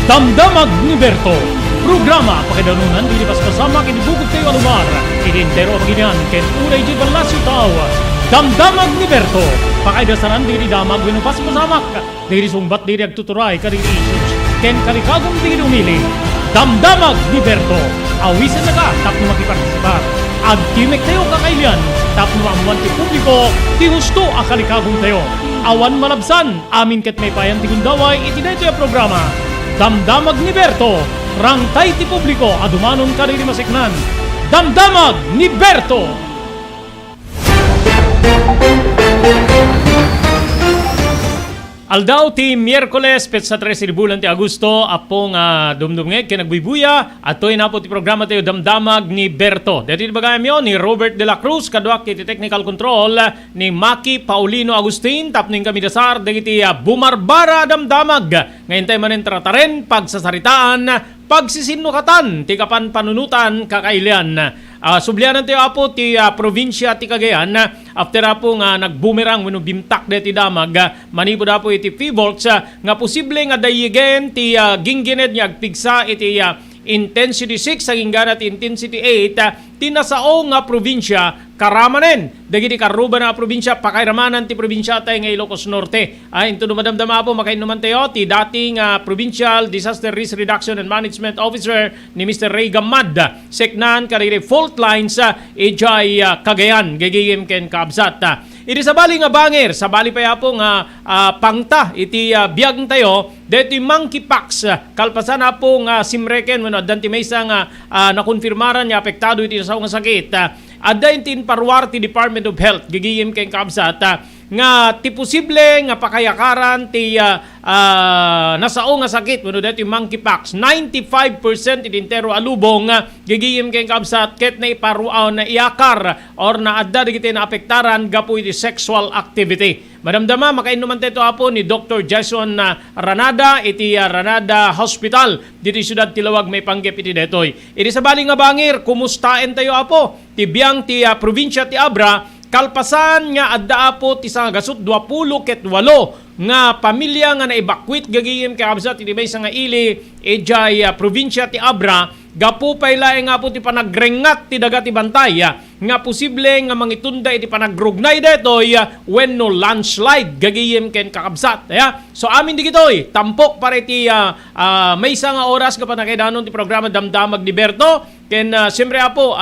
Damdamag ni Berto. Programa pakidanunan dilipas kasama kinibugod kayo alumar. Idintero paginian ken unay di balasyo tao. Damdamag ni Berto. Pakaidasaran diri damag winupas pasamak. Diri sumbat diri agtuturay kadiri isus. Ken kalikagong diri umili. Damdamag ni Berto. Awisan na ka tapno makipartisipar. Agkimek tayo kakailian. Tapno amuan ti publiko. Ti husto akalikagong tayo. Awan malabsan. Amin ket may payan ti gundaway. Itinay ito yung programa. Damdamag ni Berto. Rangtay ti publiko adumanon kadiri masiknan. Damdamag ni Berto. Aldaw ti Miyerkules petsa 13 bulan ti Agosto apong dumdumngeg ken nagbuybuya atoy na po ti programa tayo Damdamag ni Berto. Dito bagay mo ni Robert de la Cruz kadwa ti technical control ni Maki Paulino Agustin tapning kami dasar dagiti bumarbara damdamag. Ngayon tayo manen trataren pagsasaritaan pagsisinukatan ti kapan panunutan kakailian. Sublianan tayo apo ti probinsya ti Cagayan after apo nga nagbumerang wenno bimtak de ti damag manipod apo iti P-volts nga posible nga dayigen ti ginggined nya agpigsa iti intensity 6 saging ganat intensity 8 tinasao nga probinsya karamanen dagiti karuba na probinsya pakairamanan ti probinsya tay nga Ilocos Norte. Into dumadamdama po makainuman tayo ti dating Provincial Disaster Risk Reduction and Management Officer ni Mr. Ray Gamad seknan kadiri fault lines ejay Cagayan gagayem ken kabsat. Iti sabali nga banger, sabali pa yapo nga pangta iti biyag tayo, deti monkeypox kalpasan na po nga simreken wenno danti maysa nga nakonfirmaran nga apektado iti sa nga sakit. Adda intin parwar ti Department of Health gigiyem ken kabsat nga ti posible nga pakayakaran ti nasao nga sakit wenno deti monkeypox 95% iti entero alubong gigiyem ken kabsat ket na iparuaw na iyakar or na adda digiti na apektaran gapu iti sexual activity. Madamdama makainuman teto apo ni Dr. Jason Ranada iti Ranada Hospital dito siyudad Tilawag may panggep iti detoy. Iti sabali nga bangir kumustaen tayo apo ti biyang ti probinsya ti Abra kalpasan nga adda apo ti gasut 20 ket 8 nga pamilya nga na-evacuate gagayem kakabsat iti may nga ili ejay probinsya ti Abra gapu paylae nga po ti panagrengat ti daga ti bantay nga posible nga mangitunda iti panagrugnay detoy wenno landslide gagayem ken kakabsat. So amin digitoy tampok pare ti may nga oras nga panakaidanon ti programa Damdamag ni Berto ken siyempre apo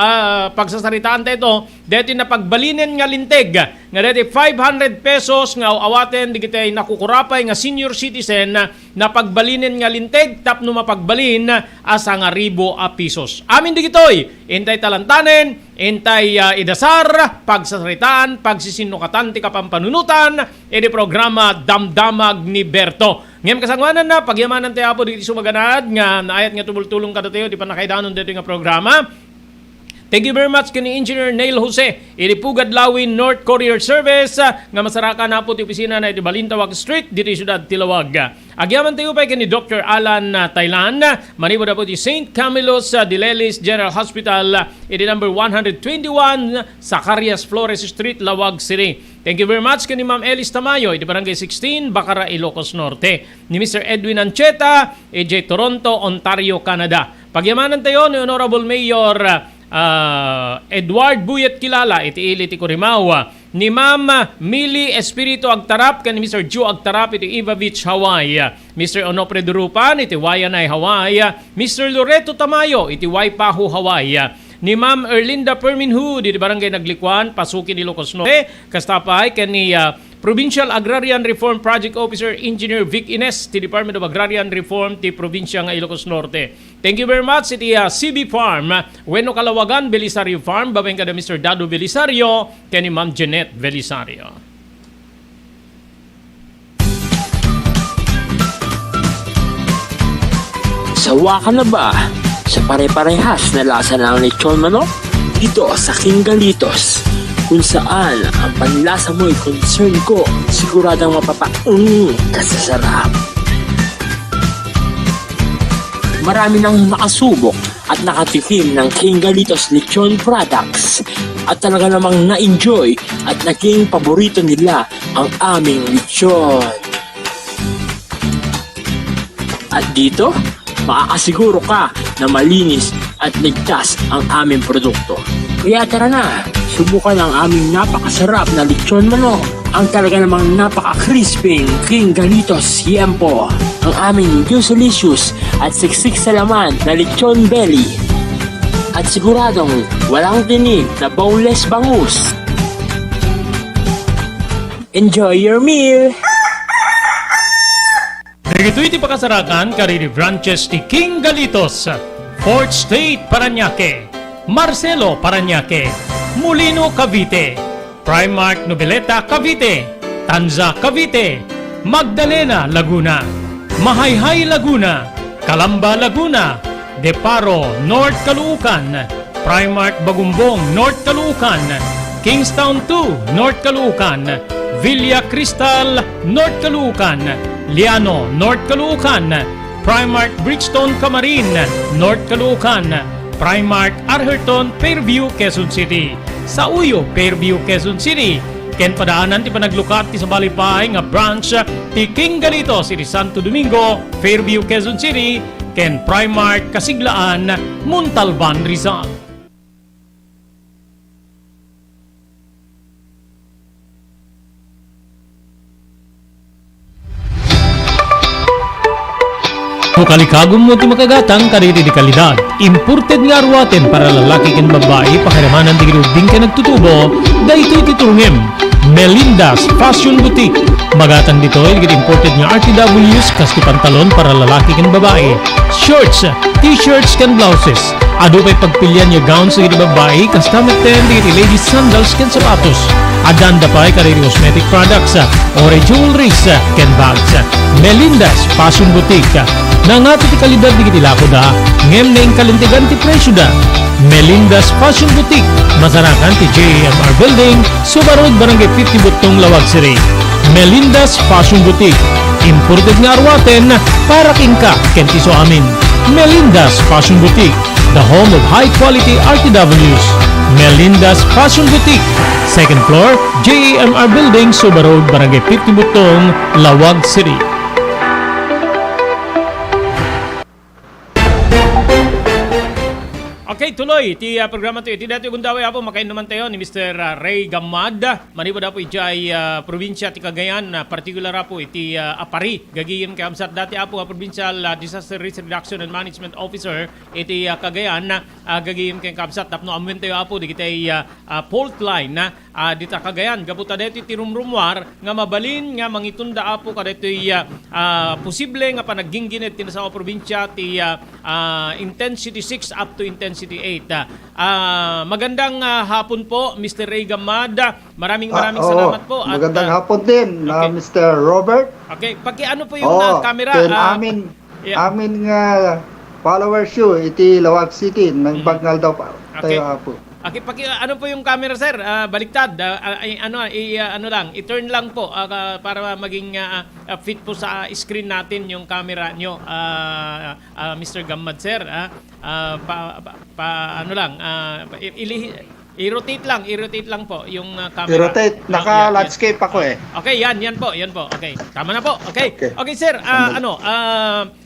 pagsasaritaan tayo deti na pagbalinen nga linteg nga deti 500 pesos nga awaten digitay nakukurapay nga senior citizen na pagbalinen nga linteg tapno mapagbalin asa nga 1,000 pesos. Amin digitoy intay talantanen intay idasar pagsasaritaan pagsisinukatan ti kapampanunutan iti programa Damdamag ni Berto. Ngem kasangwanan na pagyamanan tayo po dito sumaganad nga naayat nga tumultulong kada tayo di pa nakaidanon dito nga programa. Thank you very much kini Engineer Neil Jose iti Pugad Lawin North Courier Service nga masarakan na po ti opisina na iti Balintawak Street dito siyudad Tilawag. Agyaman tayo pa kini Dr. Alan Thailand manipod na po ti St. Camillus de Lelis General Hospital iti number 121 Zacarias Flores Street, Lawag City. Thank you very much kini Ma'am Elis Tamayo iti Barangay 16 Bacara, Ilocos Norte. Ni Mr. Edwin Ancheta iti Toronto, Ontario, Canada. Pagyamanan tayo ni Honorable Mayor Edward Buyet Kilala iti ili ti Kurimawa ni Ma'am Mili Espiritu Agtarap kan Mr. Joe Agtarap iti Iva Beach, Hawaii. Mr. Onofre Durupan iti Wayanay, Hawaii. Mr. Loreto Tamayo iti Waipahu, Hawaii. Ni Ma'am Erlinda Perminhu iti Barangay Naglikwan Pasukin, Ilocos Norte. Kastapay ken ni Provincial Agrarian Reform Project Officer Engineer Vic Ines ti Department of Agrarian Reform ti probinsya nga Ilocos Norte. Thank you very much iti CB Farm wenno Kalawagan Belisario Farm babeng kada Mr. Dado Belisario ken ni Ma'am Jeanette Belisario. Sawa ka na ba sa pare-parehas na lasa ng lechon manok? Dito sa King Galitos, kung saan ang panlasa mo'y concern ko, siguradang kasasarap. Marami nang nakasubok at nakatikim ng King Galitos Lechon products at talaga namang na-enjoy at naging paborito nila ang aming lechon. At dito, makakasiguro ka na malinis at ligtas ang aming produkto. Kaya tara na, subukan ang aming napakasarap na lechon manok. Ang talaga namang napaka-crisping King Galitos Yempo. Ang aming juicy-licious at siksik sa laman na lechon belly. At siguradong walang tinig na boneless bangus. Enjoy your meal! Dito iti pakasarakan kariri branches ti King Galitos, Fourth State Parañaque, Marcelo Parañaque, Molino Cavite, Primark Noveleta Cavite, Tanza Cavite, Magdalena Laguna, Mahayhay Laguna, Calamba Laguna, Deparo North Caloocan, Primark Bagumbong North Caloocan, Kingstown 2 North Caloocan, Villa Cristal North Caloocan, Liano North Caloocan, Primark Bridgestone Camarin North Caloocan, Primark Arherton Fairview Quezon City, sa Uyo Fairview Quezon City, ken padaanan ti panaglukat ti sa balipahay nga branch ti King Galitos iti Santo Domingo Fairview Quezon City, ken Primark Kasiglaan Montalban Rizal. Kalikagom mo ti makagatang kariri di kalidad. Imported nga arwaten para lalaki ken babae pakiramanan ti gruding ken nagtutubo. Daytoy ti turungem Melinda's Fashion Boutique. Magatang dito ay imported nga RTWs kas ti pantalon para lalaki ken babae. Shorts, t-shirts ken blouses. Ado pa'y pagpilian yung gowns sa babae kas tameten di ladies sandals ken sapatos. Adanda pa'y kariri cosmetic products, ore jewelries ken bags. Melinda's Fashion Boutique. Nangato ti kalidad di kitilako da, ngem na yung kalintigan ti presyo da. Melinda's Fashion Boutique, masarakan ti JMR Building, Subarod, Barangay 50 Butong, Lawag City. Melinda's Fashion Boutique, imported nga arwaten para kingka kentiso amin. Melinda's Fashion Boutique, the home of high-quality RTWs. Melinda's Fashion Boutique, second floor, JMR Building, Subarod, Barangay 50 Butong, Lawag City. Okay, tuloy. Iti programa to. Iti dati kung daway po, makain naman tayo ni Mr. Ray Gamad. Manipod po iti ay probinsya ti Cagayan. Particular po iti Apari. Gagiyin kay Amsat dati po Provincial Disaster Risk Reduction and Management Officer iti Cagayan. Gagiyin kay Kamsat. Tapno amuin tayo po di kita fault line dita Cagayan. Gaputa dito iti rumrumwar nga mabalin nga mangitunda po kada ito posible nga panagingginit tinasa probinsya ti intensity 6 up to intensity 8. Magandang hapon po, Mr. Ray Gamad. Maraming salamat po. Magandang hapon din, okay. Mr. Robert. Okay, ano po yung camera? Amin nga followers yun, iti Lawag City, nang bagnal daw pa. Okay. Tayo po. Okay, ano po yung camera, sir? Baliktad. I-turn lang po para maging fit po sa screen natin yung camera nyo, Mr. Gamad, sir. I-rotate lang po yung camera. I-rotate, naka-landscape ako eh. Okay, yan po. Okay, tama na po. Okay, sir,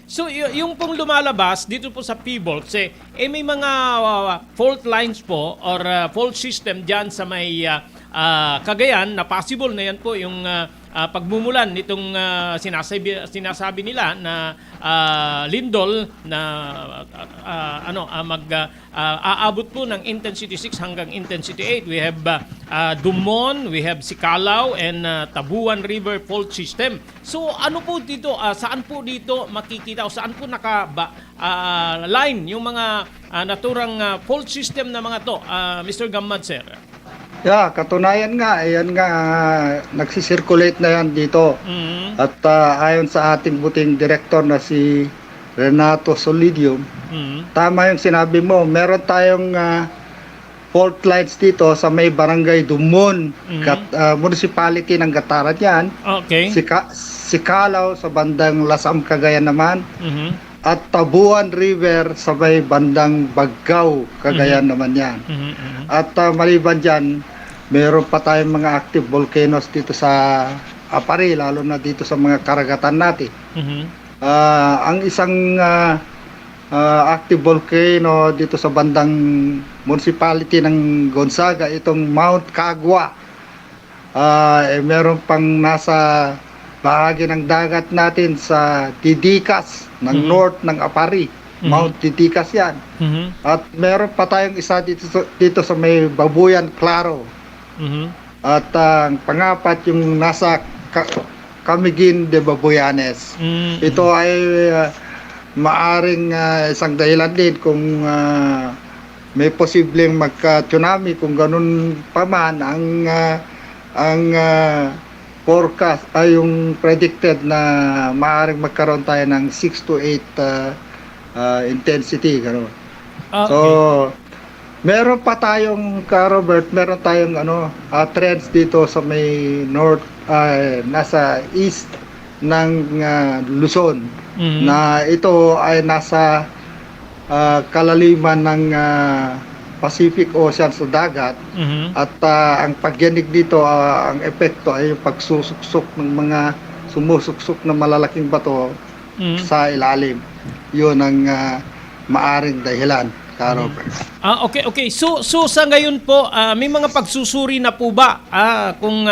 so yung pong lumalabas dito po sa P-Bolts, may mga fault lines po or fault system diyan sa may Cagayan na possible na yan po yung pagmumulan nitong sinasabi nila na lindol na aabot po ng intensity 6 hanggang intensity 8. We have Dumon, we have Sicalao and Tabuan River fault system. So ano po dito, saan po dito makikita o saan po line yung mga naturang fault system na mga to, Mr. Gamad, sir? Yeah, katunayan nga, ayan nga, nagsisirculate na yan dito. Mm-hmm. At ayon sa ating buting director na si Renato Solidium, tama yung sinabi mo, meron tayong fault lines dito sa may barangay Dumon, municipality ng Gataran yan. Okay. Sicalao sa bandang Lasam, Cagayan naman. At Tabuan River sa may bandang Baggaw, Cagayan naman yan. At maliban dyan, meron pa tayong mga active volcanoes dito sa Apari, lalo na dito sa mga karagatan natin. Ang isang active volcano dito sa bandang municipality ng Gonzaga, itong Mount Kagwa. Meron pang nasa bahagi ng dagat natin sa Titicaca ng north ng Apari. Mount Titicaca yan. At meron pa tayong isa dito sa may Babuyan Claro. At ang pangapat yung nasa Camiguin de Babuyanes. Ito ay maaring isang dahilan din kung may posibleng magka-tsunami, kung ganun pa man ang forecast ay yung predicted na maaring magkaroon tayo ng 6 to 8 intensity, gano'n. Okay. So meron pa tayong Robert, meron tayong trends dito sa may north, nasa east ng Luzon, na ito ay nasa kalaliman ng Pacific Ocean sa dagat. At ang pagyanig dito, ang epekto ay yung pagsusuksok ng mga sumusuksok na malalaking bato sa ilalim. Yun ang maaring dahilan, Robert. Okay. So sa ngayon po, may mga pagsusuri na po ba kung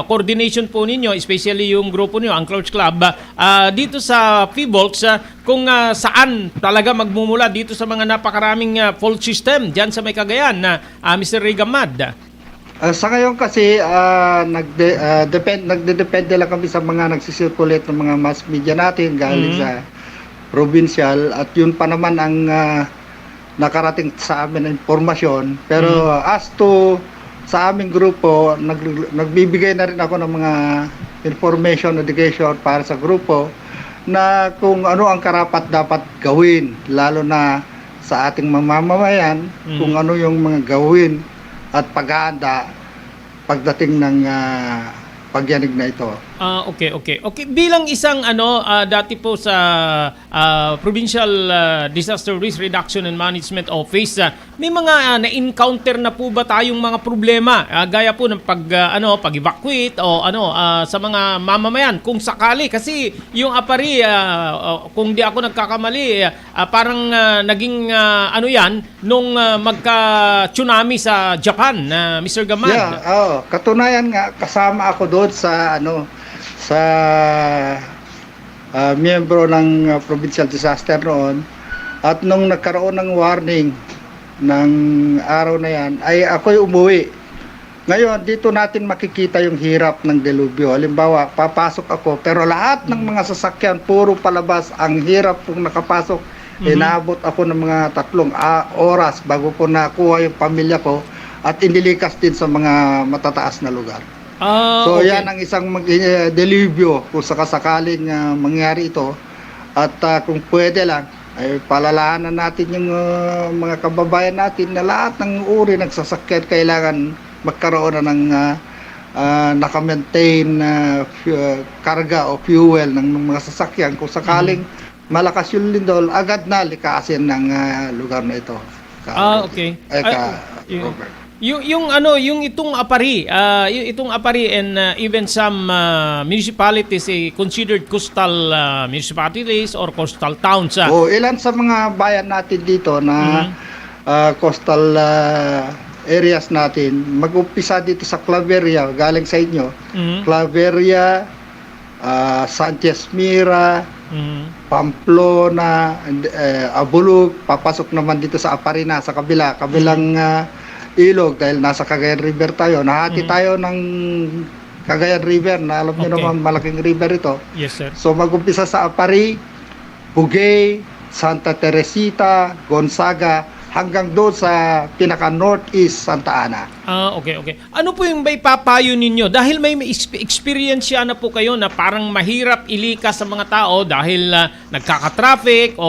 coordination po ninyo, especially yung grupo niyo, ang Clouds Club, dito sa PHIVOLCS, kung saan talaga magmumula dito sa mga napakaraming fault system diyan sa may Cagayan, Mr. Ray Gamad? Sa ngayon kasi nagdedepende lang kami sa mga nagsisirculate ng mga mass media natin galing sa provincial, at yun pa naman ang nakarating sa amin na impormasyon. Pero as to sa aming grupo, nagbibigay na rin ako ng mga information, education para sa grupo na kung ano ang karapat dapat gawin, lalo na sa ating mamamayan, kung ano yung mga gawin at paghahanda pagdating ng pagyanig na ito. Okay. Bilang isang dati po sa Provincial Disaster Risk Reduction and Management Office, may mga na-encounter na po ba tayong mga problema gaya po ng pag-evacuate o sa mga mamamayan kung sakali, kasi yung Apari, kung di ako nagkakamali, parang naging yan nung magka-tsunami sa Japan, Mr. Gamad. Yeah, katunayan nga, kasama ako doon sa miyembro ng provincial disaster noon, at nung nagkaroon ng warning ng araw na yan ay ako'y umuwi. Ngayon dito natin makikita yung hirap ng delubyo. Halimbawa, papasok ako pero lahat ng mga sasakyan puro palabas. Ang hirap kung nakapasok. Inabot ako ng mga 3 oras bago ko nakuha yung pamilya ko at inilikas din sa mga matataas na lugar. So okay. yan ang isang delubyo kung sakasakaling mangyari ito. At kung pwede lang ay palalahanan natin yung mga kababayan natin na lahat ng uri ng sasakyan kailangan magkaroon na ng naka-maintain karga o fuel ng mga sasakyan. Kung sakaling malakas yung lindol, agad na likasin ng lugar na ito. Okay. Robert. Yung itong Apari, and even some municipalities considered coastal municipalities or coastal towns. Ilan sa mga bayan natin dito na coastal areas natin, mag-umpisa dito sa Claveria, galing sa inyo. Claveria, Sanchez Mira, Pamplona, Abulug, papasok naman dito sa Aparina, sa kabilang ilog, dahil nasa Cagayan River tayo. Nahati tayo ng Cagayan River na alam niyo naman malaking river ito. Yes, sir. So mag-umpisa sa Apari, Bugay, Santa Teresita, Gonzaga, hanggang doon sa pinaka-northeast Santa Ana. Okay. Ano po yung may papayo ninyo? Dahil may experience na po kayo na parang mahirap ilikas sa mga tao dahil nagkaka-traffic o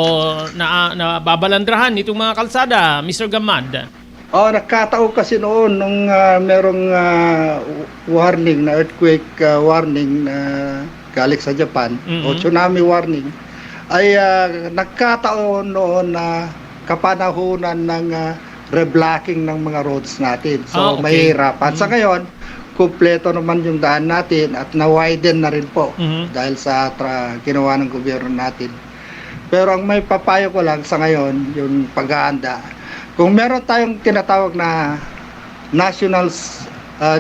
nababalandrahan itong mga kalsada, Mr. Gamad. Nagkataon kasi noon nung merong warning na earthquake warning na galing sa Japan o tsunami warning, ay nagkataon noon na kapanahunan ng reblocking ng mga roads natin. So mahirapan. Sa ngayon, kumpleto naman yung daan natin at na-widen na rin po dahil sa ginawa ng gobyerno natin. Pero ang may papayo ko lang sa ngayon, yung paghahanda. Kung meron tayong tinatawag na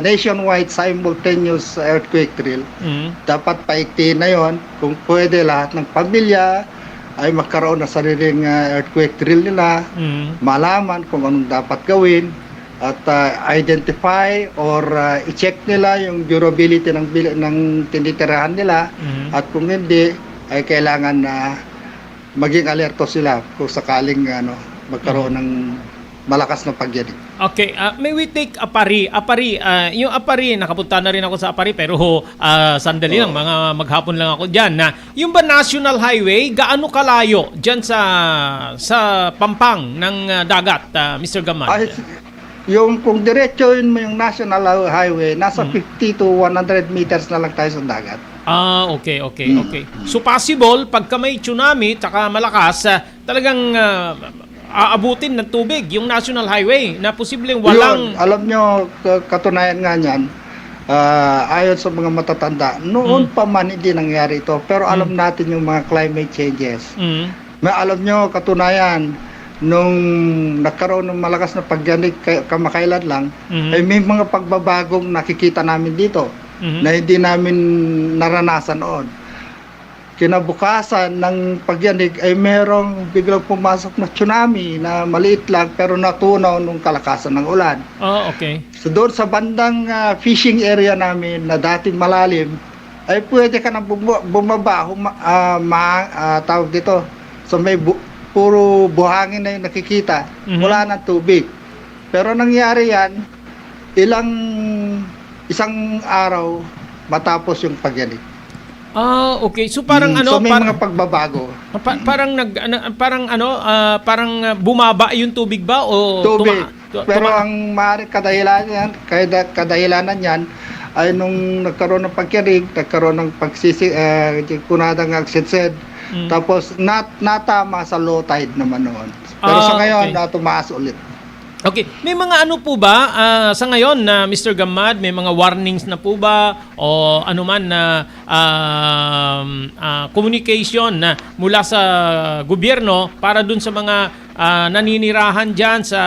nationwide simultaneous earthquake drill, dapat paiktiin na yon. Kung pwede, lahat ng pamilya ay magkaroon ng sariling earthquake drill nila, malaman kung anong dapat gawin, at identify or i-check nila yung durability ng tinitirahan nila, at kung hindi, ay kailangan na maging alerto sila kung sakaling magkaroon ng malakas na pagyanig. Okay, may we take Apari? Yung Apari, nakapunta na rin ako sa Apari, pero sandali lang, mga maghapon lang ako dyan. Yung ba National Highway, gaano kalayo dyan sa pampang ng dagat, Mr. Gamad? Yung kung diretsoin mo yung National Highway, nasa 50 to 100 meters na lang tayo sa dagat. Okay. So possible, pagka may tsunami, tsaka malakas, talagang aabutin ng tubig yung National Highway na posibleng walang... Yun, alam nyo, katunayan nga niyan, ayon sa mga matatanda, noon pa man hindi nangyari ito, pero alam natin yung mga climate changes. May alam nyo, katunayan, nung nagkaroon ng malakas na pagyanig kamakailan lang, ay may mga pagbabagong nakikita namin dito na hindi namin naranasan noon. Kinabukasan ng pagyanig ay merong biglang pumasok na tsunami na maliit lang pero natunaw nung kalakasan ng ulan. Okay. So doon sa bandang fishing area namin na dating malalim, ay pwede ka na bumaba, tawag dito. So may puro buhangin na yung nakikita, wala ng tubig. Pero nangyari yan, isang araw matapos yung pagyanig. Okay. So parang so may mga pagbabago. Parang bumaba yung tubig ba o tubig. Pero ang maaaring kadahilanan yan ay nung nagkaroon ng pagyanig, nagkaroon ng kunadang agsetsed, tapos natama sa low tide naman noon. Pero sa ngayon, tumaas ulit. Okay. May mga ano po ba sa ngayon na Mr. Gamad, may mga warnings na po ba o anuman na communication na mula sa gobyerno para dun sa mga naninirahan diyan sa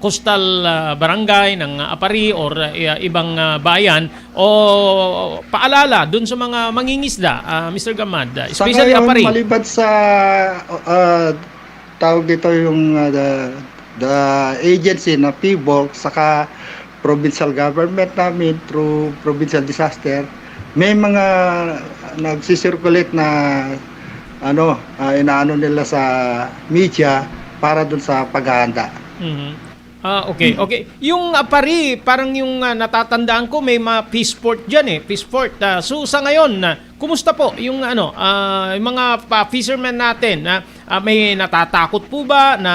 coastal barangay ng Apari or ibang bayan o paalala dun sa mga mangingisda, Mr. Gamad, especially sa ngayon, Apari. Maliban sa tawag dito yung the agency na PBOC saka provincial government namin through provincial disaster, may mga nagsisirculate na inaano nila sa media para dun sa paghahanda. Okay. Yung Apari, parang yung natatandaan ko may mga peace port diyan peace port. So sa ngayon, kumusta po yung yung mga fishermen natin may natatakot po ba na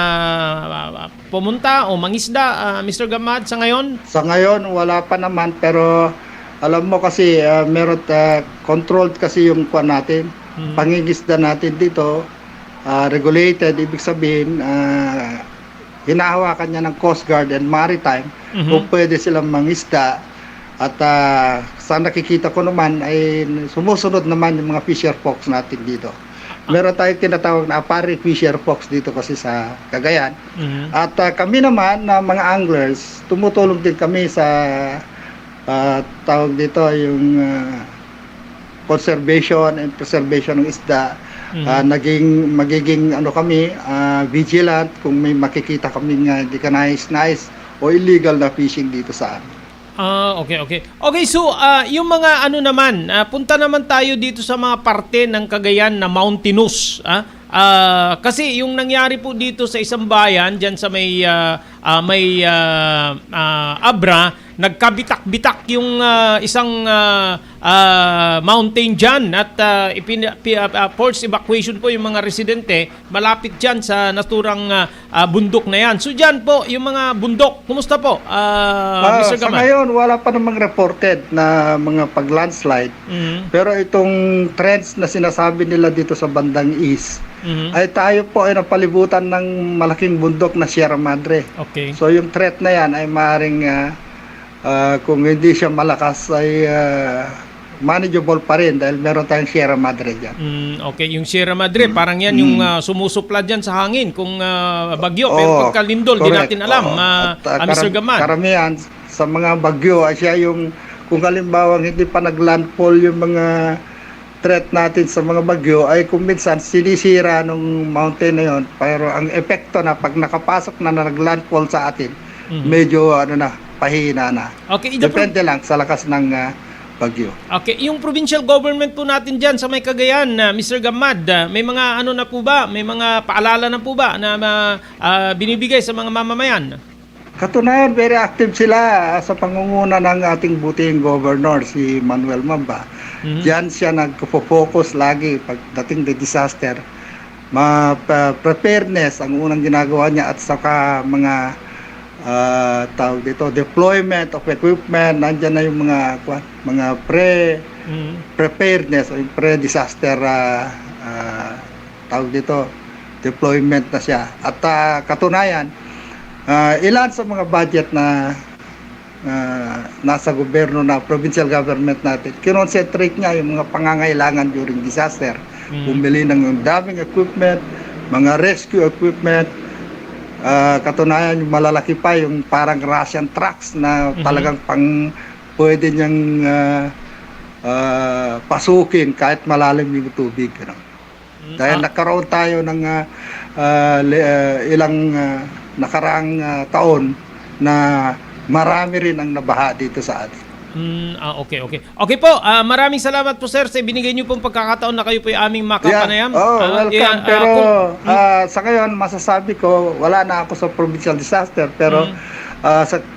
pumunta o mangisda, Mr. Gamad, sa ngayon? Sa ngayon wala pa naman, pero alam mo kasi meron controlled kasi yung kuwan natin. Pangingisda natin dito regulated, ibig sabihin hinahawakan niya ng Coast Guard and Maritime kung pwede silang mangisda. At sa nakikita ko naman ay sumusunod naman yung mga fisher folks natin dito. Meron tayong tinatawag na Apari fisher folks dito kasi sa Cagayan. At kami naman na mga anglers, tumutulong din kami sa tawag dito yung conservation and preservation ng isda. Magiging kami vigilant kung may makikita kaming hindi ka nice o illegal na fishing dito sa amin. Okay, so yung mga naman, punta naman tayo dito sa mga parte ng Cagayan na mountainous. Kasi yung nangyari po dito sa isang bayan diyan sa may Abra, nagkabitak-bitak yung isang mountain dyan at forced evacuation po yung mga residente malapit dyan sa naturang bundok na yan. So dyan po, yung mga bundok, kumusta po, Mr. Gamad? Sa ngayon, wala pa namang reported na mga pag-landslide. Pero itong trends na sinasabi nila dito sa bandang east, ay tayo po ay napalibutan ng malaking bundok na Sierra Madre. Okay. So yung threat na yan ay maaaring kung hindi siya malakas ay manageable pa rin dahil meron tayong Sierra Madre dyan. Okay, yung Sierra Madre, parang yan yung sumusupla dyan sa hangin kung bagyo. Pero Oo, pagka lindol, di correct. natin alam, Oo. At, Mr. Gamad. Karamihan sa mga bagyo ay siya yung, kung halimbawa hindi pa naglandfall yung mga threat natin sa mga bagyo, ay kung minsan sinisira nung mountain na yun. Pero ang epekto na pag nakapasok na naglandfall sa atin, medyo pahina na. Okay, Depende lang sa lakas ng bagyo. Okay, yung provincial government po natin dyan sa may Cagayan, Mr. Gamad, may mga ano na po ba? May mga paalala na po ba na binibigay sa mga mamamayan? Katunayan, very active sila sa pangunguna ng ating butihing governor, si Manuel Mamba. Diyan siya nagpo-focus lagi pagdating ng disaster. Preparedness ang unang ginagawa niya at saka mga tawag dito, deployment of equipment, nandiyan na yung mga preparedness o yung pre-disaster tawag dito, deployment na siya. At katunayan, ilan sa mga budget na nasa gobyerno na provincial government natin, kinonsentrate niya yung mga pangangailangan during disaster. Bumili ng daming equipment, mga rescue equipment. Katunayan, yung malalaki pa yung parang Russian trucks na talagang pwede niyang pasukin kahit malalim yung tubig. Dahil nagkaroon tayo ng ilang nakaraang taon na marami rin ang nabaha dito sa atin. Okay. Okay po, maraming salamat po sir sa binigay niyo pong pagkakataon na kayo po yung aming makapanayam. Welcome. Pero sa ngayon, masasabi ko, wala na ako sa provincial disaster. Pero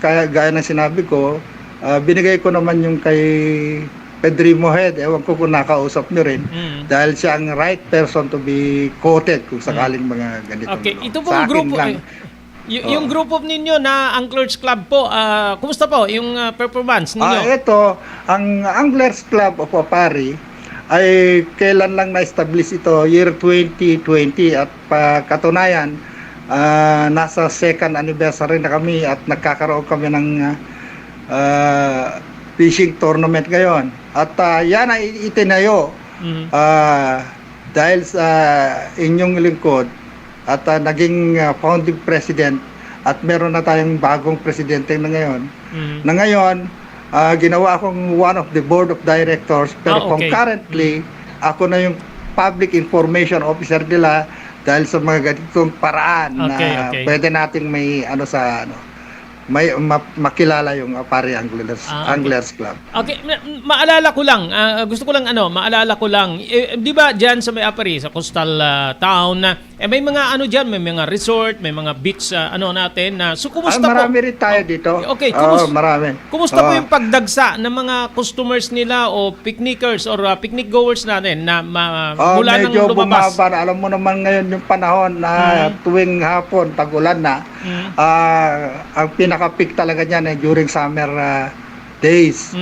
gaya ng sinabi ko, binigay ko naman yung kay Pedrimo Head. Ewan ko kung nakausap nyo rin. Dahil siya ang right person to be quoted kung sakaling mga ganito. Okay, ito pong grupo. Yung grupo ninyo na Anglers Club po, kumusta po yung performance ninyo? Ito, ang Anglers Club of Opari ay kailan lang na-establish ito, year 2020 at katunayan, nasa second anniversary na kami at nagkakaroon kami ng fishing tournament ngayon. At yan ay itinayo dahil sa inyong lingkod at naging founding president at meron na tayong bagong presidente na ngayon. Na ngayon, ginawa akong one of the board of directors pero concurrently, ako na yung public information officer nila dahil sa mga ganitong paraan na pwede nating may may makilala yung Opari Anglers Club. Okay, maalala ko lang, gusto ko lang maalala ko lang, di ba diyan sa may Opari, sa coastal town, may mga ano diyan, may mga resort, may mga beach natin na so kumusta po? Marami rin tayo dito. Okay, marami. Kumusta po yung pagdagsa ng mga customers nila o picnickers or picnic goers natin na mula nang lumabas? Bumaba, alam mo naman ngayon yung panahon na tuwing hapon, tag-ulan na, ang pinaka-peak talaga niyan during summer days.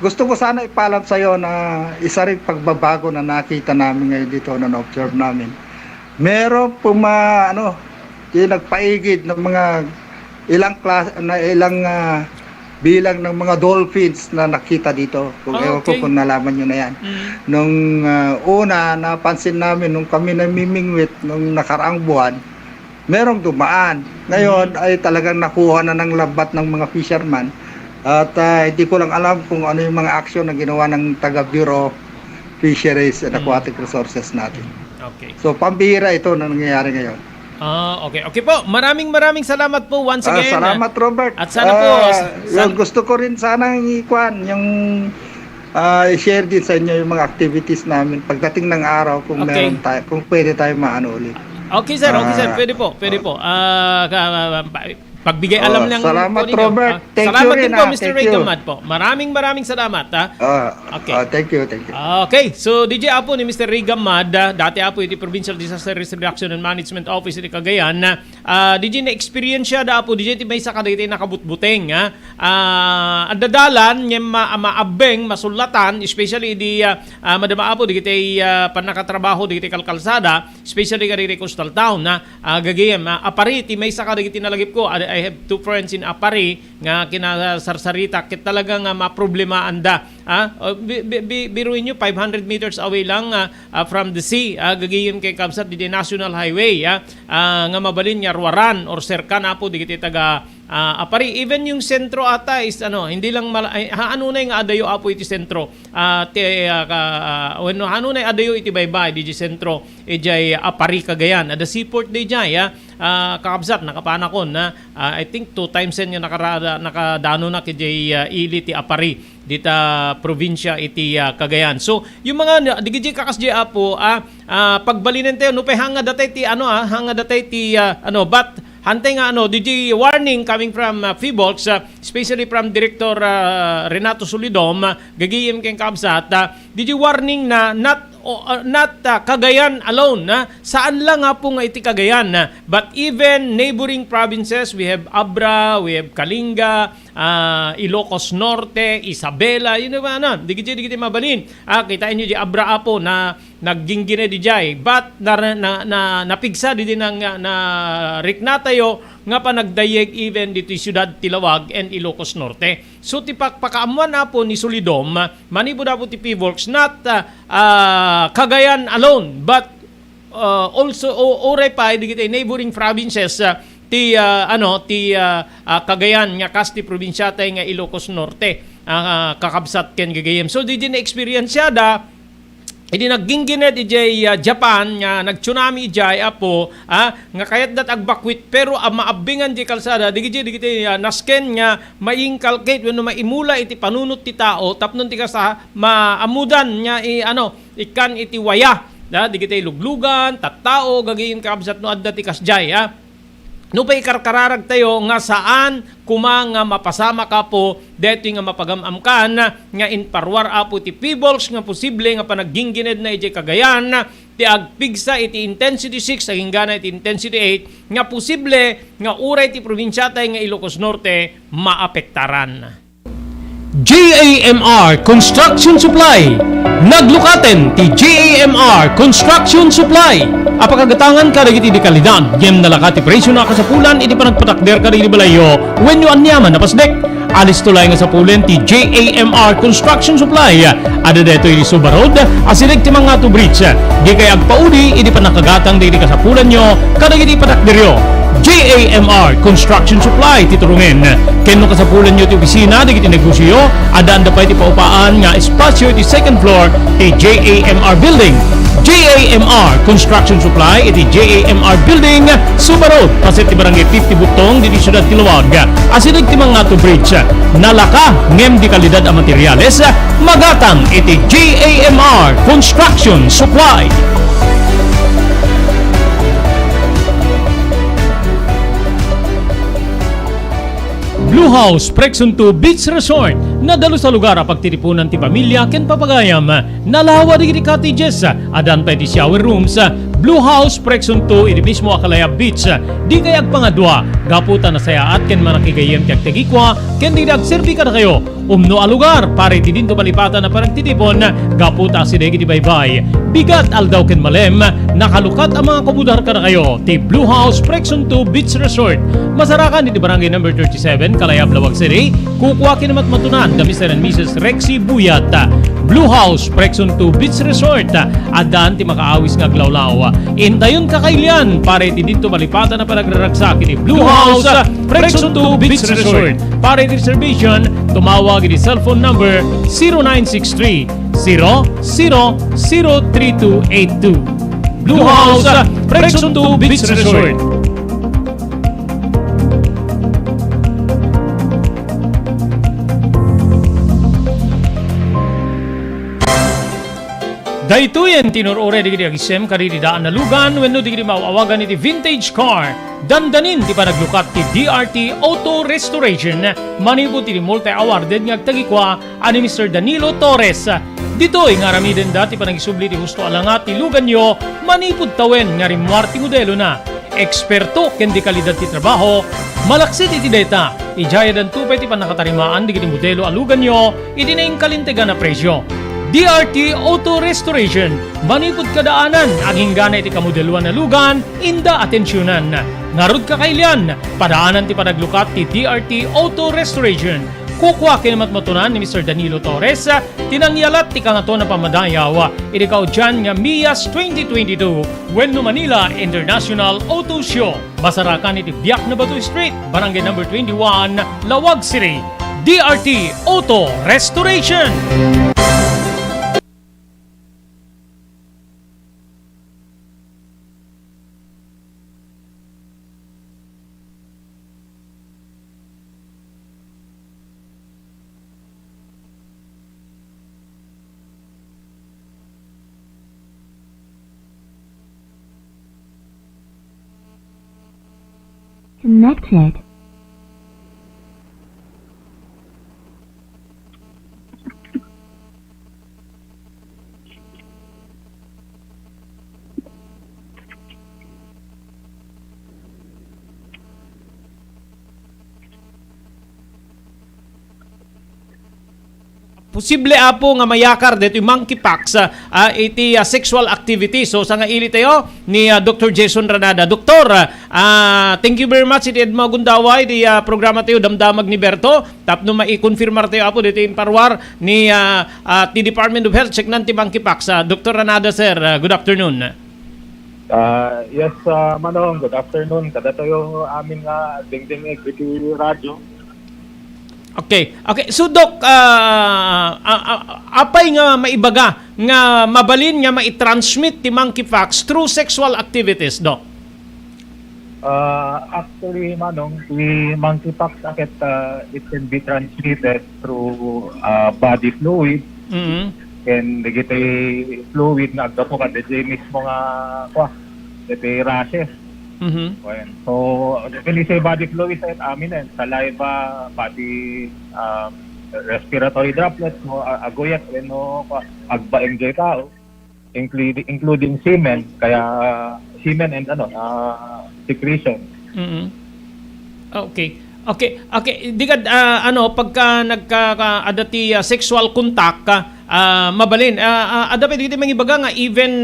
Gusto ko sana ipaalam sa iyo na isa rin pagbabago na nakita namin ngayon dito na na-observe namin. Meron po yung nagpaigid ng mga ilang bilang ng mga dolphins na nakita dito. Kung ewan ko kung nalaman nyo na yan. Nung una, napansin namin nung kami namimingwit nung nakaraang buwan, merong dumaan. Ngayon ay talagang nakuha na ng labat ng mga fisherman. At hindi ko lang alam kung ano yung mga aksyon na ginawa ng taga-Bureau of Fisheries and Aquatic Resources natin. Okay. So, pambihira ito na nangyayari ngayon. Okay. Okay po. Maraming salamat po once again. Salamat, Robert. At sana po... gusto ko rin sana i-share din sa inyo yung mga activities namin pagdating ng araw kung meron tayo, kung pwede tayo maano ulit. Okay sir, Pwede po. Pagbigay alam lang salamat, po ninyo. Robert. Thank salamat you din po, Mr. Ray Gamad po. Maraming salamat. Okay. Thank you. Okay, so DJ Apo ni Mr. Ray Gamad, dati Apo iti Provincial Disaster Risk Reduction and Management Office ni Cagayan, DJ na experience siya da po DJ ti may sa kadagiti nakabutbuteng adadalan nya maabeng masulatan especially di madama apo digiti panakatrabaho digiti kalkalsada especially kadagiti coastal town gagayem Apari ti may sa kadagiti nalagip ko. I have two friends in Apari nga kinasarsarita kit talagang maproblema anda. Biruin nyo 500 meters away lang from the sea. Gagayem kay kabsat di National Highway nga mabalin nga ruwaran or serka na po digiti taga Apari. Even yung sentro ata is hindi lang ano na yung adayo apo iti sentro ano na adayo iti baybay di sentro ijay Apari Cagayan ada seaport di jay kakabsat nakapanakon na I think 2 times nga nakadano na kijay ili ti Apari dita probinsya iti Cagayan. So yung mga digiti kakasjay apo pagbalinan tayo no pay hanga datay ti hanga datay ti but hantay nga DJ warning coming from Fibolx, especially from Director Renato Solidom, gagiyem keng kabsat, DJ warning na not Cagayan alone. Saan lang nga po nga iti Cagayan. But even neighboring provinces, we have Abra, we have Kalinga, Ilocos Norte, Isabela, yun na digiti mabalin. Kitain nyo di Abra apo na nagginggine di jay. But napigsa di din na rikna tayo nga pa nagdayeg even dito Ciudad Tilawag and Ilocos Norte. So pakaamuan na po ni Solidom, manibo na po ti Fibolx, not Cagayan alone, but also oray pa digiti neighboring provinces ti Cagayan nga kasti probinsya tay nga Ilocos Norte kakabsat ken gagayem. So di na experience siya hindi nagginginet ijay Japan nga nag-tsunami ijay apo nga kayat dat agbakwit pero maabingan di kalsada digiti nasken nga maingkalkate wenno maimula iti panunot ti tao tapnon ti kasa maamudan nga ikan iti waya digiti luglugan tattao gagayin kabsat no adda ti kasjay no pa'y karkararag tayo nga saan kumang mapasama ka po dito nga mapagamam ka nga inparwar apo ti Fibolx nga posible nga panaggingined na iti Cagayan ti agpigsa iti intensity 6 aging gana iti intensity 8 nga posible nga uray ti probinsya tayo nga Ilocos Norte maapektaran. JAMR Construction Supply. Naglukaten ti JAMR Construction Supply. Apakagatangan ka dagiti di kalidad. Yem nalakati presyo na kasapulan iti panagpatakder ka dagiti balayo when you anyaman na pasdek. Alis tulay nga sa pulen ti JAMR Construction Supply. Ada deto iti Subarod asilig ti mga to bridge. Di kay agpaudi iti panakagatang dagiti kasapulan nyo kadagiti patakderyo. JAMR Construction Supply titurungen kenno kasapulan nyo ti opisina digiti negosyo adaan da pa iti paupaan nga espasyo iti second floor ti JAMR Building. JAMR Construction Supply iti JAMR Building Subarod paset ti barangay 50 Butong diti Ciudad Tilawag asilig ti mga to bridge nalaka ngem di kalidad a materyales magatang iti JAMR Construction Supply. Blue House Prexon 2 Beach Resort nadalo sa lugar a pagtitipunan ti pamilya ken papagayam nalawa digiti cottages adan pa iti shower rooms. Blue House Prexon 2 iti mismo Akalaya Beach di kay agpangadwa gaputa na sayaat ken manakigayem ti agtegikwa ken di agserbi kada kayo umno a lugar pare ti dinto malipatan na paragtitipon gaputa sidegi ti baybay bigat aldaw ken malem nakalukat ang mga kabudar kada kayo ti Blue House Prexon 2 Beach Resort masarakan iti barangay number 37 Kalayab Lawag City kukuha kinamatmatunan da Mr. and Mrs. Rexy Buyat. Blue House Prexon 2 Beach Resort adaan ti makaawis nga glawlaw indayon kakailian pare ti dito malipatan na panagraragsak iti Blue House Prexon 2 Beach Resort. Pare ti reservation tumawag iti cellphone number 0963 003282. Blue House Prexon 2 Beach Resort. Daytoyen tinurore digiti agisem kaditi daan na lugan wenno digiti mawawagan iti vintage car. Dandanin ti panaglukat ti DRT Auto Restoration manibut ti multi-awarded nga agtagikwa ani Mr. Danilo Torres. Ditoy nga ramiden dati panagisubli ti husto alangat ti lugan nyo manipud tawen nga rimwar ti modelo na. eksperto ken di kalidad ti trabaho, malaksit iti data, ijaya dan tupay ti panakatarimaan di kiti modelo alugan nyo, iti na kalintegan na presyo. DRT Auto Restoration, manipod kadaanan, aging gana iti kamodeluan na lugan, inda atensyonan. Narod kakailian, padaanan ti panaglukat ti DRT Auto Restoration. Kukwa kinamatmatunan ni Mr. Danilo Torres, tinangyalat ti kangato na pamadayaw. Idikaw dyan nga Mias 2022, Weno Manila International Auto Show. Basarakan iti Biak na Batu Street, Barangay number 21, Lawag City. DRT Auto Restoration. Connected. Posible apo nga mayakar dito yung monkeypox iti sexual activity. So sa nga ili tayo ni Dr. Jason Ranada. Doktor, thank you very much iti Edma Gundaway di programa tayo Damdamag ni Berto. Tapno mai-confirmar tayo apo dito yung parwar ni ti Department of Health check nanti monkeypox. Dr. Ranada sir, good afternoon. Yes, Manong, good afternoon. Kada tayo amin nga dingding equity radio. Okay. So Doc, apay nga maibaga nga mabalin nga mai-transmit ti monkeypox through sexual activities, Doc? Actually, Manong, the monkeypox it can be transmitted through body fluid. Mm-hmm. And digiti fluid na agdapo ka DJ mismo nga digiti rashes. Mm-hmm. So, when you say body fluid sa amin saliva, body respiratory droplets mo aguyat no agba-enjoy tao including semen, kaya semen and secretion. Mm-hmm. Okay. Di ka pagka nagka-adati sexual contact mabalin. Ada pa dito mga ibaga nga even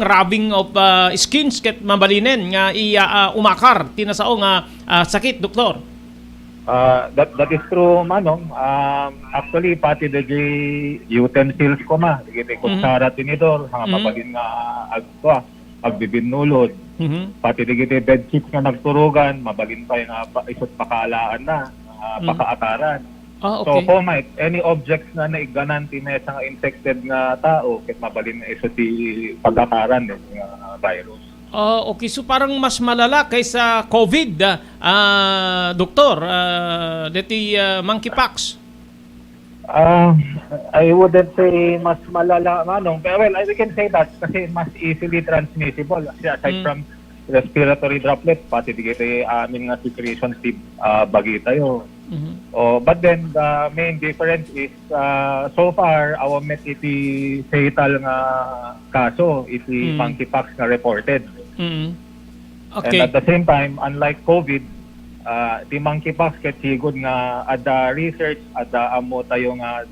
rubbing of skins ket mabalinen nga umakar tinasao nga sakit, doktor. That is true, Manong. Actually pati the utensils ko digiti kutsara tinidor nga papagin nga agbibinulod. Mm-hmm. Pati digiti bedsheets nga nagturugan, mabalin pa yung isot pakaalaan na, pakaataran. Okay. So, kung may any objects na naiganan tinesa nga infected nga tao, kit mabalin na isot pag-ataran ng virus. Okay, so parang mas malala kaysa COVID, doktor, deti monkeypox. I wouldn't say mas malala, Manong. Pero well, we can say that kasi mas easily transmissible. Aside from respiratory droplets, pati digiti amin nga secretions bagi tayo. Mm-hmm. But then the main difference is so far our met iti fatal nga kaso iti monkeypox nga reported. Mm-hmm. Okay. And at the same time, unlike COVID, the monkeypox ket sigod nga ada research ada amo tayo nga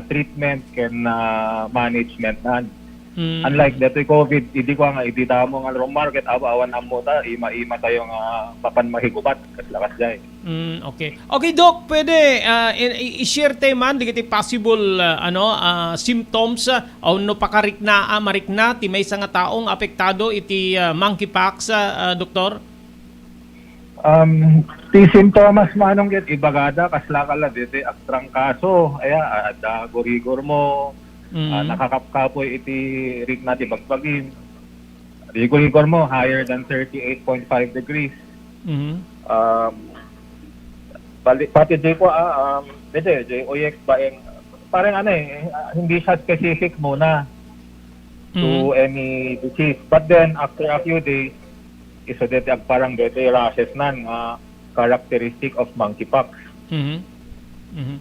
treatment ken management nan. Unlike that COVID, hindi ko nga ididamo nga wrong market awan amo ta ima tayo nga papan mahigubat ket lakas jay. Okay. Okay, Doc, pwede i-share tayo man digiti possible symptoms o no pakarikna marikna ti maysa nga taong apektado iti monkeypox, doktor? Ti simptomas Manong ket ibagada kaslakala diti aktrang kaso ada gorigor mo nakakapkapoy iti rigna ti bagbagin. Rigor mo higher than 38.5 degrees. Pati ko oyek baeng parang hindi siya specific muna to any disease, but then after a few days iso deti parang deti rashes nan characteristic of monkeypox.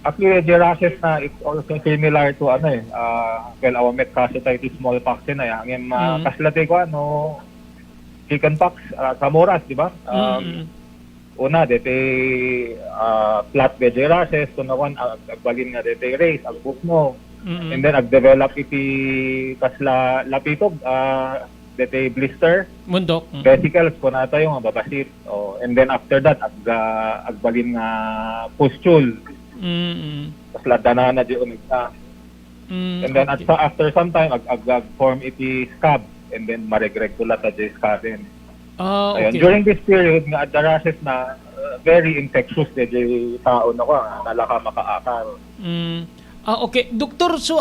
Actually, the rashes na it's also similar to awamet casititis smallpox na ang kaslate ko chickenpox sa Moras, di ba? Una, dete flat veg rashes, tunawan, agbalin nga dete race, agpusno. And then, ag-develop iti kasla lapitog, dete blister, Mundok. vesicles, kunata yung babasit. And then, after that, agbalin nga pustule. Kasla danana di umigta. And then, after some time, ag-form iti scab. And then, maregreg tula ta di scabin. Okay. During this period, nga the rashes na very infectious di tao na ko, nalaka makaakal. Okay, doktor, so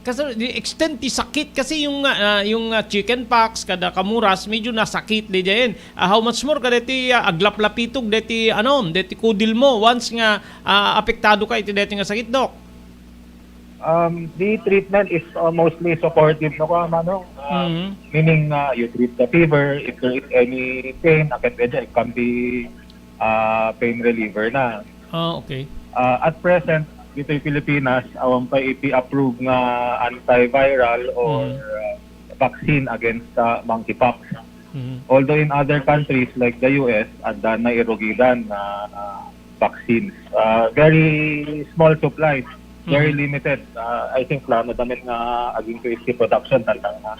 kasi the extent ti sakit kasi yung chickenpox kada kamuras medyo nasakit di diyan. How much more kada ti aglaplapitog deti deti kudil mo once nga apektado ka iti deti nga sakit, dok. The treatment is mostly supportive no ko meaning you treat the fever, if there is any pain, it can be pain reliever na. Okay. At present dito sa Pilipinas awang pa iti-approve nga antiviral or vaccine against monkeypox. Although in other countries like the US adda na irogidan na vaccines, very small supplies. Very limited. I think plano damit nga aging to production talaga nga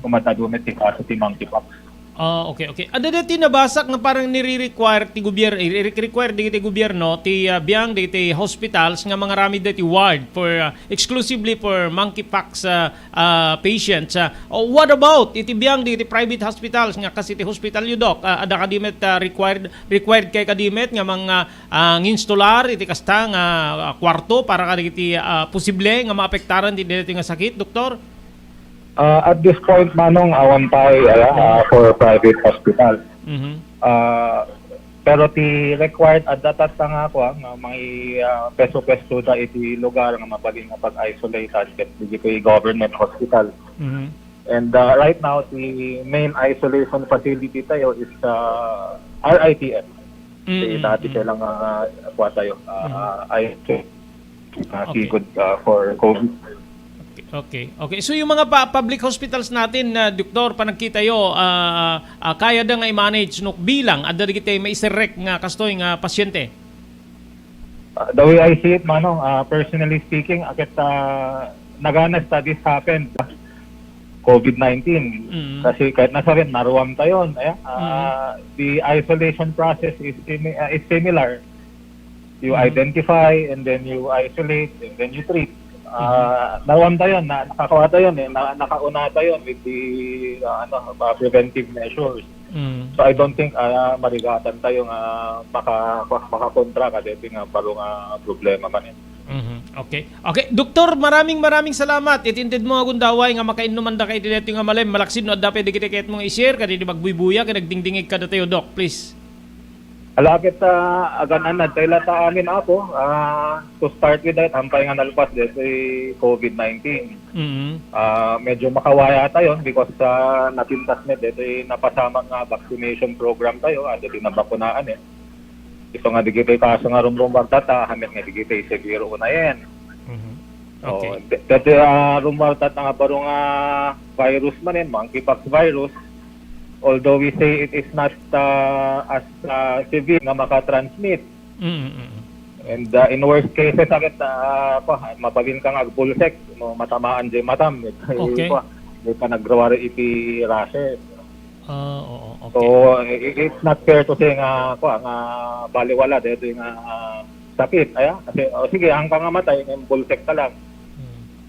kumatadumit ti kaso ti monkeypox. Okay. Ada dati nabasak na parang nire-require ti gobyerno, require di gobyerno ti biyang di hospitals nga mga rami dati ward for exclusively for monkeypox patients. What about iti biyang di private hospitals nga kasi ti hospital yu, dok? Ada kadimet required kay kadimet nga mga nginstolar iti kasta nga kwarto para kaditi posible nga maapektaran ti dati nga sakit, doktor? At this point, manong awan tayo for private hospital. Pero ti required at datat nga ako nga may peso-peso da iti lugar nga mabaling nga pag-isolated ket di government hospital. And right now, the main isolation facility tayo is RITM. Dati silang kuha tayo. Good for COVID. Okay. So yung mga public hospitals natin na doktor panagkita yo kaya da nga i-manage no bilang adda kita maiserek nga kastoy nga pasyente. The way I see it, manong, personally speaking, akit nagana studies happened COVID-19. Kasi kahit nasabi naruwam tayo, the isolation process is similar. You identify and then you isolate and then you treat. Naruwam tayo, nakakawa tayo, nakauna tayo with the preventive measures. So I don't think marigatan tayo nga makakontra kasi nga parang problema man yan. Okay, doktor, maraming salamat. Itintid mo akong daway nga makainuman da kay dito nga malay malaksid no adda pwede kita kahit mong i-share kadi di magbuybuya kay nagdingdingig ka tayo, dok, please. Alakit aganan tayo ta amin ako to start with that hampay nga nalpas dito COVID-19. Medyo makawaya tayo because napintas na dito napasama nga vaccination program tayo at dito nabakunaan ito nga digitay kaso nga rumrumbang tata hamit nga digitay severe una yan. Okay. Dito rumrumbang tata nga parang virus man monkeypox virus. Although we say it is not as severe nga makatransmit. And in worst cases, agad mabalin ka nga bullsec, matamaan di matam. Okay. Di pa nagrawari iti rashes. Okay. So, it's not fair to say nga baliwala dito nga sakit. Kasi, sige, ang pangamatay, bullsec ka lang.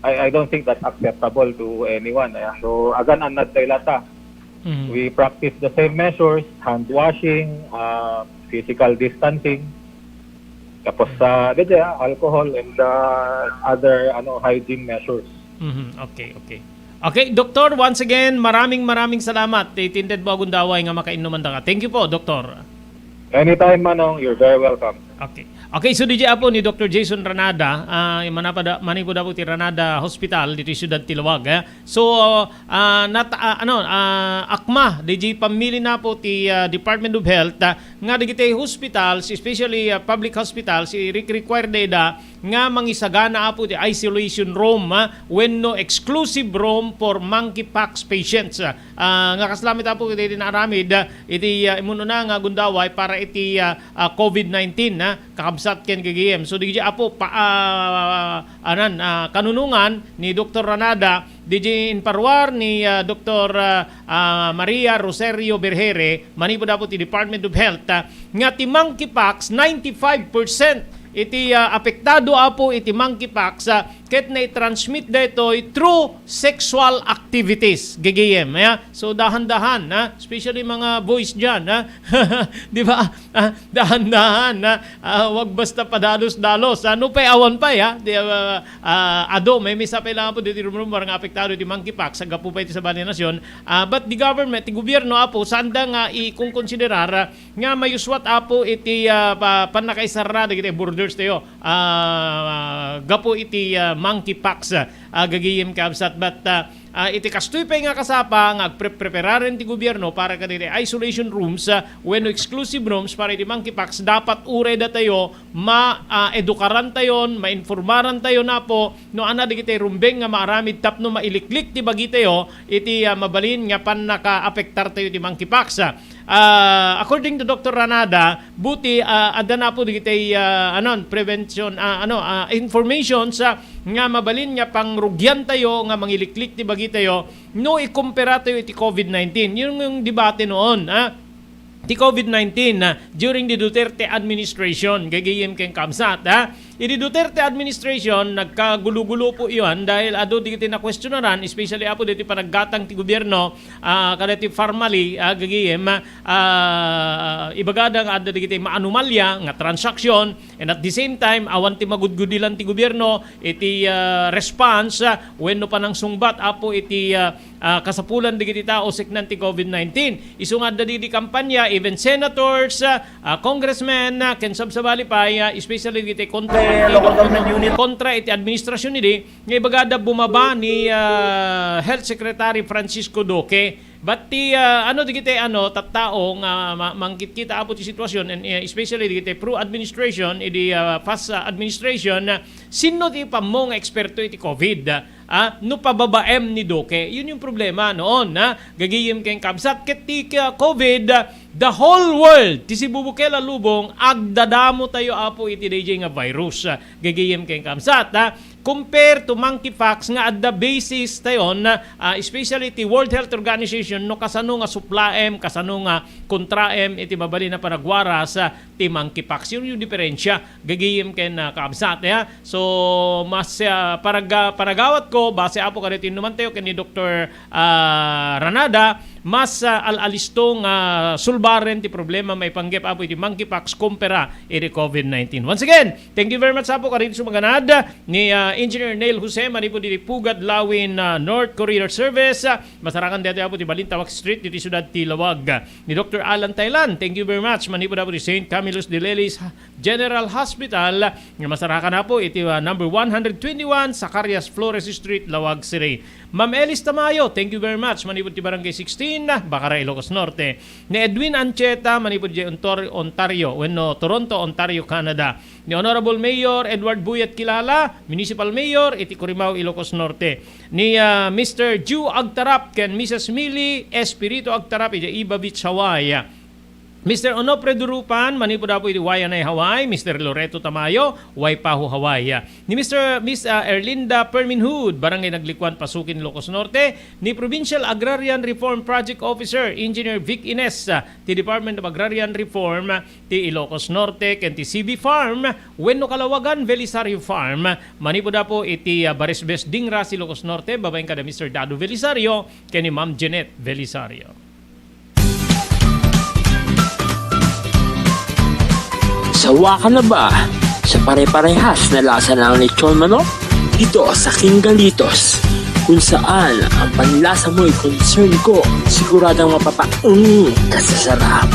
I don't think that's acceptable to anyone. So, agan anad tayo lata. We practice the same measures, hand washing, physical distancing, tapos alcohol and other hygiene measures. Okay, doktor, once again, maraming salamat. Itinded mo akong daway nga makainuman da ka. Thank you po, doktor. Anytime, manong, you're very welcome. Okay. Okay, so DJ Apo ni Dr. Jason Ranada, manipuda po ti Ranada Hospital dito sa Ciudad Tilawag. So akma DJ pamili na po ti Department of Health nga digiti hospitals, especially public hospitals, require data nga mangisagana po ti isolation room when no exclusive room for monkeypox patients. Nga kaslamit po iti naaramid iti imuno na nga gundaway para iti COVID-19 kakabsat ken kagiyem. So DJ Apo kanunungan ni Dr. Ranada DJ Inparwar ni Dr. Maria Rosario Berhere manipod po ti Department of Health nga ti monkeypox 95% iti apektado apo iti monkeypox ket na i-transmit daytoy through sexual activities gagayem. So dahan-dahan especially mga boys diyan di ba? Dahan-dahan wag basta padalos-dalos. Ano pa awan pa ado may misa pa lang po dito rumor nga apektado iti monkeypox sa gapu pa iti sa Bani Nasyon. But the government, the gobyerno apo sanda nga ikong-konsiderar nga mayuswat apo iti panakaisarra iti borders tayo gapo iti monkeypox gagiyem kabsat. But iti kastoy pa nga kasapa nga agprepararen ti gobyerno para kanili isolation rooms when exclusive rooms para iti monkeypox dapat uray da tayo ma-edukaran tayon, ma-informaran tayo na po no ana digiti rumbeng nga maaramid tapno mailiklik ti bagi tayo iti mabalin nga pan naka-apektar tayo ti monkeypox. According to Dr. Ranada, buti ada na po digiti prevention information sa nga mabalin nga pangrugyan tayo nga mangiliklik ti bagi tayo no ikumpara tayo iti COVID-19. Yun yung debate noon ti COVID-19 during the Duterte administration gagayem ken kamsat. Iti Duterte administration nagkagulo-gulo po iyon dahil ado digiti na questionaran especially apo diti panaggatang ti gobyerno kadati formally gagayem ibagadang ada digiti maanumalya nga transaksyon and at the same time awan ti magudgudilan ti gobyerno iti response wenno panang sungbat apo iti kasapulan digiti tao siknan ti COVID-19. Isungad da di kampanya even senators, congressmen ken sabsabali pa especially digiti kontra iti administrasyon ni nga ibagada bumaba ni Health Secretary Francisco Duque. But digiti tattao nga mangkit-kita apo ti sitwasyon and especially digiti pro administration iti past administration sino ti pammo nga eksperto iti COVID no pababaem ni Duque. Yun yung problema noon gagiyem ken kabsat ket ti COVID the whole world ti si bubukela lubong agdadamo tayo apo iti DJ nga virus gagiyem ken kabsat compare to monkeypox nga at the basis tayon especially ti World Health Organization no kasano nga suplaem kasano nga kontraem iti mabali na panagwara sa ti monkeypox. Yun yung diferensya gagiyem ken kabsat so mas paragawat ko base apo kadit inuman tayo ken ni Dr. Ranada mas alalistong sulbaren ti problema may panggep apo iti monkeypox kumpara iti COVID-19. Once again, thank you very much apo kadit sumaganad ni Engineer Neil Jose manipo diti Pugad Lawin North Courier Service masarakan dito apo ti Balintawak Street diti Ciudad Tilawag. Ni Dr. Alan Thailand, thank you very much manipo apo ti St. Camillus de Lelis General Hospital nga masarakan apo iti number 121 Zacarias Flores Street, Lawag City. Ma'am Elis Tamayo, thank you very much manipod ti Barangay 16 Bacaray, Ilocos Norte. Ni Edwin Ancheta manipod ti Ontario Toronto, Ontario, Canada. Ni Honorable Mayor Edward Buyat Kilala, Municipal Mayor iti Corimao, Ilocos Norte. Ni Mr. Ju Agtarap ken Mrs. Millie Espirito Agtarap iti Iba Beach, Hawaii. Mr. Onofre Durupan, manipod po iti Wayanay, Hawaii. Mr. Loreto Tamayo, Waipahu, Hawaii. Ni Miss Erlinda Perminhood, Barangay Naglikuan, Pasukin, Ilocos Norte. Ni Provincial Agrarian Reform Project Officer, Engineer Vic Ines, ti Department of Agrarian Reform, ti Ilocos Norte, ken ti CB Farm, wenno Kalawagan, Belisario Farm. Manipod po iti Barisbes Dingras, Ilocos Norte, babaeng kada Mr. Dado Belisario, ken ni Ma'am Jeanette Belisario. Sawa ka na ba sa pare-parehas na lasa ng lechon manok? Dito sa King Galitos, kung saan ang panlasa mo'y concern ko, siguradang kasasarap.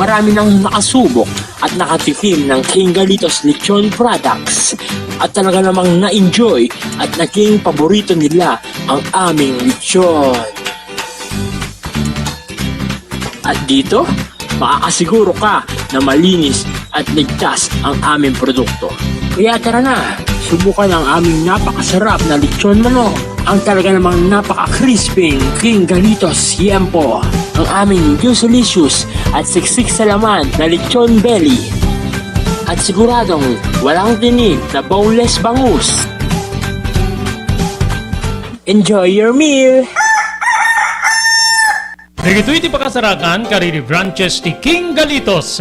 marami nang nakasubok at nakatikim ng King Galitos Lechon products. At talaga namang na-enjoy at naging paborito nila ang aming lechon. At dito, makakasiguro ka na malinis at ligtas ang aming produkto. Kaya tara na, subukan ang aming napakasarap na lechon manok. Ang talaga namang napaka-crisping King Galitos Yempo. Ang aming juicy-licious at siksik sa laman na lechon belly. At siguradong walang tinig na boneless bangus. Enjoy your meal! Dagito iti pakasarakan kariri branches ti King Galitos,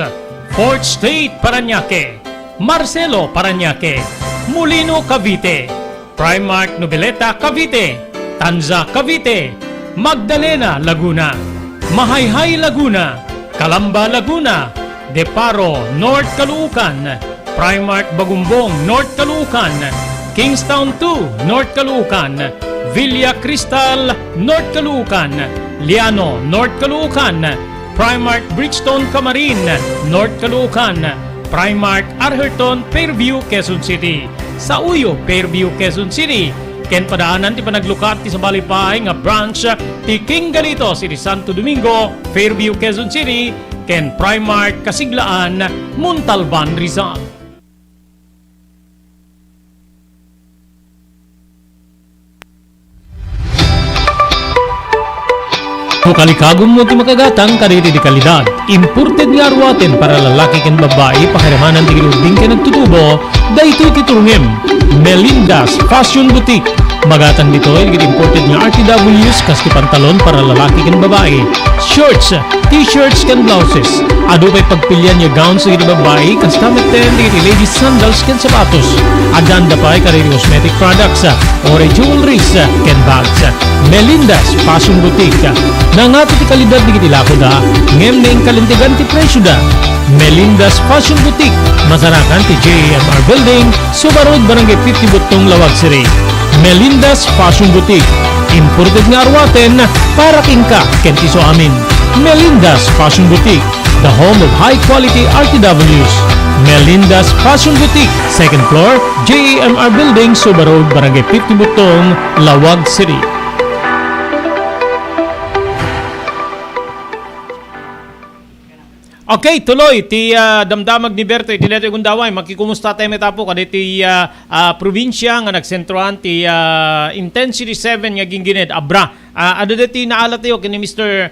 Fourth State Parañaque, Marcelo Parañaque, Molino Cavite, Primark Noveleta Cavite, Tanza Cavite, Magdalena Laguna, Mahayhay Laguna, Calamba Laguna, Deparo North Caloocan, Primark Bagumbong North Caloocan, Kingstown 2 North Caloocan, Villa Cristal North Caloocan, Liano North Caloocan, Primark Bridgestone Camarin North Caloocan, Primark Arherton Fairview Quezon City, sa Uyo Fairview Quezon City, ken padaanan ti panaglukat ti sa Balipay nga branch ti King Galitos iti Santo Domingo Fairview Quezon City, ken Primark Kasiglaan Montalban Rizal. Kalikagom mo ti makagatang kariri di kalidad. Imported nga arwaten para lalaki ken babae pakiramanan ti gilubing ken nagtutubo, daytoy kiturungem. Melinda's Fashion Boutique. Magatan dito ay imported nga RTWs kas ti pantalon para lalaki ken babae. Shorts, t-shirts ken blouses. Adu pay pagpilian nga gowns ken babae kas tameten ti ladies sandals ken sapatos. Aganda pay kariri cosmetic products, or jewelries ken bags. Melinda's Fashion Boutique. Nangato ti kalidad di kitilako da, ngem na yung kalintigan ti presyo da. Melinda's Fashion Boutique, masarakan ti JMR Building, Subarod, Barangay 50 Butong, Lawag City. Melinda's Fashion Boutique, imported nga arwaten para kingka kentiso amin. Melinda's Fashion Boutique, the home of high-quality RTWs. Melinda's Fashion Boutique, second floor, JMR Building, Subarod, Barangay 50 Butong, Lawag City. Okay, tuloy ti damdamag ni Berto iti leto gundaway makikumusta tayo metapo kaditi probinsya nga nagsentrohan ti Intensity 7 nga gingined Abra. Ado dati naalat tayo kini Mr.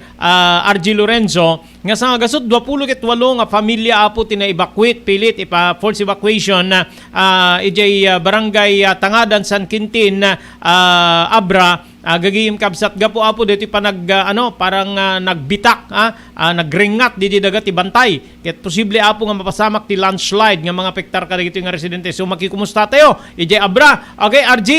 RG Lorenzo nga sa gasot 28 nga pamilya apo tina-evacuate pilit force evacuation ijay barangay Tangadan San Quintin Abra. Gagiyim kabsat gapo apo dito pa parang nagbitak nagringat di dagat ti bantay ket posible apo nga mapasamak ti landslide nga mga pektar kada dito nga residente. So makikumusta tayo ijay Abra. Okay, RG,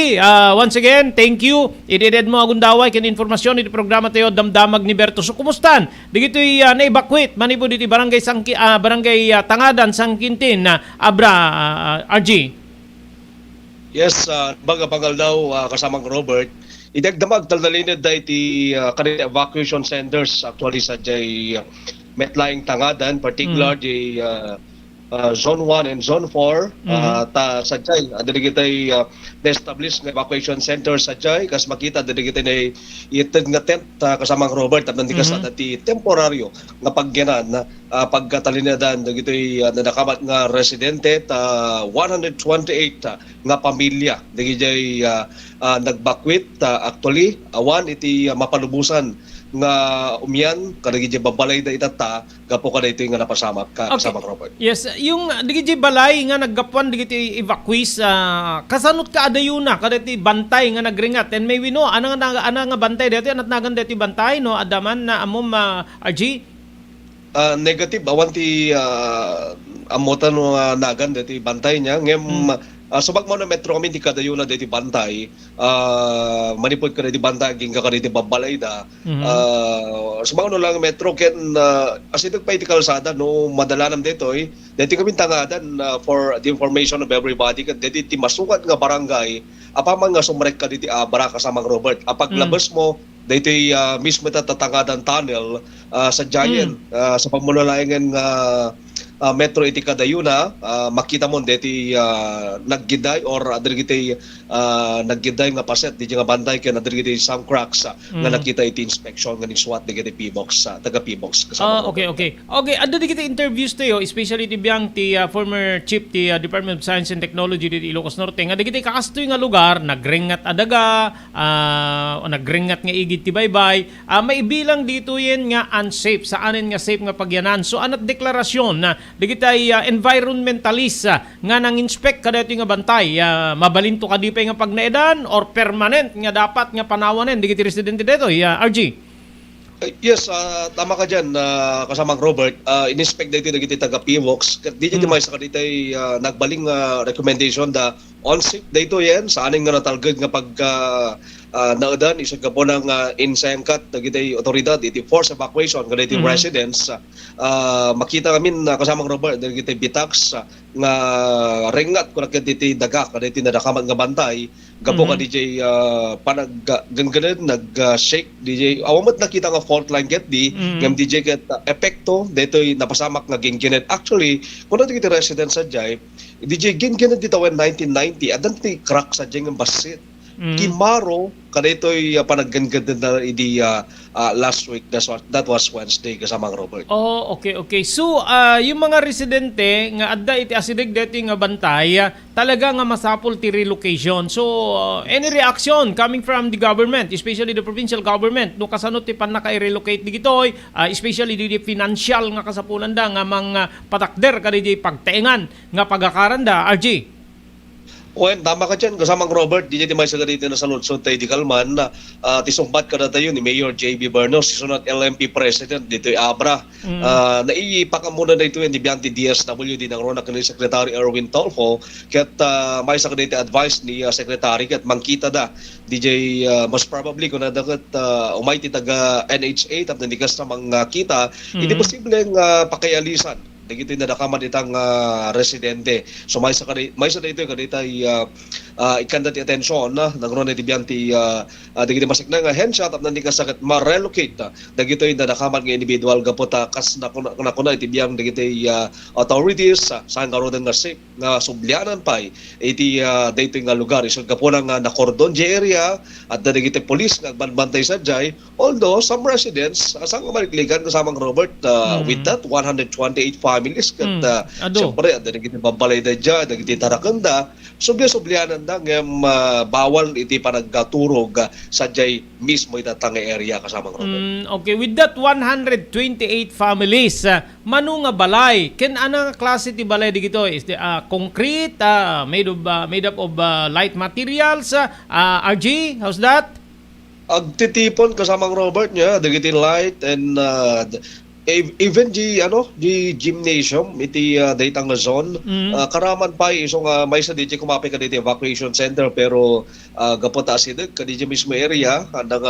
once again thank you. Ideded mo agundaway ken informasyon iti programa tayo damdamag ni Berto. So kumustan digito na-evacuate manipo dito barangay barangay Tangadan San Quintin Abra, RG. Yes, bagal daw kasamang Robert. Idagdamag taldalinid da iti kanina evacuation centers actually sa jay Metlaing Tangadan, particular jay Zone 1 and Zone 4 ta sa jay adigitay na-establish nga evacuation center sa jay kas makita adigitay na ited nga tent kasamang Robert at nandikas dati temporaryo nga paggenan na pagkatalinadan dagitoy nakamat nga residente ta 128 nga pamilya dagitoy nagbakwit actually awan iti mapalubusan nga umyan kadagiti babalay da itata gapo kada ito nga napasamak kasamang Robert. Yes, yung digiti balay nga naggapuan digiti evacuees kasanot ka adayuna kada iti bantay nga nagringat and may we know ana nga bantay dati anat nagan dati bantay no adaman na amom RG negative awan ti amotan nagan dati bantay niya ngem subag mo na metro kami di kadayuna dati bantay manipod ka dati bantay ginga ka dati babalay da subag mo lang metro ken asidog pa iti kalsada no madalanam dito dati kami Tangadan for the information of everybody ken dati ti masukat nga barangay apaman nga sumrek ka dati Abra kasamang Robert apaglabas mo daytoy mismo tatangadan tunnel sa Giant sa pagmulalayangan nga Metro iti kadayuna makita mo deti naggiday or adirgitay naggiday nga paset di nga bantay ken adirgitay some cracks nga nakita iti inspection nga ni SWAT digiti PBOX taga PBOX kasama. Okay. Adto digiti interviews tayo, especially ti biyang ti former chief ti Department of Science and Technology di Ilocos Norte nga digiti kakastoy nga lugar nagrengat adaga nagrengat nga igid ti baybay maibilang dito yen nga unsafe saanen nga safe nga pagyanan. So anat deklarasyon na digitay environmentalist nga nang inspect kada ito nga bantay mabalinto ka di pa nga pagnaedan or permanent nga dapat nga panawanen digiti residente dito RG. Yes, tama ka dyan, kasamang Robert. In-inspect dito nagiti taga PBOX. Di dito may sa kanitay nagbaling recommendation da on-site dito yan. Sa aning nga natalgag nga pag naudan, isang ka po ng insengkat nagitay otoridad, iti force evacuation nga dito residents. Makita kami kasamang Robert, nagitay bitax nga rengat kung nagkaditi daga, kada iti nadakaman nga bantay. Gapo ka DJ panag-ganganan, nag-shake DJ. Awamat nakita nga fault line get di, ngam DJ ket epekto, dito'y napasamak nga ginginet. Actually, kung natin kita residents sa Jai, DJ ginginet dito when 1990, adan ti crack sa Jai ng basit. Kimaro, kanito'y panag-ganganan na idi last week, that was Wednesday, kasamang Robert. Okay. So, yung mga residente nga adda iti asidig dito nga bantay, talaga nga masapol ti relocation. So, any reaction coming from the government, especially the provincial government, no kasano ti pan naka-relocate digitoy, especially di financial nga kasapulan da nga mga patakder kada di pagtaengan nga pagakaranda, RG. Well, tama ka dyan. Kasamang Robert, di may saga dito na sa Lutsod tayo di Kalman na tisumbat ka na tayo ni Mayor J.B. Bernos, sunod LMP President, dito Abra. Naiipaka muna na ito yung di Bianti DSWD ng Rona kanil Secretary Erwin Tolfo, kat may saga dito advice ni Secretary, kat mangkita da, DJ, most probably kung nadagat umay ti taga NHA, tap nandikas na mga kita, hindi posibleng pakayalisan. Dagiti na nakaman itang residente. So may sa dito kanita ikanda ti atensyon na nagron ti biyanti dagiti masik na nga hensya tap nandi kasakit ma-relocate dagito na nakaman nga individual gapota kas nakuna iti biyang dagiti authorities sa karon nga safe nga sublianan pay iti dito nga lugar isod gapona nga na cordon di area at dagiti police nga banbantay sa jay, although some residents asang malikligan kasamang Robert with that 128 families kat siyempre at nagiti babalay da dyan, nagiti tarakanda sublianan na ngem bawal iti panagturog sa jay mismo itatang area kasamang Robert. Okay, with that 128 families manu nga balay ken ana klase ti balay digito is the concrete made up of light materials RG, how's that? Agtitipon kasamang Robert niya dagiti light and even di gymnasium iti daytang nga zone karaman pa isong may sa DJ kumapi ka dito evacuation center pero gapota asideg kadije mismo area andang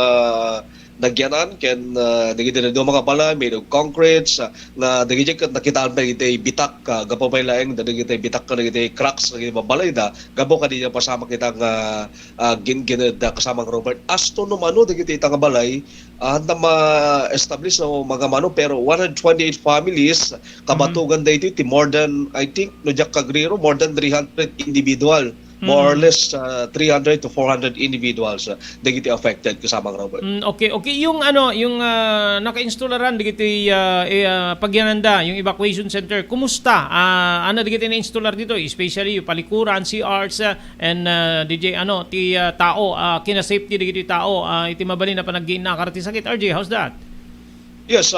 nagyanan ken dagiti do mga bala made of concretes nga dagiti nakitaan pa iti bitak gapo pay laeng dagiti bitak ka dagiti cracks dagiti mabalay da gapo kadije pasama kita nga gingined kasamang Robert asto no mano dagiti nga balay handa ma-establish no mga mano pero 128 families kabatugan da iti more than I think no jak kagrero more than 300 individual more or less 300 to 400 individuals digiti affected kasamang Robert. Okay, yung naka-installaran digiti pagyananda yung evacuation center. Kumusta? Ano digiti na-installar dito, especially yung palikuran, CRs and DJ ti tao kina-safety digiti tao iti mabalin na panaggiin na karati sakit. RJ, how's that? Yes,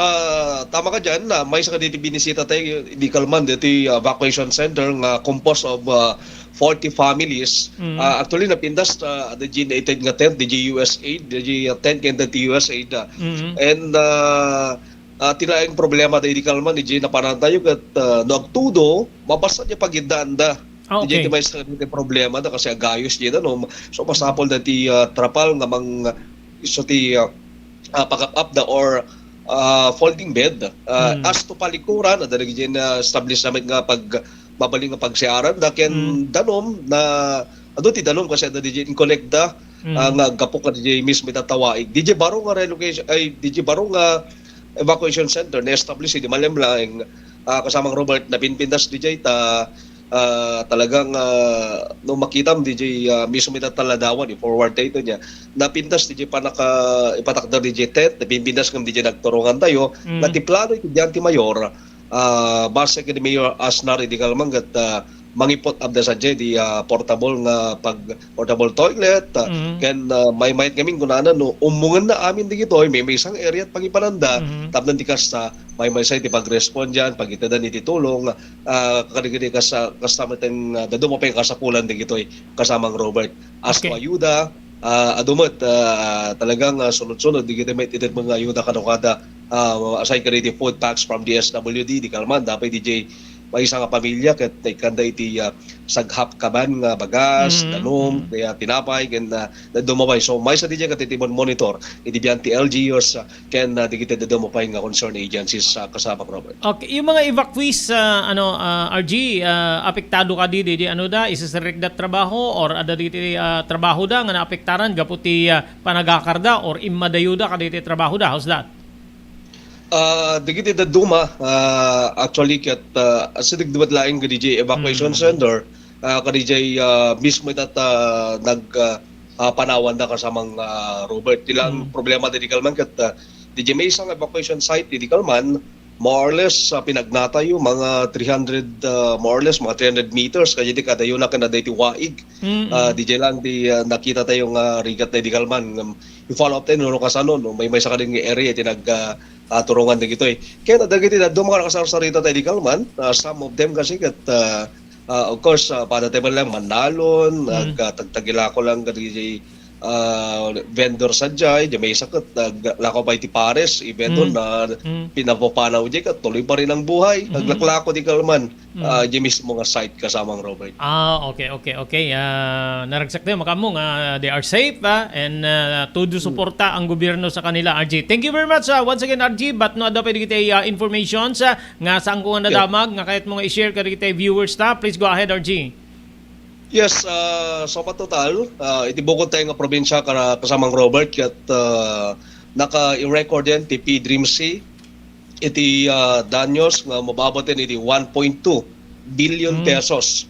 tama ka dyan. May sa kaniti binisita tayo di Kalman dito evacuation center nga composed of 40 families. Actually, napindas the G-Nated nga tent, the USAID, the tent kenda the USAID. And tinaing problema tayo di Kalman, di napanantayo kat nagtudo, mabasa niya pagindaan da. Okay. Di may sa kaniti problema da kasi agayos niya. No? So, pasapol na ti trapal nga mang iso ti pag-up da or folding bed as to palikuran ada lagi na establishment nga pag babaling nga pagsiaran da ken danom na ado ti danom kasi ada di in connect da nga gapok ka DJ mismo itatawaig. DJ baro nga relocation ay DJ baro nga evacuation center na establish di malemlaeng kasamang Robert na pinpindas DJ talagang nung makitam DJ mismo itataladawan forward tayo niya napintas DJ pa ipatakdar DJ Ted napinpindas ng DJ nagturungan tayo natiplano iti Diante Mayor base kay Mayor Asnar di kalmanggat mangipot abda sa di portable portable toilet ken may kaming kunana no umungan na amin digitoy may isang area at pangipananda tapnan di kasta may say di pag-respond diyan pagitadan iti tulong kadigidi kasama ten daduma pa yung kasapulan digitoy kasamang Robert asko ayuda adumat talagang sunod-sunod digiti may itit mga ayuda kanukada aside kaniti food packs from DSWD di kalman dapat DJ may isang pamilya ket kanda iti saghap kaban nga bagas, danom, kaya tinapay ken dumabay so may sa DJ ket iti monitor iti Diante LGUs ken digiti dumabay nga concerned agencies sa kasama Robert. Okay, yung mga evacuees RG apektado ka di isasirek da trabaho or ada diti trabaho da nga naapektaran gaputi panagakarda or immadayuda ka diti trabaho da how's that? Digiti da duma actually ket asidig dumat laing DJ evacuation center DJ mismo itat panawan da kasamang Robert ilang problema didikal man ket DJ may isang evacuation site didikal man more or less pinagnatayo mga 300 more or less mga 300 meters kaya di kadayo na kana dayti waig DJ lang di nakita tayong rigat na didikal man i-follow up tayo no kasano no may sa kading area tinag turungan na gito kaya nadagiti na doon mga nakasarita tayo di kalman some of them kasi kat of course para tayo lang manalon tagtagilako lang kasi vendor sa jay may sakit lako pa iti pares evento na pinapapanaw di kat tuloy pa rin ang buhay naglaklako di kalman di mismo nga site kasamang Robert. Okay. Naragsak tayo makamong they are safe and todo suporta ang gobyerno sa kanila RG. Thank you very much once again RG but no ada pwede kita informations nga saan ko nga nadamag nga kahit mga i-share ka kita viewers please go ahead RG. Yes, so patotal, itibukod tayo nga probinsya kasamang Robert kat naka-record yan ti Dream Sea iti danyos nga mababotin iti 1.2 billion pesos.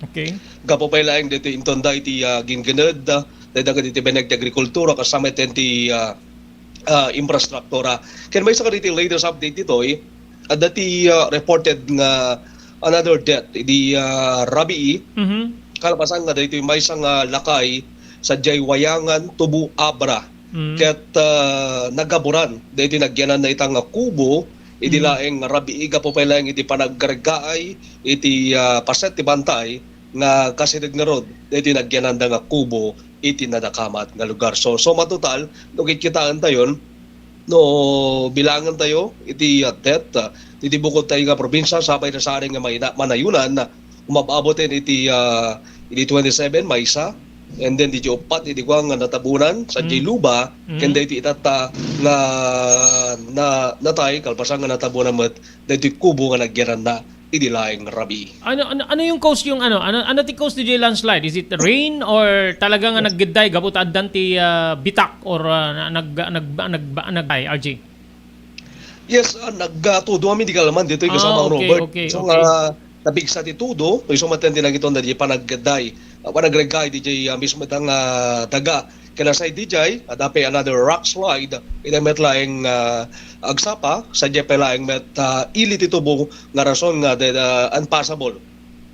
Okay. Gapo pa ilaing dito intonda iti ginganad dadagan iti beneg ti agrikultura kasama iti infrastruktura. Ken may sa iti latest update dito dati reported nga another death iti Rabii kalapasan nga dito may isang lakay sa Jaywayangan, Tubu, Abra. Ket nagaburan. Dito nagyanan na itang kubo, iti laeng Rabii po pa lang iti panaggargaay, iti paset ti bantay, nga kasidag na rod, dito nagyanan na nga kubo, iti nadakamat nga lugar. So matutal, nung ikitaan tayo, no bilangan tayo, iti death, iti bukod tayo nga probinsya, sabay na sa aring nga manayunan, umababotin iti 27 may isa and then di upat iti kwa nga natabunan sa Luba ken dito itata nga natay kalpasan nga natabunan met dito kubo nga nagyaran na iti laing Rabii. Ano yung cause yung ano ti cause DJ landslide? Is it rain or talaga nga naggiday gabut addan ti bitak or nagay RG? Yes, nagtudo kami di kalaman dito kasama Robert. So tabig sa titudo, so matindi na giton na di panagregay DJ mismo itang daga. Kaya sa DJ, dapat another rock slide, inamet laing agsapa, sa jepe laing met ilit itubo nga rason nga unpassable.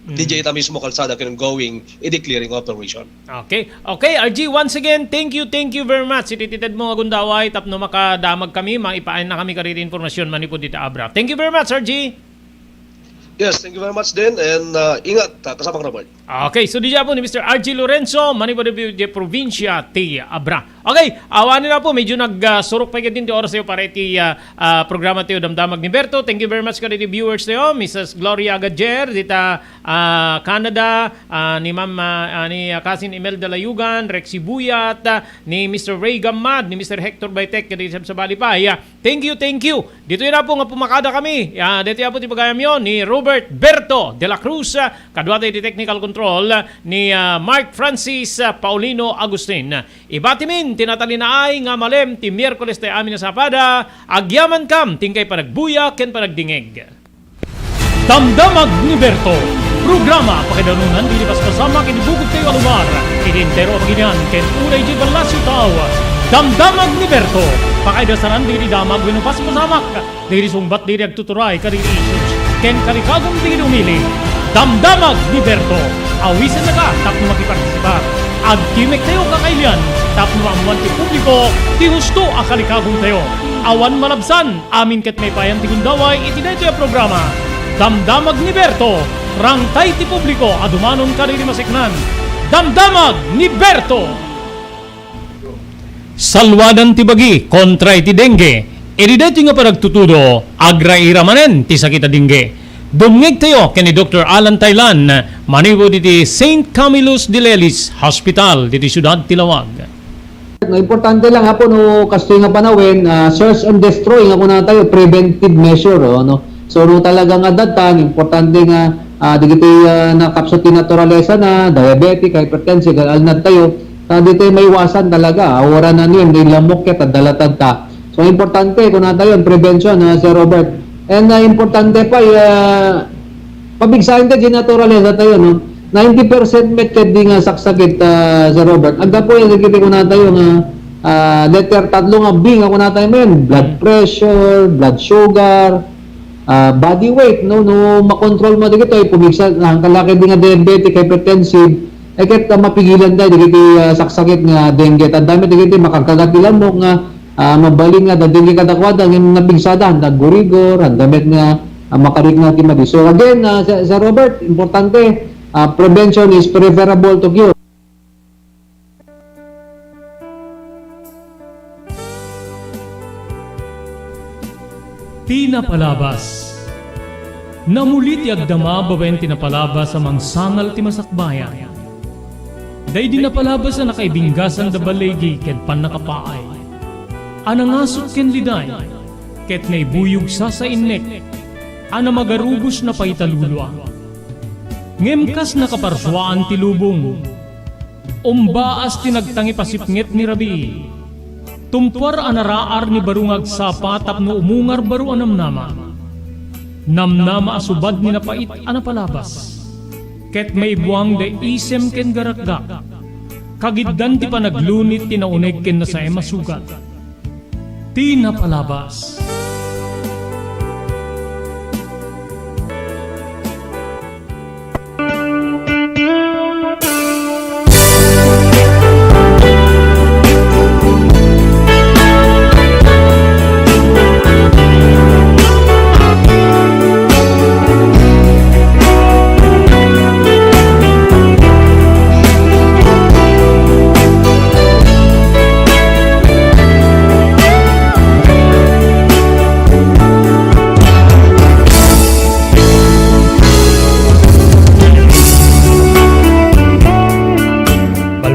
DJ ita mismo kalsada kinong going i-declaring operation. Okay, RG, once again, thank you very much. Itititad mo nga gundaway, tapno makadamag kami, maipain na kami karito informasyon manipod dito Abra. Thank you very much, RG. Yes, thank you very much din and ingat kasama Robert. Okay, so di po ni Mr. RG Lorenzo, manipod di probinsya ti Abra. Okay, awanin na po. Medyo nagsurok pa din di oras tayo para iti programa tayo Damdamag ni Berto. Thank you very much ka iti viewers tayo. Mrs. Gloria Gadjer, dita Canada, ni Ma'am ni Cousin Imelda Layugan, Rexy Buyat, ni Mr. Ray Gamad, ni Mr. Hector Baitek, kadi sa Balipay. Thank you. Dito yun na po nga pumakada kami. Dito yan po ti pagayam yun ni Robert Berto de la Cruz, kadwa tayo di technical control ni Mark Francis Paulino Agustin. Ibatimin, tinatalinaay nga malem ti Miyerkules tayo amin na sapada, agyaman kam, tingkay panagbuya, ken panagdingeg. Damdamag ni Berto, programa pakidanunan, dilipas kasama, kinibugod kayo alumar, kinintero paginyan, ken unay di balasyo tao. Damdamag ni Berto, pakaidasaran diri damag, winupas pasamak, diri sungbat diri agtuturay, kadiri isus, ken kalikagong diri umili. Damdamag ni Berto, awisan na ka, tapno makipartisipat. Agkimek tayo kakailian, tapno maamuan ti publiko, ti husto akalikagong tayo. Awan malabsan, amin ket may payan ti gundaway, iti dayto yung programa. Damdamag ni Berto, rangtay ti publiko, adumanon ka rin masiknan. Damdamag ni Berto! Salwadan ti bagi, kontra iti dengue. Iti nga paragtutudo, agraira manen ti sakita dengue. Dumngeg tayo kani Dr. Alan Taylan, maniwo diti St. Camillus de Lelis Hospital, diti Syudad Tilawag. Importante lang hapo no kastoy nga panawin, search and destroy nga kuna tayo preventive measure no. So no talaga nga datan importante nga digiti na kapsa ti naturalesa na diabetic, hypertensive, alnad tayo dito may iwasan talaga. Awara na niyan ni lamok ket dalatad ta. So importante kuna tayo prevention Sir Robert. And importante pa pabigsahin ta di naturalesa tayo no. 90% met di nga saksakit Sir Robert. Agda po yung nagkiti ko na tayo nga letter tatlo nga B nga ko na tayo men. Blood pressure, blood sugar, body weight no makontrol mo dito ay pumigsa ang kalaki di nga diabetic, hypertensive ay ket mapigilan tayo dito saksakit nga dengue. Tandami dito makagkagatilan mo nga mabaling nga dengue kadakwada ng nabigsada handa gurigor, handamit nga makarik nga timadi. So again Sir Robert, importante prevention is preferable to cure. Tinapalabas. Namulit yagdama babayan tinapalabas sa mangsangal ti masakbayan. Day dinapalabas na nakaibinggasan da balegi ket pan nakapaay. Anangasot ken liday ket naibuyog sa innek. Ana magarubos na paitalulwa. Ngemkas nakaparswaan ti lubong. Umbaas tinagtangi pasipnget ni Rabi. Tumpar anaraar ni barungag sapa tapno umungar baru anamnama. Namnama asubad ni napait anapalabas. Ket may buwang da isem ken garakgak. Kagiddan ti panaglunit tinaunig ken nasay masugat. Tinapalabas.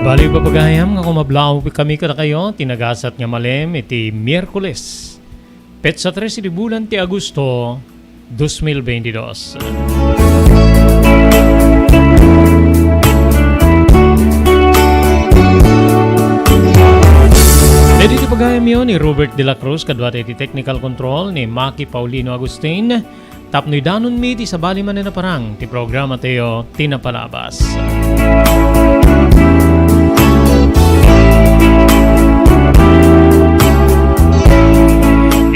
Bali papagayam nga kumablaw kami kada kayo, tinagasat nga malem iti Miyerkules. Petsa 13 di bulan ti Agosto 2022. Dito iti pagayam yun ni Robert de la Cruz, kadwa iti technical control ni Maki Paulino Agustin. Tapnoy danon mi ti sabali man na parang ti programa tayo Tinapalabas.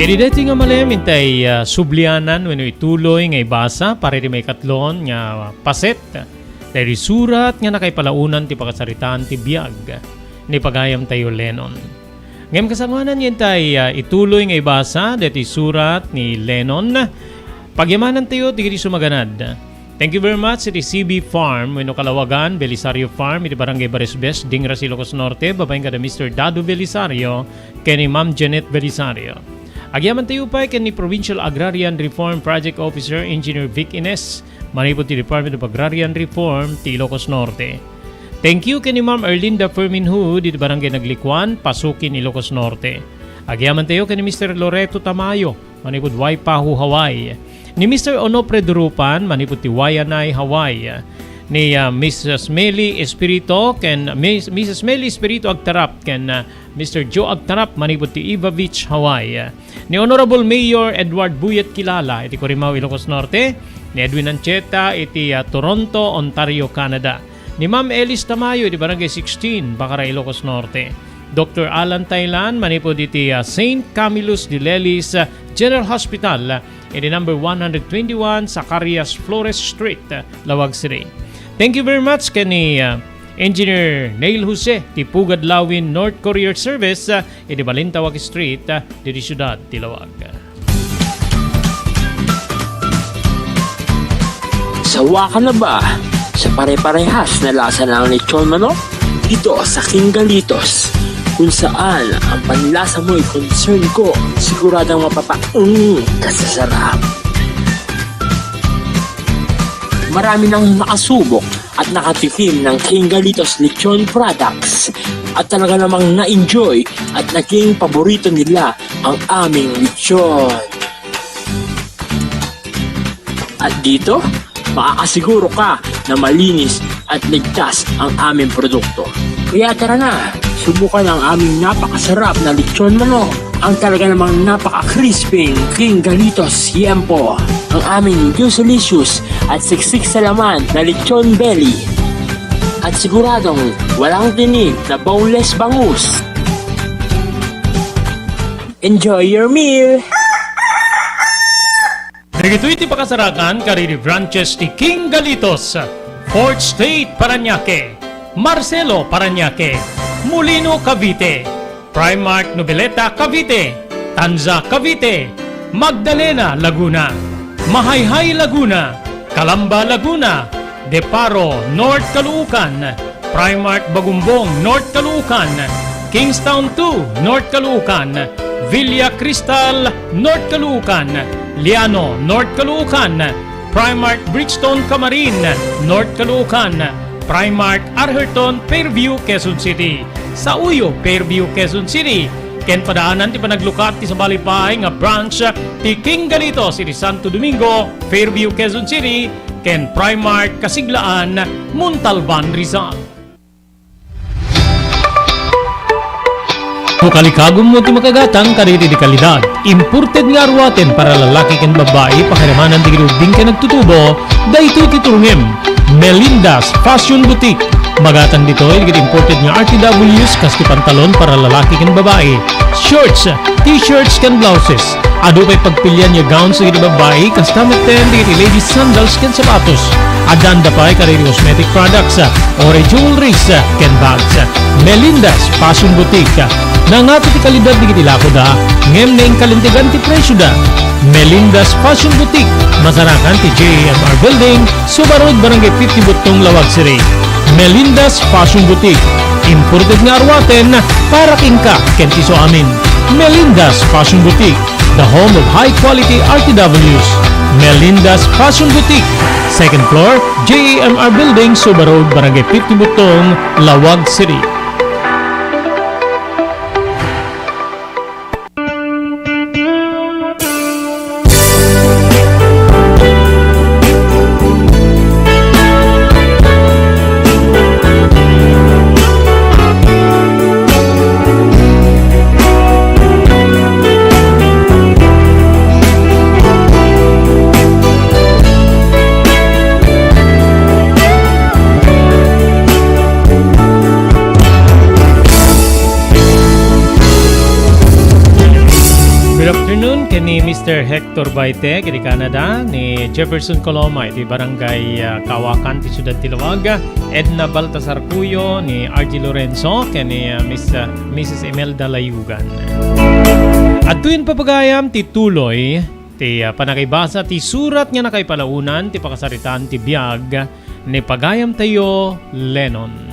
Dito nga malem intay sublianan wenno ituloy nga ibasa para di may katlon nga paset dahil surat nga nakaipalaunan ti pakasaritaan ti biyag ni pagayam tayo Lennon. Ngem kasamanan yun tay ituloy nga ibasa dahil surat ni Lennon. Pagyamanan tayo ti sumaganad Thank you very much. Iti CB Farm, Wino Kalawagan, Belisario Farm, iti Barangay Barisbes, Dingra, Ilocos Norte, babaeng kada Mr. Dado Belisario, kani Ma'am Janet Belisario. Agyaman tayo pa kani Provincial Agrarian Reform Project Officer Engineer Vic Ines, manipod ti Department of Agrarian Reform, ti Ilocos Norte. Thank you kani Ma'am Erlinda Ferminhu, iti Barangay Naglikwan, Pasukin, Ilocos Norte. Agyaman tayo kani Mr. Loreto Tamayo, manipod Waipahu, Hawaii. Ni Mr. Onofre Durupan, manipod ti Wayanay, Hawaii. Ni Mrs. Meli Espirito, ken Mrs. Meli Espirito Agtarap, ken Mr. Joe Agtarap, manipod ti Eva Beach, Hawaii. Ni Honorable Mayor Edward Buyet Kilala, iti Corimao, Ilocos Norte. Ni Edwin Ancheta, iti Toronto, Ontario, Canada. Ni Ma'am Elis Tamayo, iti Barangay 16, Bacara, Ilocos Norte. Dr. Alan Taylan, manipod iti St. Camillus de Lelis General Hospital, iti number 121 Zacarias Flores Street, Lawag City. Thank you very much kani Engineer Neil Jose, ti Pugad Lawin North Courier Service, iti Balintawak Street, diti Siyudad, Tilawag. Sawa ka na ba sa pare-parehas na lasa ng lechon manok? Dito sa King Galitos, kung saan ang panlasa mo'y concern ko, siguradang kasasarap. Marami nang nakasubok at nakatikim ng King Galitos Lechon products at talaga namang na-enjoy at naging paborito nila ang aming lechon. At dito, makakasiguro ka na malinis at ligtas ang aming produkto. Kaya tara na, subukan ang aming napakasarap na lechon manok. Ang talaga namang napaka-crisping King Galitos Yempo. Ang aming delicious at siksik sa laman na lechon belly. At siguradong walang tinig na boneless bangus. Enjoy your meal! Dito iti pakasarakan kariri branches ti King Galitos, Fort State, Parañaque, Marcelo, Parañaque, Molino, Cavite, Primark, Noveleta, Cavite, Tanza, Cavite, Magdalena, Laguna, Mahayhay, Laguna, Calamba, Laguna, Deparo, North Caloocan, Primark, Bagumbong, North Caloocan, Kingstown 2, North Caloocan, Villa Cristal, North Caloocan, Liano, North Caloocan, Primark, Bridgestone, Camarin, North Caloocan, Primark, Arherton, Fairview, Quezon City. Sa Uyo, Fairview, Quezon City. Ken padaanan ti panaglukat ti sa Balipay nga branch ti King Galitos iti Santo Domingo, Fairview, Quezon City. Ken Primark, Kasiglaan, Montalban, Rizal. Kalikagom mo ti makagatang kariti di kalidad. Imported nga arwaten para lalaki ken babae pakiramanan ti girubing ken nagtutubo. Dayto ti turungem Melinda's Fashion Boutique. Magatang dito ay imported nga RTWs kas ti pantalon para lalaki ken babae. Shorts, t-shirts ken blouses. Ado pay pagpilian nga gowns ken babae kas tameten ti ladies sandals ken sapatos. Adanda pa ay kariti cosmetic products or jewelries ken bags. Melinda's Fashion Boutique. Nangato ti kalidad di kitilako da, ngem na kalintigan ti presyo da. Melinda's Fashion Boutique, masarakan ti JMR Building, Subarod, Barangay 50 Butong, Lawag City. Melinda's Fashion Boutique, imported nga arwaten para kingka kentiso amin. Melinda's Fashion Boutique, the home of high-quality RTWs. Melinda's Fashion Boutique, second floor, JMR Building, Subarod, Barangay 50 Butong, Lawag City. Ni Mr. Hector Baite, di Canada, ni Jefferson Coloma, di Barangay Kawakan, di Ciudad Tilawag, Edna Baltasar Cuyo, ni RG Lorenzo, ni Mrs. Imelda Layugan. At tuwin papagayam, ti Tuloy, Ti panakaibasa ti surat nga nakaipalaunan ti pakasaritaan ti biag ni pagayam tayo Lennon.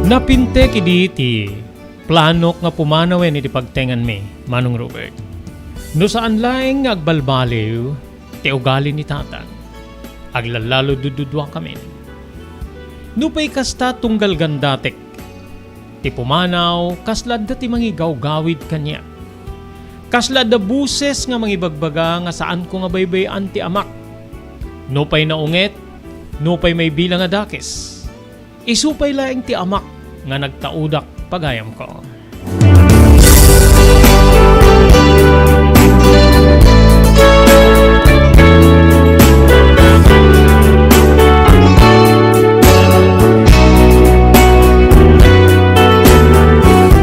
Napintek iti planok nga pumanawen iti pagtengan mi, Manong Robert. No saan laeng nga agbalbaliw, ti ugali ni tatang. Aglalalo dududwa kami. No pa'y kasta tunggal gandatek. Ti pumanaw, kaslad da ti mangigawgawid kanya. Kaslad da buses nga mangibagbaga nga saan ko nga baybayan ti amak. No pa'y naunget, no pa'y may bilang nga dakes. Isupay laeng ti amak nga nagtaudak pagayam ko.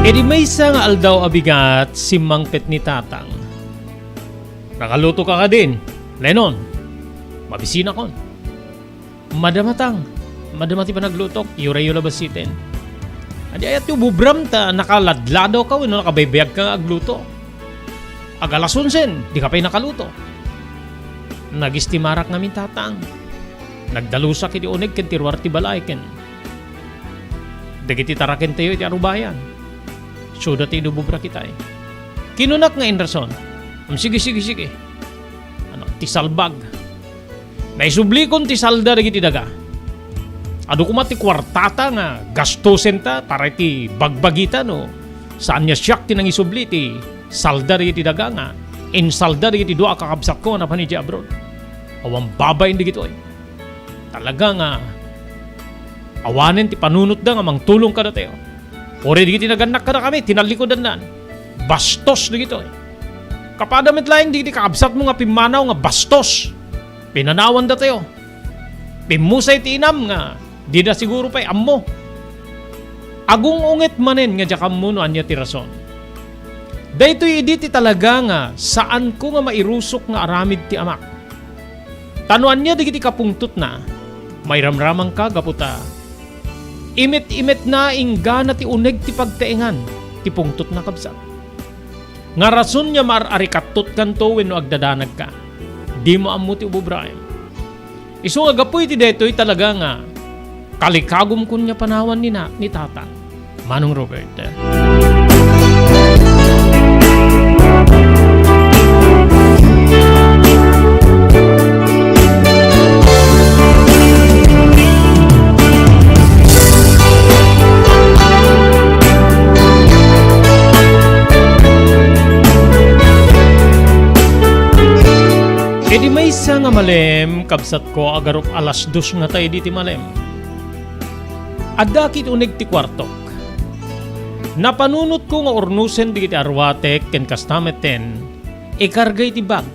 Edi may isa nga aldaw abigat si mangpet ni tatang. Nakaluto ka din, Lennon. Mabisina kon. Madamatang. Madamati pa naglutok, yura-yura basitin. Adi ayat yung bubram ta, nakaladlado ka, no, nakabaybayag ka agluto. Agalasunsen, di ka pa'y nakaluto. Nagistimarak namin tatang. Nagdalusak iti uneg ken tirwar ti balay ken. Dagiti taraken tayo iti arubayan. Suda ti dububra kita eh. Kinunak nga inrason. Sige. Ano, ti salbag. Naisublikon ti salda dagiti daga. Ado kumati kwartata nga gastusen ta para iti bagbagita no. Saan niya siyak ti nang isubli ti saldar iti daga nga. In saldar iti doa kakabsat ko na paniti abroad. Awang babay hindi gito eh. Talaga nga awanen ti panunot da nga mang tulong ka na tayo. Ore di giti naganak ka na kami, tinalikodan na. Bastos di gito eh. Kapadamit laing di giti kakabsat mo nga pimanaw nga bastos. Pinanawan da tayo. Pimusay ti inam nga. Di na siguro pa'y ammo. Agung ungit manen nga jakam mo no anya ti rason. Daytoy iditi talaga nga saan ko nga mairusok nga aramid ti amak. Tanuan niya digiti kapungtut na. May ramramang ka gaputa. Imit-imit na ingana ti uneg ti pagtaingan ti pungtut na kabsat. Nga rason niya mararikatot kanto wenno agdadanag ka. Di mo ammo ti ububraem. Iso nga gapoy ti daytoy talaga nga kalikagom kun niya panawan ni tatang. Manong Robert. Edi may isa nga malem, kabsat ko agarop alas 2 nga tayo di ti malem. Adakit unig ti kwartok. Napanunot ko nga ornusen di ti arwatek ken kastameten, ikargay ti bag.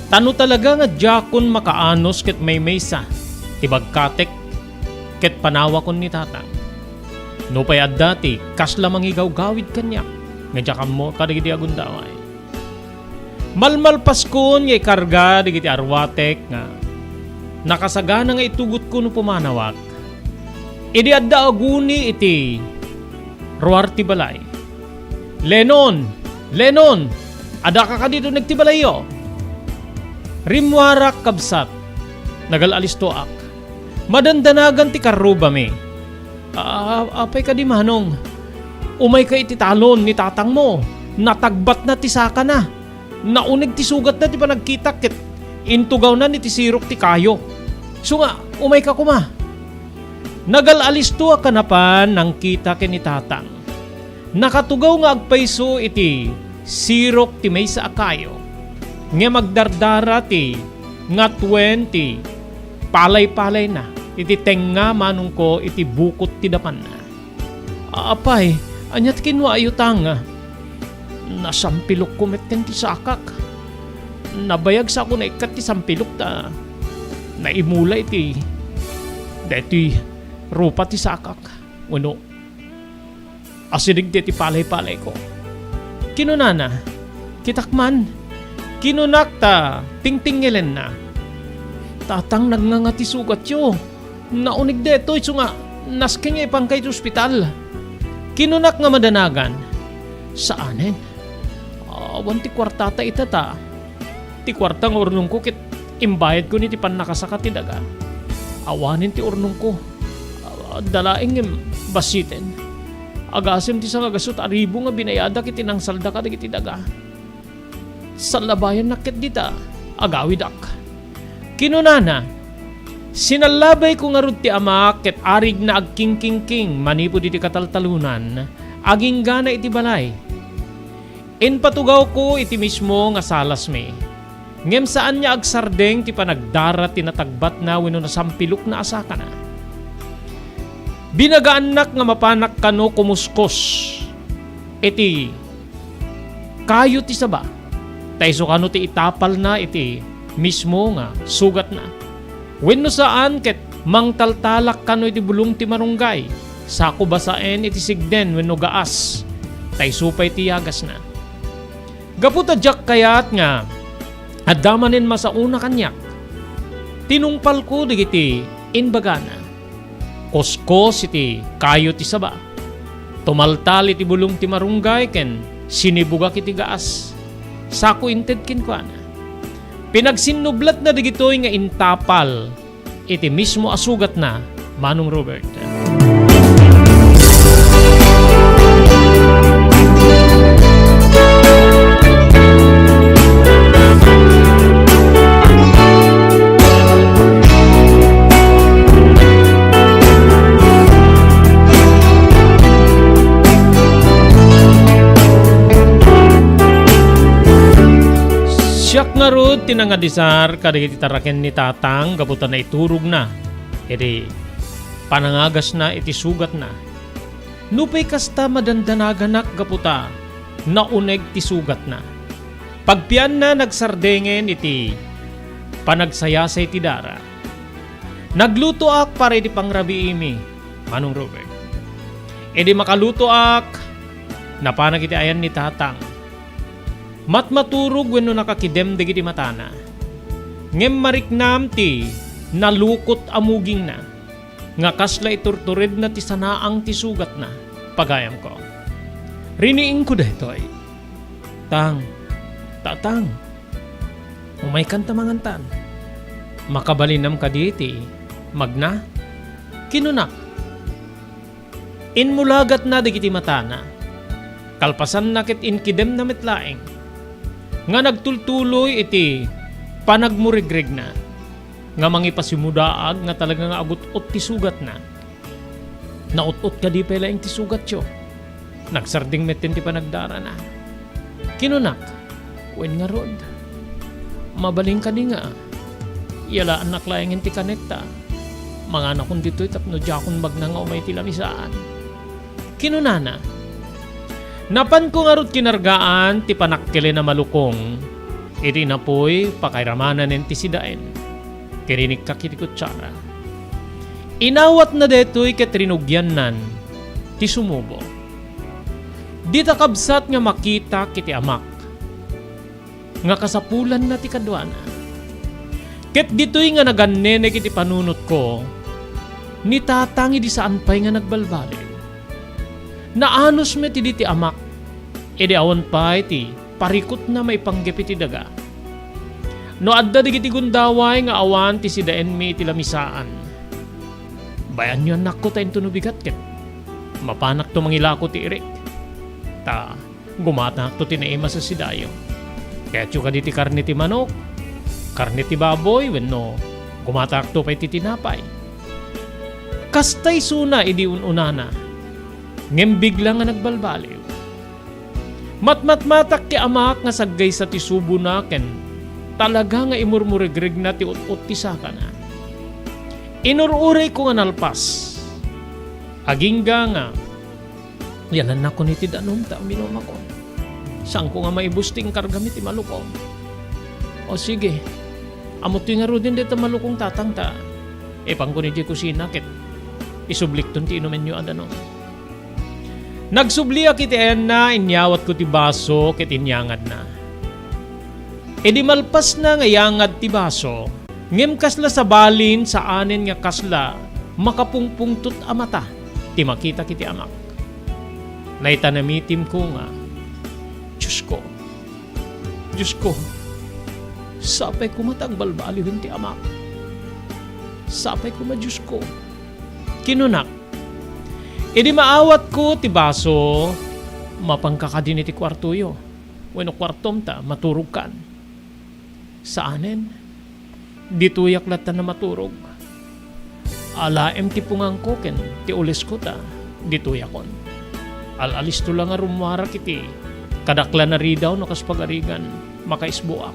Tano talaga nga jakon makaanos ket may mesa, ti bagkatek, ket panawa kon ni tatang. No pay addati, kas lamang igawgawid kanya, nga jakam mo kadagiti agundaway. Malmalpas kon nga ikarga digiti arwatek nga nakasagana nga itugot ko no pumanawak. Idi adda aguni iti ruar ti balay. Lennon, ada ka dito nagtibalayo. Rimwarak kabsat, nagalalis to ak. Madandanagan ti karuba mi. Apay ka di manong. Umay ka iti talon ni tatang mo. Natagbat na ti saka na. Naunig ti sugat na ti panagkita ket intugaw na ni ti sirok ti kayo. So nga, umay ka kuma. Nagalalis to kanapan ng kita ken ni tatang. Nakatugaw nga agpayso iti sirok ti may sa akayo. Nga magdardara ti nga 20 palay-palay na. Iti tenga manong ko iti bukot ti dapan na. Apay, anyat kinwa ayutang nga. Nasampilok kumeten ti sakak. Nabayag sa ako na ikat ti sampilok ta. Naimulay ti deti rupa ti sakak. Uno. Asidig ti palay-palay ko. Kinunana, Kitakman, kinunak ta, tingtingelen na. Tatang nagnangati sugat yo. Naunig deto, iso nga, nasking ipang kay ospital. Kinunak nga madanagan. Saanin? Awan ti kwartata itata. Ti kwartang urnong ko kit imbayad ko ni ti panakasaka ti daga. Awanin ti urnong ko. Dalaing basitin. Agasim ti sang agasot aribo nga binayada kiti nang salda ka dagiti daga. Sa labayan nakit dita, agawidak. Kinunana, sinalabay ko nga rod ti ama ket arig na agking-king-king manipo diti kataltalunan, aging gana iti balay. Inpatugaw ko iti mismo nga salas me. Ngem saan niya agsardeng ti panagdara tinatagbat na wenno nasampilok na asaka na. Binagaanak nga mapanak kano kumuskos. Iti kayo ti saba. Tayso kano ti itapal na iti mismo nga sugat na. Wenno saan ket mangtaltalak kano iti bulong ti marunggay. Sako basaen iti sigden wenno gaas. Taysupay ti yagas na. Gaputa jak kayat nga adamanin masauna kanyak. Tinungpal ko digiti inbagana. Koskos iti kayo ti saba. Tumaltal iti bulong ti marunggay ken sinibugak iti gaas. Sako inted kinkwana. Pinagsinublat na digitoy nga intapal iti mismo asugat na Manong Robert. Siyak nga rod tinangadisar kadagiti taraken ni tatang gaputan na iturog na. Iti panangagas na iti sugat na. Nupay kasta madandanaganak gaputa nauneg ti sugat na. Pagpian na nagsardengen iti panagsayasay ti dara. Nagluto ak para iti pangrabi imi, Manong Robert. Edi makaluto ak napanag iti ayan ni tatang. Matmaturog wenno nakakidem dagiti matana. Ngem mariknam ti nalukot amuging na. Nga kasla iturtured na ti sanaang ti sugat na. Pagayam ko. Riniing ko detoy. Tatang. Umay kanta mangantan. Makabalinam ka diti. Magna. Kinunak. Inmulagat na dagiti matana. Kalpasan nakit inkidem na metlaeng. Nga nagtultuloy iti panagmurigreg na. Nga mangipasimudaag nga talaga nga agot-ot ti sugat na. Naot-ot ka di pala yung ti sugat yo. Nagsarding metin ti panagdara na. Kinunak, wen nga rod. Mabaling ka di nga. Yala anak layangin ti kanekta. Mga anakon dito'y tapno diyakon magnanga umay ti lamisaan. Kinunana, napan ko nga rod kinargaan ti panakkele na malukong. Iti napoy pakairamanan en ti sidaen. Kirinig ka kiti kutsara. Inawat na detoy ket rinugyan nan ti sumubo. Dita kabsat nga makita kiti amak. Nga kasapulan na ti kadwana. Ket ditoy nga nagannene kiti panunot ko. Ni tatangi di saan pay nga nagbalbali. Naanos me ti diti amak. Edi awan pa iti parikot na may panggep iti daga. No adda digiti gundaway nga awan ti sidaen mi iti lamisaan. Bayan nyo anak ko tayo tunubigat ket. Mapanak to mangilako ti irik. Ta gumatak to tinaima sa sidayo. Kaya ka diti karne ti manok. Karne ti baboy wenno gumatak to pay ti tinapay. Kastay suna idi ununana. Ngem bigla nga nagbalbaliw. Matmatak ti amak nga saggay sa ti subo na ken talaga nga imurmurigreg na ti ut-ut ti saka na. Inururay ko nga nalpas. Agingga nga yalan na ko ni ti danom ta minoma ko. Saan ko nga maibusting kargami ti malukong. O sige, amot nga rodin dito malukong tatang ta. Epang ko ni di kusina ket isublikton ti inumen nyo adano. Nagsubli akit na inyawat ko ti baso ket inyangad na. E di malpas na ngayangad ti baso, ngem kasla sa balin sa anin nga kasla, makapungpungtot a mata, ti makita kiti amak. Naitanamitim ko nga, Diyos ko, sapay ko matang balbaliwin ti amak. Sapay ko Diyos ko. Kinunak, e di maawat ko ti baso, mapangkakadin iti kwartuyo. Bueno, kwartom ta, maturog kan. Saanen? Dituyak latan na maturog. Alaem ti pungang ko ken, ti ulis ko ta, dituyakon. Alalis to lang nga rumwarak iti, kadakla na ridaw no kaspagarigan, makaisbuak.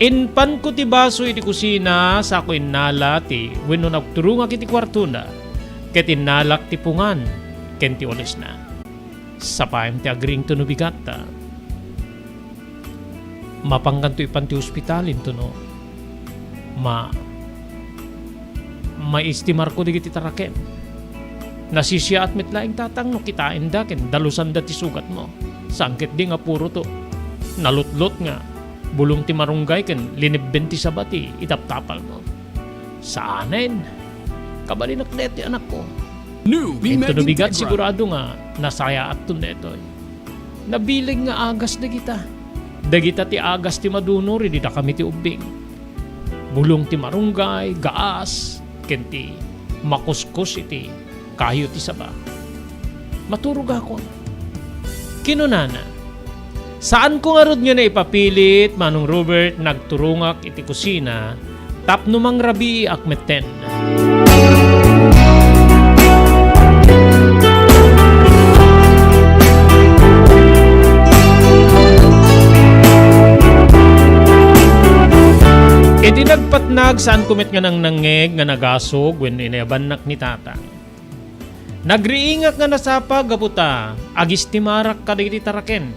Inpan ko ti baso iti kusina, sa ako inala ti, wenno nagturunga kiti kwarto na, ket inalak ti pungan, ken ti ulis na. Sapayam ti agring to no bigat ta. Mapanggan to ipan ti ospitalin to no. Maistimar ko digiti taraken. Nasisya at mitlaing tatang no kitain da ken dalusan da ti sugat mo. Sangkit di nga puro to. Nalutlot nga. Bulong ti marunggay ken linibben ti sabati itaptapal mo. Saanen? Kabalinak deti anak ko. Ito nabigat sigurado nga nasaya at tunetoy. Nabiling nga agas na kita. Dagita ti agas ti madunori di da kami ti ubing. Bulong ti marunggay, gaas, kenti makuskus iti kayo ti saba. Maturog ako. Kinunana. Saan ko nga rod nyo na ipapilit, Manong Robert, nagturungak iti kusina, tapno mang rabi akmeten. Iti nagpatnag saan kumit nga nang nangeg nga nagasog when inayabanak ni tatang. Nagriingak nga nasapag gaputa, agis ti marak kadagiti taraken.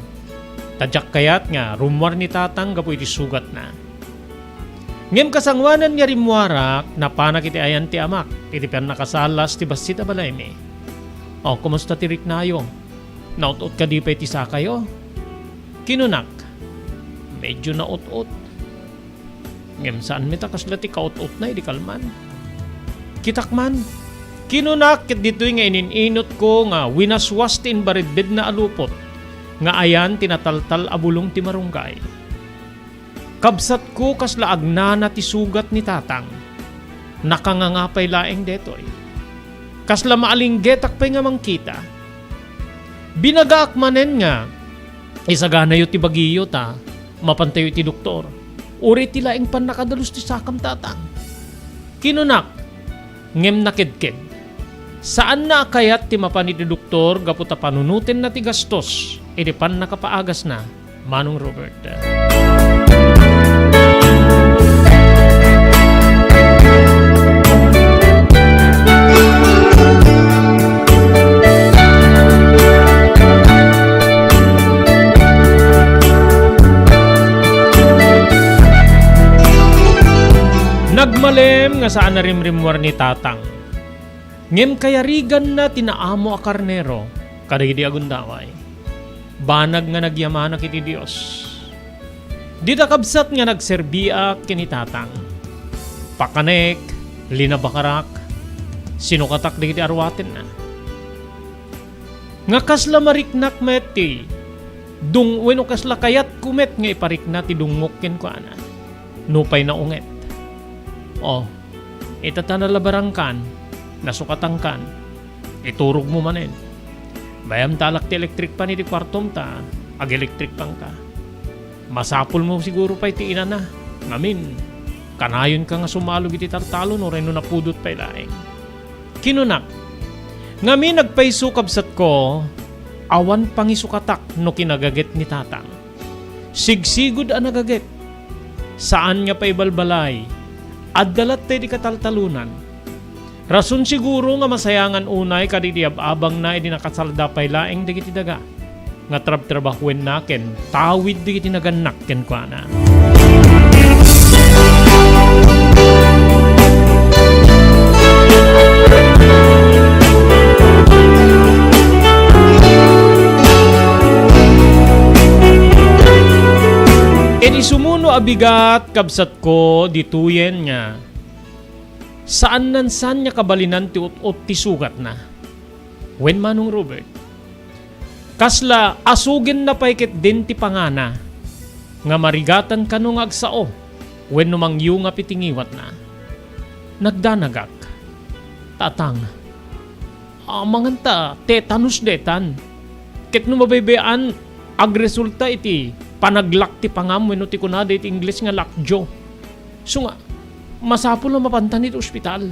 Tadyak kayat nga rumwar ni tatang gapu iti sugat na. Ngem kasangwanan nga rimwarak, napanak iti ayan ti amak, iti pian nakasalas ti basita balay mi. O, kumusta ti riknayo? Naut-ut ka di pa iti sakayo? Kinunak, medyo naut-ut. Ngem saan mi takasla ti kaut-ut na, di kalman. Kitakman, kinunak ket dito'y nga ininot ko nga winaswas ti inbaridbed na alupot, nga ayan tinataltal abulong ti marunggay. Kabsat ko kasla agnana ti sugat ni tatang, nakangangapay laeng detoy. Kasla maalinggetak pa'y nga mangkita. Binagaak manen nga, isagana yu ti bagiyo ta, mapantayo ti doktor. Uri ti laeng pan nakadalos ti sakam tatang. Kinunak, ngem nakidkid. Saan na kayat ti mapan iti doktor gaputa panunutin na ti gastos, iti pan nakapaagas na, Manong Robert. Nagmalem nga saan na rimrimwar ni tatang. Ngem kayarigan na tinaamo a karnero, kadagidi agundaway. Banag nga nagyamanak iti Dios. Dita kabsat nga nagserbiak kini tatang. Pakanek, linabakarak, sinukatak digiti arwaten na. Nga kasla mariknak meti, weno kasla kayat kumet nga iparikna ti dungok ken kuana. Nupay na unget. O, itatanalabarangkan, nasukatangkan, iturog mo manen. Bayam talak ti electric pan iti kwartom ta, ag-electric pang ka. Masapul mo siguro pa iti ina na. Ngamin, kanayon ka nga sumalog iti tartalo no reno napudot pa ilaeng. Kinunak, ngamin nagpaisukabsat ko, awan pangisukatak no kinagaget ni tatang. Sigsigod ang nagaget. Saan nga pa ibalbalay? Addalat tayo di kataltalunan. Rason siguro nga masayangan unay kadidiyab-abang na edi nakasalda pay laeng digiti daga. Nga trab-trabahuen naken, tawid digiti naganak ken kuana. Edi sumuno abigat kabsat ko dituyen nga. Saan nansan niya kabalinan ti ut ti sugat na. Wen manong Robert. Kasla asugin na paikit din ti pangana. Nga marigatan kanong agsao. Wen numangyo nga pitingiwat na. Nagdanagak. Tatang. Manganta tetanus detan. Ket numabaybayan agresulta iti panaglak ti pangam wenno ti kunada iti English nga lakjo. So nga, masapul na mapantan iti ospital.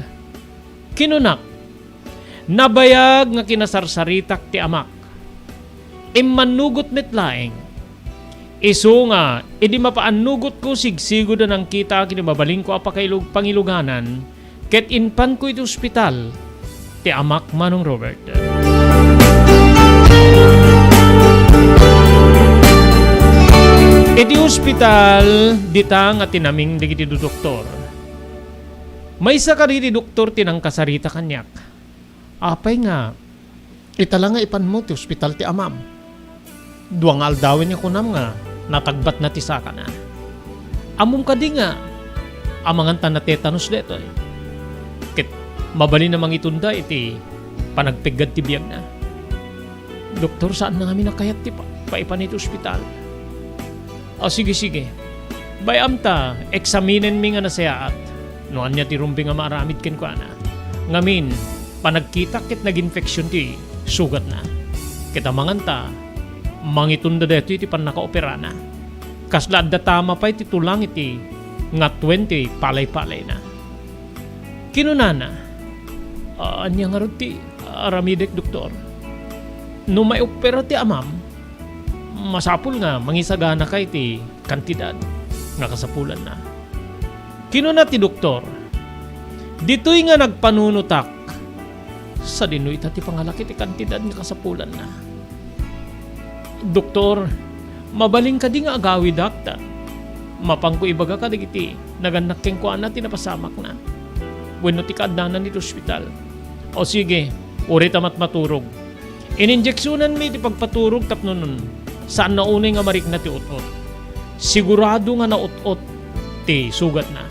Kinunak, nabayag nga kinasarsaritak ti amak. Immanugot metlaeng. Iso nga, idi mapaanugot ko sigsigo da nang kita kinibabaling ko apakailog pangiluganan ket inpan ko iti ospital ti amak manong Robert. Iti ospital dita nga tinaming digiti doktor. May isa ka rin doktor tinang kasarita kanyak. Apay nga, itala nga ipan mo ti ospital ti amam. Duang aldawin niya kunam nga, natagbat na ti saka na. Amom ka di nga, amangan tan na tetanus deto. Kit mabali namang itunda iti panagpigad ti biyag na. Doktor, saan na kami nakayat ti paipan iti ospital? O sige. Bayam ta, eksaminen mi nga nasayaat. Noan niya ti rumbi nga maaramid ken ko ana. Ngamin, panagkita ket nag-infeksyon ti sugat na. Kitamangan ta, mangitunda deto iti pan nakaopera na. Kasla adda tama pa iti tulang iti nga 20 palay-palay na. Kinunana, anya nga ti aramidek doktor. No may opera ti amam, masapul nga mangisagana kay ti kantidad nga kasapulan na. Kinuna ti doktor, dito'y nga nagpanunutak sa dinoy ti pangalaki ti kantidad nga kasapulan na. Doktor, mabaling ka di nga agawi dakta. Mapangko ibaga ka digiti, naganak keng kuan na tinapasamak na. Bueno ti kaadanan dito ospital. O sige, uri tamat maturog. Ininjeksyonan mi ti pagpaturog tapno nun. Saan na unay nga marik na ti ut-ut. Sigurado nga na ut-ut ti sugat na.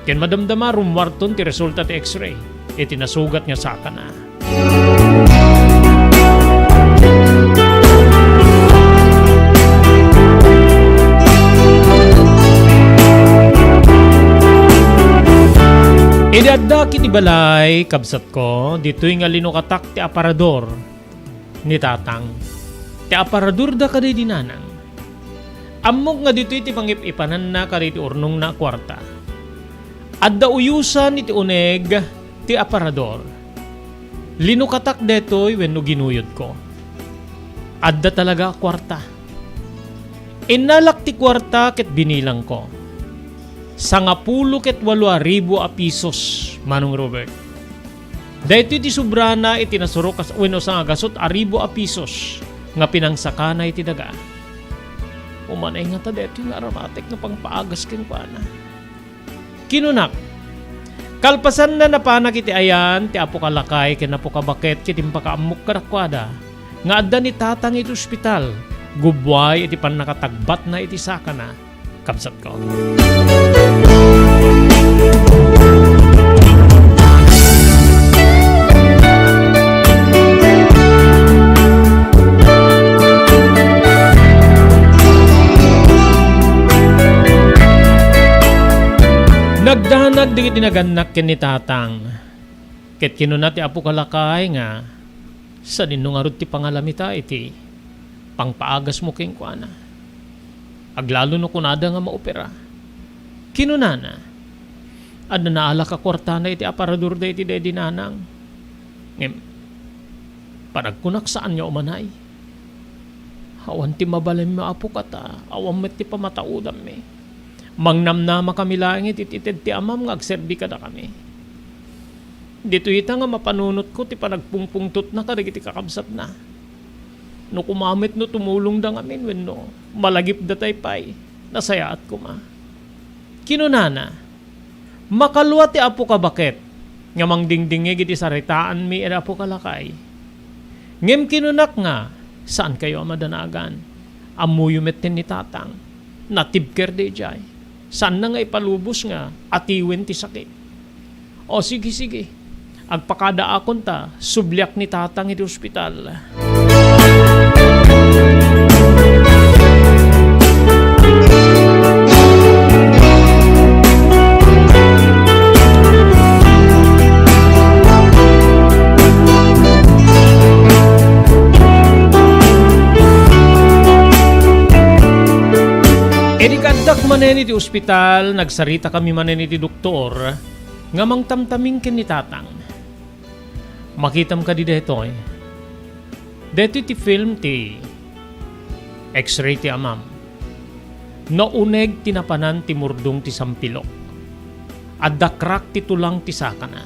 Ken madamdama rumwarton ti resulta ti x-ray. Iti nasugat nga saka na. Idadda kiti balay kabsat ko dito'y nga linukatak ti aparador ni tatang. Ti aparador da kaday dinanang. Ammok nga dito'y ti pangipipanan na kaday ti urnong na kwarta. Adda uyusan iti uneg ti aparador. Linukatak deto'y wenno ginuyod ko. Adda talaga kwarta. Inalak ti kwarta ket binilang ko. 98,000 a pisos, manong Robert. Dahito iti sobrana iti nasuro kas wenno sa gasot 1,000 a pisos nga pinangsakana iti daga. Umanay nga ta dito yung aromatic na pangpaagas ken pana. Kinunak. Kalpasan na napanak iti ayan ti apo kalakay ken apo kabaket ket impakaamok kadakwada nga adda ni tatang iti ospital. Gubway iti panakatagbat na iti sakana. Kabsat ko. Nagdanag di tinaganak ken ni tatang. Ket kinuna ti apo kalakay nga sa dinungarod ti pangalamita iti pangpaagas mo ken kuana. Aglalo no kunada nga maopera. Kinunana. Adda naala ka kwartana iti aparador da iti dedi nanang. Ngem panagkunak saan niya umanay. Awan ti mabalay mo apo kata. Awan met ti pamataudam me. Mangnamnama kami langit itited ti amam nga agserbi kada kami. Dito ita nga mapanunot ko ti panagpungpungtot na kadagiti kakabsat na. No kumamit no tumulong da ngamin wenno malagip da taypay nasayaat ko ma. Kinunana, makalwa ti apo kabaket nga mangdingdingi giti saritaan mi eda apo kalakay. Ngem kinunak nga, saan kayo amadanagan? Amuyumet ni tatang. natibker de jay. Saan na nga ipalubos nga atiwen ti sakit. O sige. Agpakadaakon ta, sublyak ni tatang iti ospital. Edikadak manen iti ospital, nagsarita kami manen iti doktor, nga mangtamtaming ken ni tatang. Makitam ka di detoy. Dito ti film ti X-ray ti amam. Nauneg tinapanan ti murdong ti sampilok. At dakrak ti tulang ti sakana.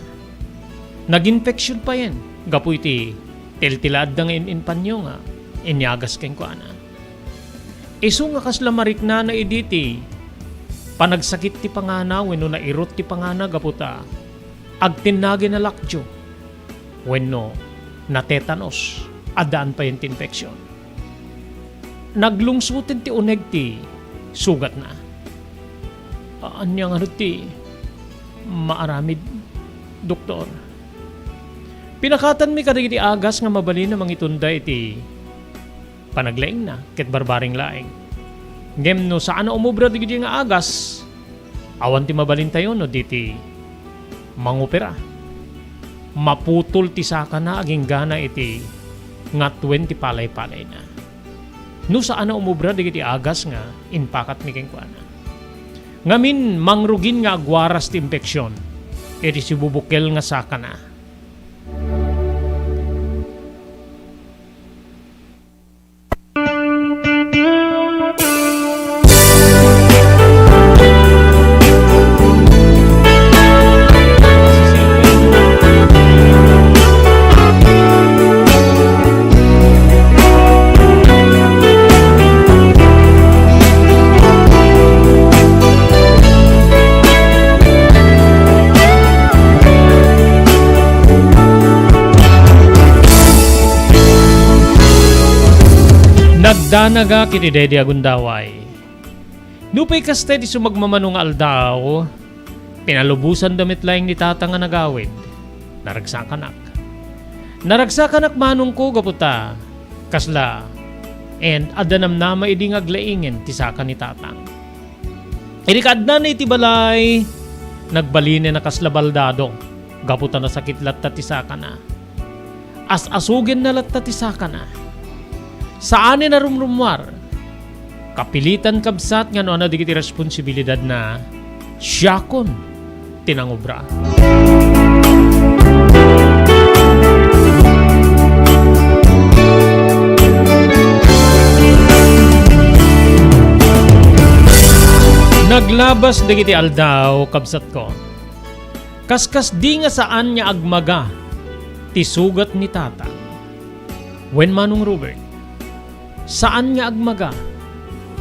Nag-infection pa yan. Gapu iti tiltilad da nga inpanyo nga. Inyagas ken ko ana. Isu nga kasla marikna na iditi. Panagsakit ti pangana wenno nairot ti pangana gaputa. Agtinagi na lakjo. Wenno na tetanos. Adaan pa yung infection. Naglungsutin ti uneg ti sugat na. Anyang ano ti maaramid, doktor. Pinakatan mi kadagiti agas nga mabalin na mangitunda iti panaglaing na ket barbaring laing. Ngem no saan na umubra digiti nga agas, awan ti mabalin tayo no diti mangopera. Maputol ti saka na aging gana iti nga 20 palay-palay na. No saan na umubra digiti agas nga inpakat mi kengkuana. Ngamin mangrugin nga agwaras ti impeksyon. Iti si bubukel nga saka na. Nagdanaga kiti Dede Agundaway. Nupay kaste di sumagmamanong aldaw, pinalubusan damit laing ni tata nga nagawid. Naragsakanak. Naragsakanak manong ko gaputa, kasla, and adanam na maiding aglaingin ti saka ni tatang. Irikad na iti balay, nagbalinin na kasla baldado, gaputa na sakit latta ti saka na. As-asugin na latta ti saka na. Saan na rumrumwar? Kapilitan kabsat nga no na digiti responsibilidad na siyakon tinangobra. Naglabas digiti aldaw kabsat ko. Kaskas di nga saan niya agmaga ti sugat ni tata. Wen manong Robert. Saan nga agmaga?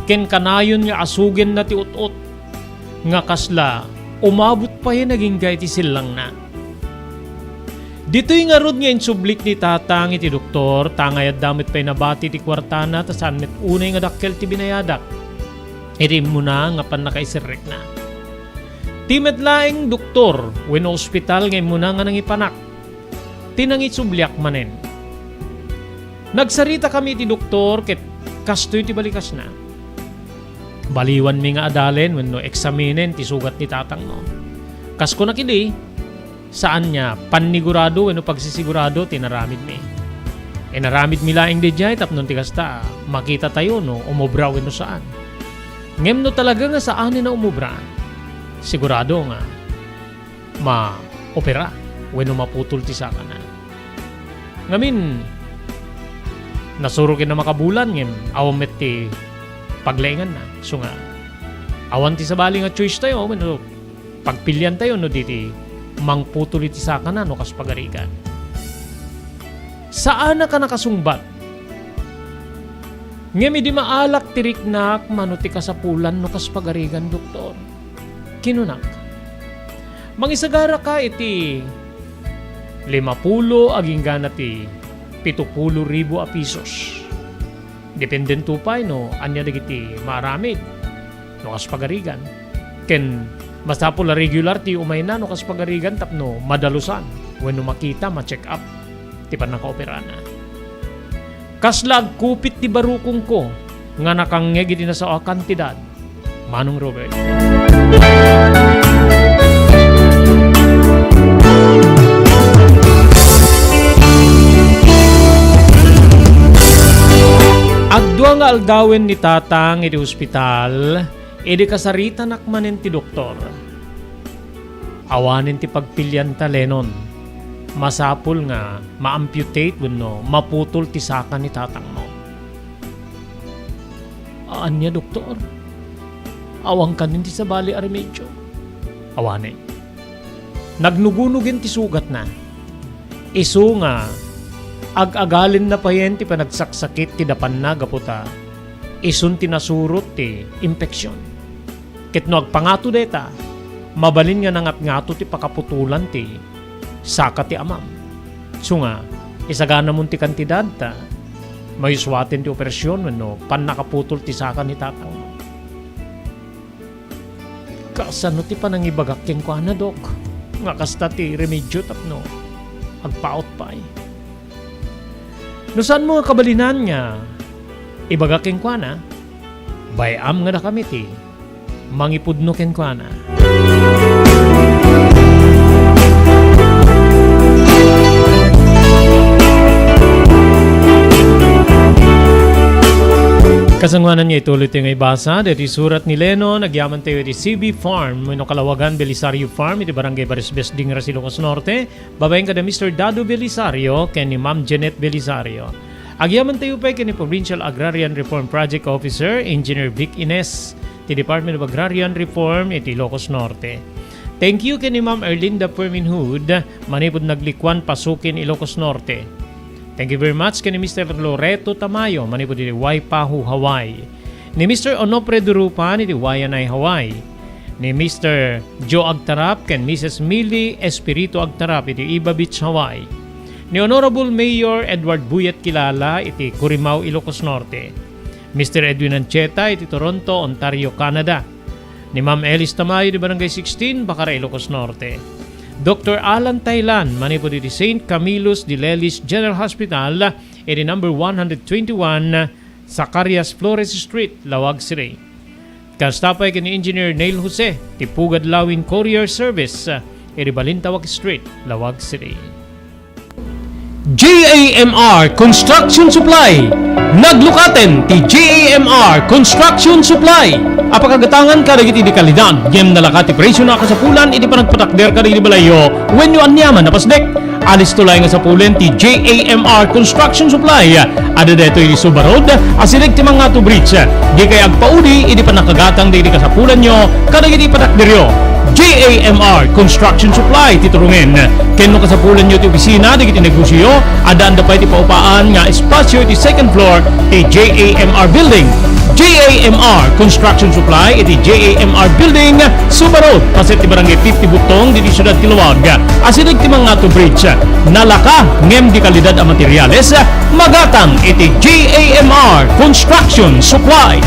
Ken kanayon nga asugin na ti ut-ut. Nga kasla, umabot pa yan naging gay ti silang na. Dito'y nga rod nga insublik ni tatang iti doktor, tangay at damit pa'y nabati ti kwartana, tasan met unay nga dakkel ti binayadak. Irim mo na nga pan nakaisirek na. Timet laing doktor, when hospital ngay mo na nga nangipanak. Tinangitsubliak manen. Nagsarita kami ti doktor ket kastoy ti balikas na. Baliwan mi nga adalen wenno eksaminen ti sugat ni tatang no. Kasko na kidi saan niya panigurado wenno pagsisigurado tinaramid mi. Naramid mi laing dijay tapnon ti kasta makita tayo no umobra wenno saan. Ngem no talaga nga saan na umobra. Sigurado nga ma-opera wenno maputol ti saka na. Ngamin nasurukin na makabulan ngem awamet ti paglaingan na. So nga awan ti sabali nga choice tayo no pagpilyan tayo no diti mangputol iti saka na no kas pagarigan. Saan na ka nakasungbat? Ngem di maalak tiriknak manuti kasapulan no kas pagarigan doktor. Kinunak. Mangisagara ka iti 50 aging gana ti 70,000 pesos. Dependen tupay no anya dagiti maramid. no kas pagarigan. Ken masapol la regular ti umay na no kas pagarigan tapno madalusan. When no makita, ma-check up, ti pa nakaopera na. Kaslag kupit ti barukong ko, nga nakangeg iti na sa kantidad. Manong Robert. Agdua nga aldawen ni tatang iti ospital, edi kasarita nakmanen ti doktor. Awanin ti pagpilyan talenon. Masapul nga ma-amputate wenno maputol ti saka ni tatang mo. Anya doktor? Awang kanin ti sabali a remedyo. Awanin. Nagnugunugin ti sugat na. Isu nga ag-agalin na payenti pa nagsaksakit ti dapan na gaputa. Isun ti nasurot ti impeksyon. Kitno agpangato deta, mabalin nga nangat-ngato ti pakaputulan ti saka ti amam. So nga, isagana mo ti kantidad ta, may suwatin ti operasyon no, pan nakaputol ti saka ni tatang. Kasano ti panangibagak ken kwa na dok? Nga kasta ti remedyo tapno, agpaot pa eh. No saan mo kabalinan nga, ibagak ken kwa na, bayam nga na kami ti, mangipudno ken kwa na. Kasangwanan niya ituloy tayo ngay basa. Dito surat ni Leno, nagyaman tayo di CB Farm, no Kalawagan, Belisario Farm, iti Barangay Barisbes, Dingra, Ilocos Norte. Babaeng kada Mr. Dado Belisario, ken ni Ma'am Janet Belisario. Agyaman tayo pa ken ni Provincial Agrarian Reform Project Officer, Engineer Vic Ines, ti Department of Agrarian Reform, iti Ilocos Norte. Thank you ken ni Ma'am Erlinda Perminhood, manipod naglikwan pasukin Ilocos Norte. Thank you very much kay ni Mr. Loreto Tamayo, manipod iti Waipahu, Hawaii. Ni Mr. Onopre Durupan, iti Wayanay, Hawaii. Ni Mr. Joe Agtarap, ken Mrs. Millie Espiritu Agtarap, iti Iba Beach, Hawaii. Ni Honorable Mayor Edward Buyat Kilala, iti Curimaw, Ilocos Norte. Mr. Edwin Ancheta, iti Toronto, Ontario, Canada. Ni Ma'am Elis Tamayo, iti Barangay 16, Bacara, Ilocos Norte. Dr. Alan Taylan, manipod iti St. Camillus de Lelis General Hospital, iti number 121, Zacarias Flores Street, Lawag City. Kastapay kini Engineer Neil Jose, ti Pugad Lawin Courier Service, iti Balintawak Street, Lawag City. JAMR Construction Supply. Naglukaten ti JAMR Construction Supply. Apakagatangan ka dagiti di kalidad, yem nalakati presyo na kasapulan, iti panagpatakder ka di balayo, when you anyaman napasdek. Alis tulay nga sa pulen ti JAMR Construction Supply. Ada deto iti Subarod, asilig ti mga to bridge. Di kay agpaudi, iti panakagatang di kasapulan nyo, kadagiti patakderyo. JAMR Construction Supply titurungin. Ken no kasapulan nyo ti opisina digiti negosyo, adaan da pa iti paupaan nga espasyo iti second floor ti JAMR Building. JAMR Construction Supply iti JAMR Building, Subarod, paset ti Barangay 50 Butong diti Siyudad Kilawag. Asinig ti mga to bridge. Nalaka ngem di kalidad a materyales, magatang iti JAMR Construction Supply.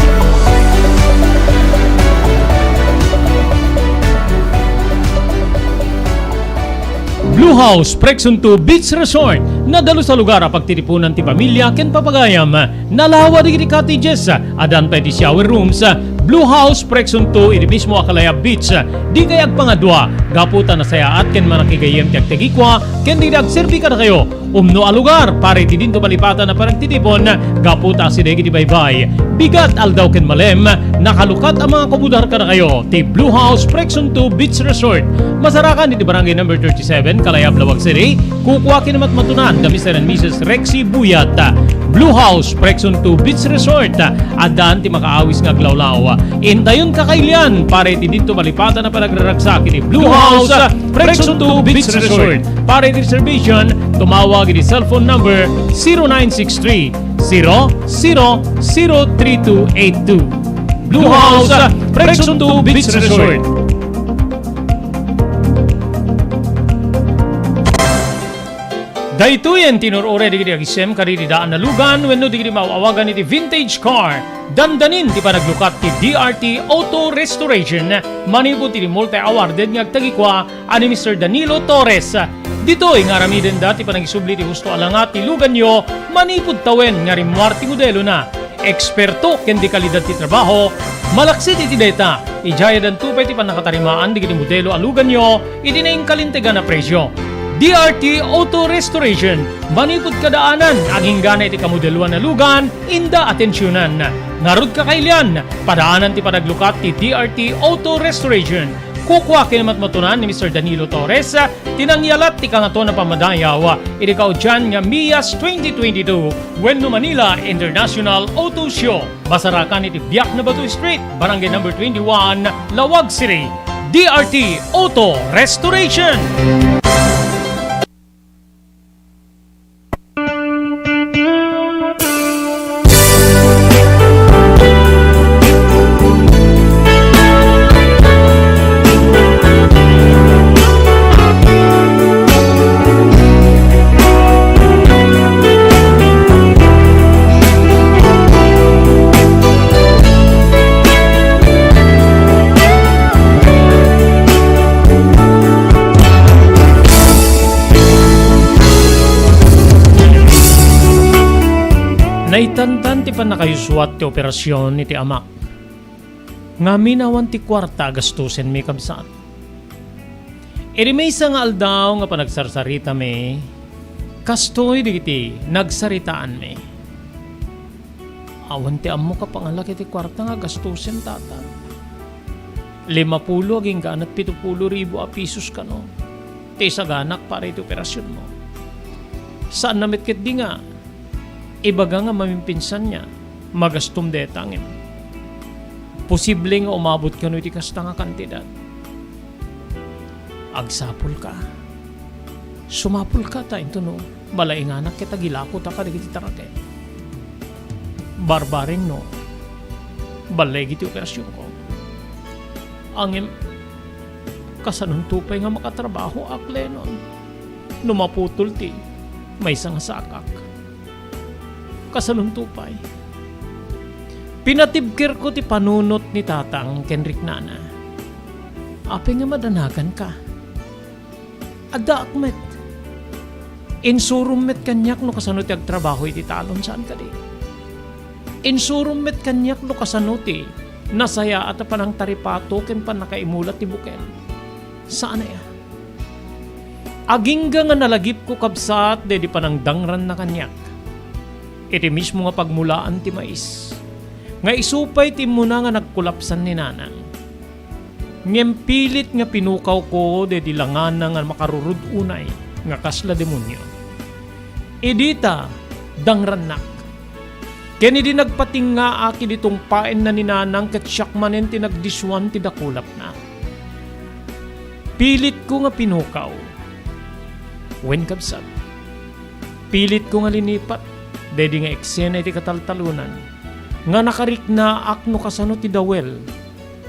Blue House Prexon 2 Beach Resort, nadalo sa lugar a pagtitipunan ti pamilya ken papagayam. Nalawa digiti cottages, adan pa iti shower rooms. Blue House Prexon 2 iti mismo Akalaya Beach. Di kay agpangadwa, gaputan na sayaat ken manakigayem ti agtegikwa, ken di agserbi kada kayo. Umno a lugar pare ti dinto malipatan na parang titipon, gaputa sidegi ti baybay. Bigat aldaw ken malem, nakalukat ang mga komudar kada kayo. Ti Blue House Prexon 2 Beach Resort. Masarakan iti barangay number 37, Kalayab, Lawag City. Kukuha kinamatmatunan da Mr. and Mrs. Rexy Buyat. Blue House Prexon 2 Beach Resort. Adaan ti makaawis nga glawlaw. Indayon kakailian pare ti dito malipatan na panagraragsak iti Blue House Prexon 2 Beach Resort. Para iti reservation, tumawag iti cellphone number 0963 003282. Blue House Prexon 2 Beach Resort. Daytoyen tinurore digiti agisem kariti daan na lugan wenno digiti mawawagan iti vintage car. Dandanin ti panaglukat ti DRT Auto Restoration. Manipod ti multi-awarded nga agtagikwa ani Mr. Danilo Torres. Ditoy nga ramiden dati panagisubli ti husto alangat ti lugan nyo manipod tawen nga rimwarti modelo na. Eksperto ken di kalidad ti trabaho. Malaksit iti data. Ijaya dan tupay ti panakatarimaan digiti modelo alugan nyo iti naing kalintegan na presyo. DRT Auto Restoration, manipod kadaanan, aging gana iti kamodeluan na lugan, inda atensyonan. Narod kakailian, padaanan ti panaglukat ti DRT Auto Restoration. Kukwa kinamatmatunan ni Mr. Danilo Torres, tinangyalat ti kangato na pamadayaw, iti kaudyan nga MIAS 2022, Wenno Manila International Auto Show. Basarakan iti Biak na Batu Street, Barangay number 21, Lawag City. DRT Auto Restoration. Naitantan ti panakayuswat ti operasyon ni ti amak. Nga minawan ti kwarta gastusen mi kabsat. May nga aldaw nga panagsarsarita mi, kastoy digiti nagsaritaan mi. Awan ti ammo ka pangalaki ti kwarta nga gastusen tata. 50 aging ganat 70,000 a pisos ka no. Ti saganak para iti operasyon mo. Saan namitkit di nga? Ibaga nga mamimpinsan niya, magastom detangin. Posible nga umabot ka no iti kasta nga kantidad. Agsapul ka. Sumapul ka ta ito no. Balainganak kita gilako ta ka digiti tarake. Barbaring no. Balay giti operasyon ko. Angin kasanong tupay nga makatrabaho akle nun. Numaputol ti may isang sakak. Kasanong tupay. Pinatibkir ko ti panunot ni tatang Kenrik Nana. Ape nga madanagan ka. Ada akmet. Insurum met kanyak no kasano ti agtrabaho iti talon saan ka di. Insurum met kanyak no kasano ti nasaya at panang taripato ken panakaimulat ti buken. Saan na ya? Agingga nga nalagip ko kabsat de di panang dangran na kanyak. Iti mismo nga pagmulaan ti mais. Nga isupay ti muna nga nagkulapsan ni nanang. Ngem nga pinukaw ko de di langan nga makarurud unay nga kasla demonyo. Idita dangrannak. Kani di nagpating nga aki ditong paen na ni nanang ket syakmanen ti nagdiswan ti dakulap na. Pilit ko nga pinukaw. Wen kabsat. Pilit ko nga linipat. Dedi nga eksena iti kataltalunan. Nga nakarikna akno kasano ti dawel.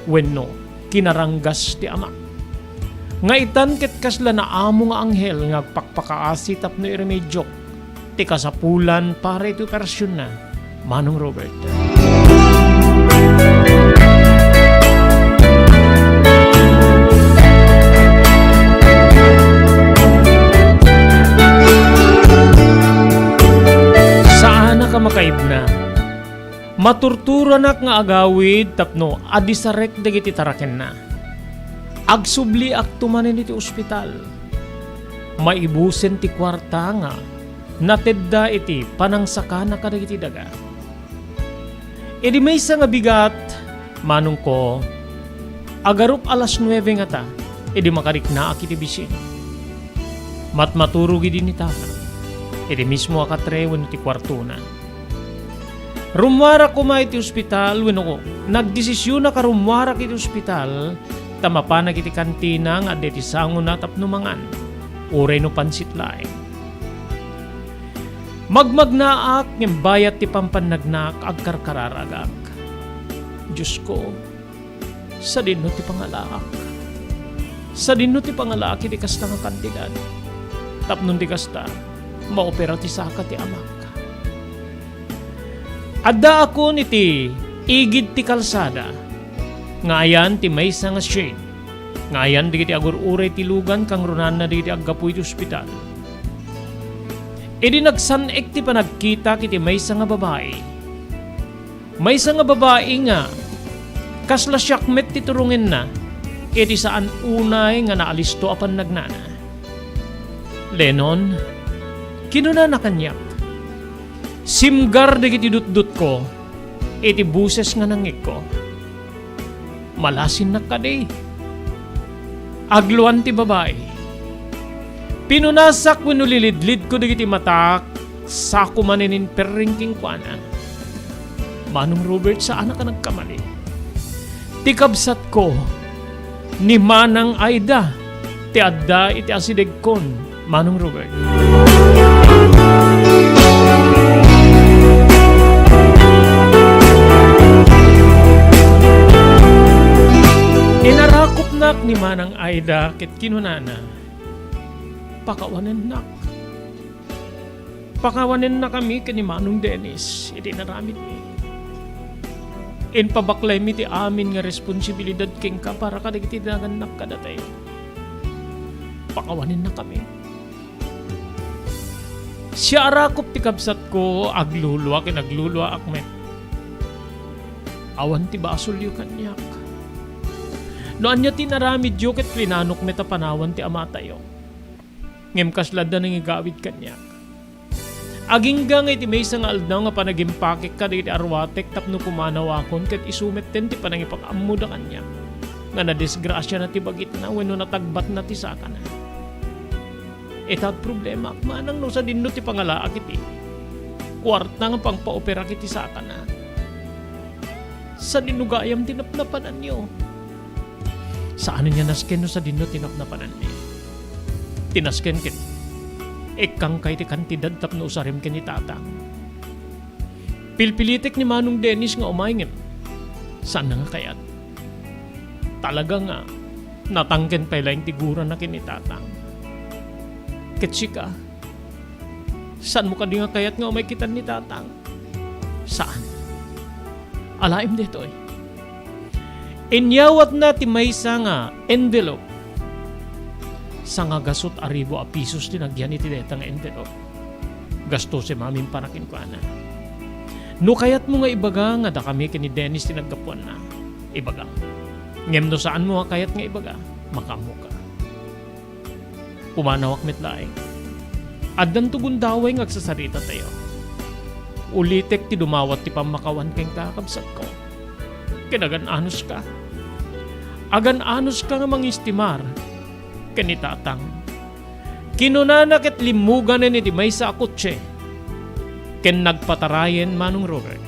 Wenno, kinaranggas ti amak. Nga itan ket kasla na amo nga anghel nga agpakpakaasi tapno iremedyo. Ti kasapulan para iti operasyon na. Manong Robert. Ka makaib na. Maturtura nak nga agawid tapno adisarek dagiti taraken na. Agsubli akto manen iti ospital. Maibusen ti kwarta nga natedda iti panangsaka na kadagiti daga. Idi may nga bigat manong ko agarup alas 9 nga ta idi makarik na akiti bisin. Matmaturo gidi ni tata. Idi mismo akatrewen iti kwarto na. Rumwara ko iti ospital, weno ko, nagdesisyon na karumwara kiti ospital, tamapanag iti kantina nga deti sango na tapno mangan, uray no pansit laeng. Magmagnaak, ng bayat ti pampanagnak, agkarkararagak. Diyos ko, sa dinno ti pangalaak. Sa dinno ti pangalaak iti kasta nga kantidad. Tapnon ti kasta, maopera ti saka ti amak. Adda ako niti igid ti kalsada, ngayan ti maysa nga shade, ngayan digiti agur uray ti lugan kang runan na digiti aggapuy ti ospital. Idi nagsanek ti panagkita kiti maysa nga babae. Maysa nga babae nga kasla syakmet ti turungin na, iti saan unay nga naalisto apan nagnana. Lenon, kinuna na kanyak. Simgar digiti dutdut ko, iti buses nga nangik ko. Malasin na kadi. Agluan ti babae. Pinunasak winulilidlid ko digiti matak, sako maninin perringking kuana. Manong Robert, saan ka nagkamali? Tikabsat ko, ni Manang Aida, ti adda iti asidegkon, Manong Robert. Inarakop nak ni Manang Aida ket kinunana, pakawanen nak. Pakawanen na kami kani Manong Dennis, iti naramid mi. In pabaklay mi ti amin nga responsibilidad king ka para kadagiti naganak kadatay. Pakawanin na kami. Siya arakop ti kabsat ko, aglulwa kinaglulwa akmet. Awan ti basol yu kanyak. Noan niya tinaramid yu ket plinanok meta panawan ti ama tayo. Ngem kaslad na nang igawid kanyak. Aginggang iti may nga aldaw nga panagimpakik ka iti arwatek tapno pumanawakon ket isumet ten ti panangipag-ammo da kanya. Nga nadisgrasya na ti bagit na wenno natagbat na ti saka na. Etad problema manang no sa dinno ti pangalaak iti. Kwarta nga pangpaopera kiti saka na. Sa dinugayam tinapnapanan niyo. Saan niya nasken no sa dinno tinapnapanan niyo? Tinasken ket ikang kay ti kantidad tapno usarim ken ni tatang. Pilpilitek ni Manong Dennis nga umayngem. Saan na nga kayat? Talaga nga natangken pa ilang tiguran na ken ni tatang. Ketsika, saan mo ka di nga kayat nga umay kitan ni tatang? Saan? Alaim dito eh. Inyawat na ti maysa nga envelope sa nga gasot aribo a pisos tinagyan iti deta nga envelope. Gasto si mamin parakin ko ana. No kayat mo nga ibaga nga da kami kini Dennis tinaggapuan na. Ibaga. Ngem no saan mo nga kayat nga ibaga? Makamo ka. Pumanawak metlaeng. Addan tugon daway nga agsasarita tayo. Ulitek ti dumawat ti pamakawan keng kakabsat ko. Kinagan-anos ka. Agan-anos ka nga mangistimar kanitatang. Kinunana ket limugan ni di may sa akotse. Ken nagpatarayen Manong Robert.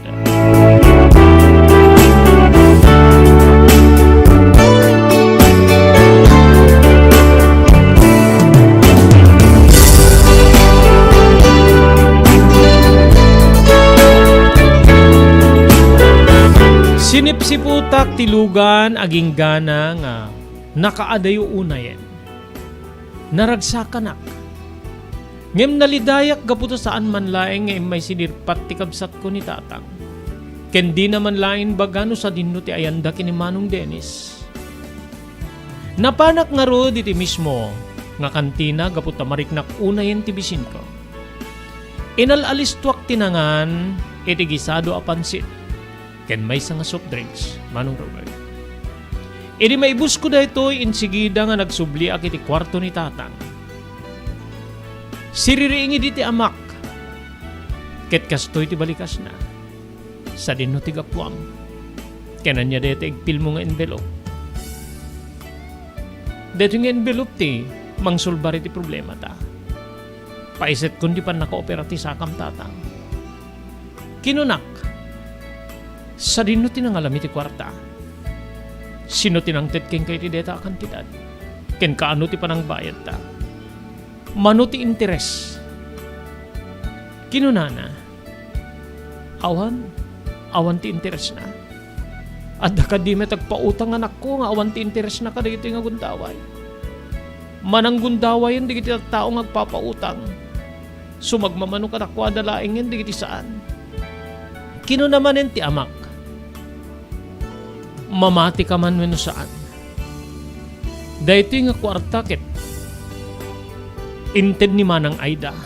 Sinipsiputak tilugan aging gana nga nakaadayo unayen. Naragsakanak. Ngem nalidayak gaputo saan man laeng nga may sinirpat ti kabsat ko ni tatang. Ken di naman lain bagano sa dinno ti ayanda kini Manong Dennis. Napanak nga ro diti mismo nga kantina gaputa mariknak unayen ti bisin ko. Inalalistuak tinangan iti gisado a pansit. Ken may nga soft drinks, Manong Robert. Idi maibus ko daytoy insigida nga nagsubli ak iti kwarto ni tatang. Siririingi di ti amak. Ket kastoy ti balikas na. Sa dinno ti gapuam. Kenan niya dayto igpil mo nga envelope. Dayto nga envelope ti mangsulbari ti problema ta. Paiset kundi pa naka-opera ti sakam tatang. Kinunak. Sa dinno ti nangalami ti kwarta. Sino tinangtet ken kay ti deta kantidad? Ken kaano ti panang bayad ta? Mano ti interes? Kinunana. Awan ti interes na. Adda ka di met tagpautang anak ko nga awan ti interes na kadagiti nga gundaway. Manang gundaway yan digiti tao nga agpapautang. Sumagmamano ka na kwa dalaingin di kiti saan. Kino naman ti amak. Mamati ka man weno saan. Dahito nga kwarta ket inted ni Manang Aida.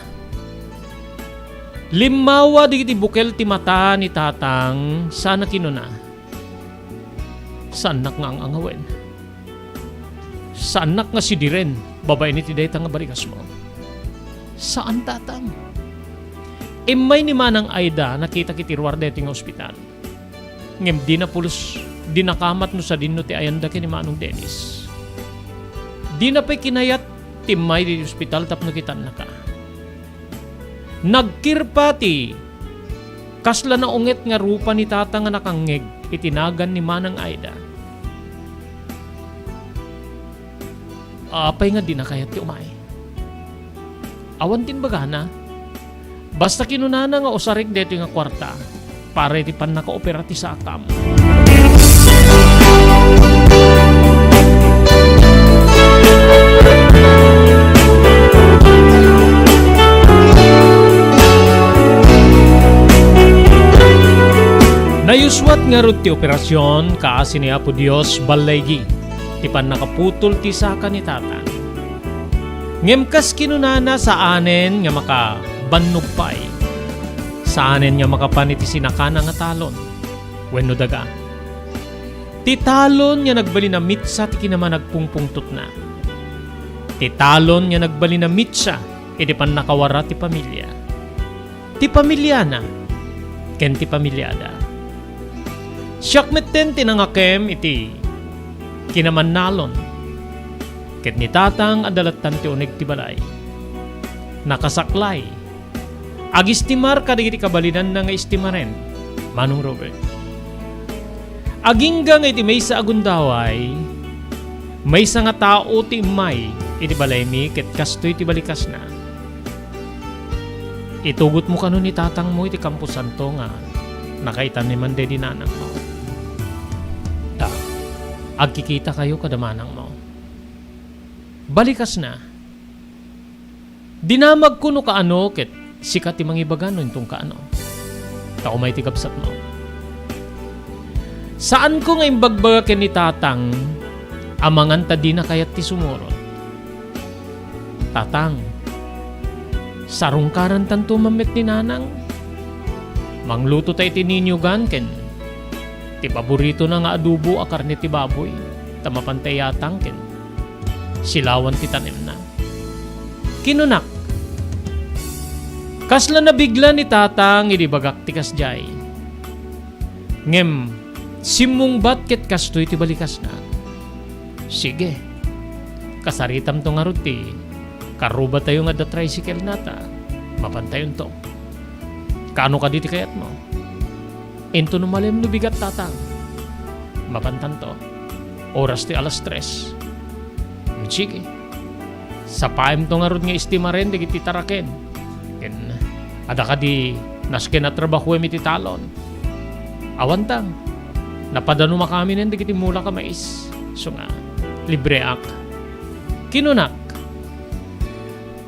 Limawa di kiti bukel ti mata ni tatang sana kinuna. Saan nak nga ang angawen? Saan nak nga si Diren? Babae ni ti dayta nga barikas mo. Saan tatang? Imay ni Manang Aida nakita kiti ruar deti nga ospital. Ngem di na pulos di nakamat no sa dinno ti ayanda ken ni Manong Dennis. Di na pa'y kinayat timay di ospital tapno kitan na ka. Nagkirpati kasla na unget nga rupa ni tata nga nakangeg itinagan ni Manang Aida. Apay nga di na kayat ti umay. Awan tin bagana. Basta kinunana nga usarik dito nga kwarta para iti pan naka-opera ti sakam. Nayuswat nga rod ti operasyon kaasi ni Apo Dios balaygi ti pan nakaputol ti saka ni tata. Ngemkas kinunana sa anen nga maka banugpay. Sa anen nga makapaniti sinakana nga talon. Wenno daga. Ti talon nga nagbali na mitsa ti kinama nagpungpungtot na. Ti talon nga nagbali na mitsa iti pan nakawara ti pamilya. Ti pamilya na ken ti pamilyada. Siyakmet ten tinangakem iti kinaman nalon. Ket ni tatang adalatan ti uneg ti balay. Nakasaklay. Agistimar kadigiti kabalinan na nga istimaren. Manong Robert. Agingga nga iti may sa agundaway, may sa nga tao ti imay iti balay mi ket kastoy ti balikas na. Itugot mo kano ni tatang mo iti Campo Santo nga nakaitan ni Mande di nanang mo. Ta, agkikita kayo kadamanang mo. Balikas na. Dinamag kuno kaano ket sikat ti mangibagano intong kaano. Tao may tigabsat mo. Saan ko nga imbagbaga ken ni tatang amangan ta di na kayat ti sumurot. Tatang, sarungkaran tanto mamet ni nanang. Mangluto tayo ti ninyugan ken ti paborito na nga adubo a karne ti baboy. Tamapantay yatang ken silawan ti tanim na. Kinunak. Kasla na bigla ni tatang idibagak ti kasjay. Ngem, simung bat ket kastoy ti balikas na. Sige. Kasaritam to nga ruti. Karuba tayo nga da tricycle nata. Mapantayon to. Kano ka diti kayat mo? Into numalem no bigat tatang. Mapantan to. Oras ti alas 3. Sige. Sa paim to nga rod nga istimaren digiti taraken. Ken ada ka di nasken at trabaho iti talon. Awantang. Napadano makami nen digiti mula ka mais. So nga libre ak. Kinunak.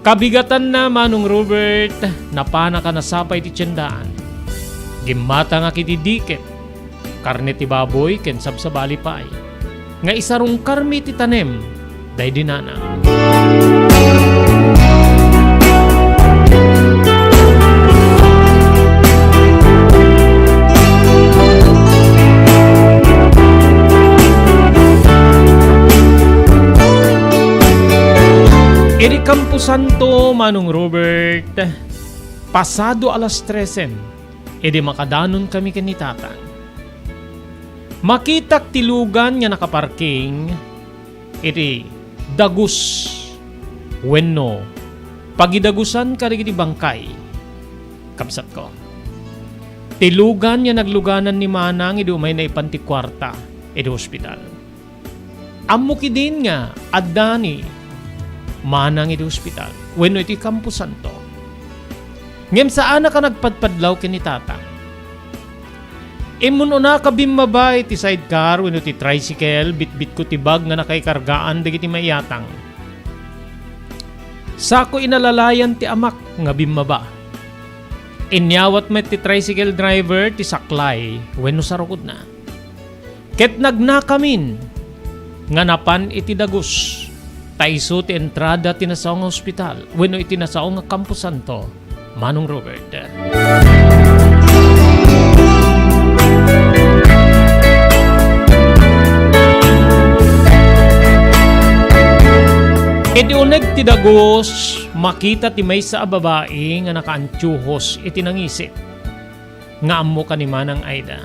Kabigatan na Manong Robert napana ka nasapay ti tiyandaan. Gimata nga kiti diket. Karne ti baboy ken sabsabali pay. Nga isarong karmi ti tanem. Day dinana. Iri Campo Santo, Manong Robert, pasado alas 13, edi makadanon kami ken ni tatang. Makitak tilugan nga nakaparking, iti dagus wenno pagidagusan karigiti bangkay kapsat ko. Tilugan nga nagluganan ni Manang idi umay na ipanti kwarta iti ospital. Ammo kidin nga addani Manang iti ospital wenno iti Campo Santo. Ngem saan ka nagpadpadlaw ken ni tatang. Imun una kabimmabay ti sidecar wenno ti tricycle bitbit ko ti bag nga nakaikargaan dagiti mayatang. Sako inalalayan ti amak nga bimaba. Inyawat met ti tricycle driver ti saklay wenno sarukod na. Ket nagnakamin nga napan iti dagus. Taiso ti entrada ti nasaong nga ospital wenno iti nasaong nga Campo Santo. Manong Robert. Iti uneg ti dagos, makita ti maysa a babae nga nakaantsuhos iti nangisip. Nga ammo kanimanang Aida.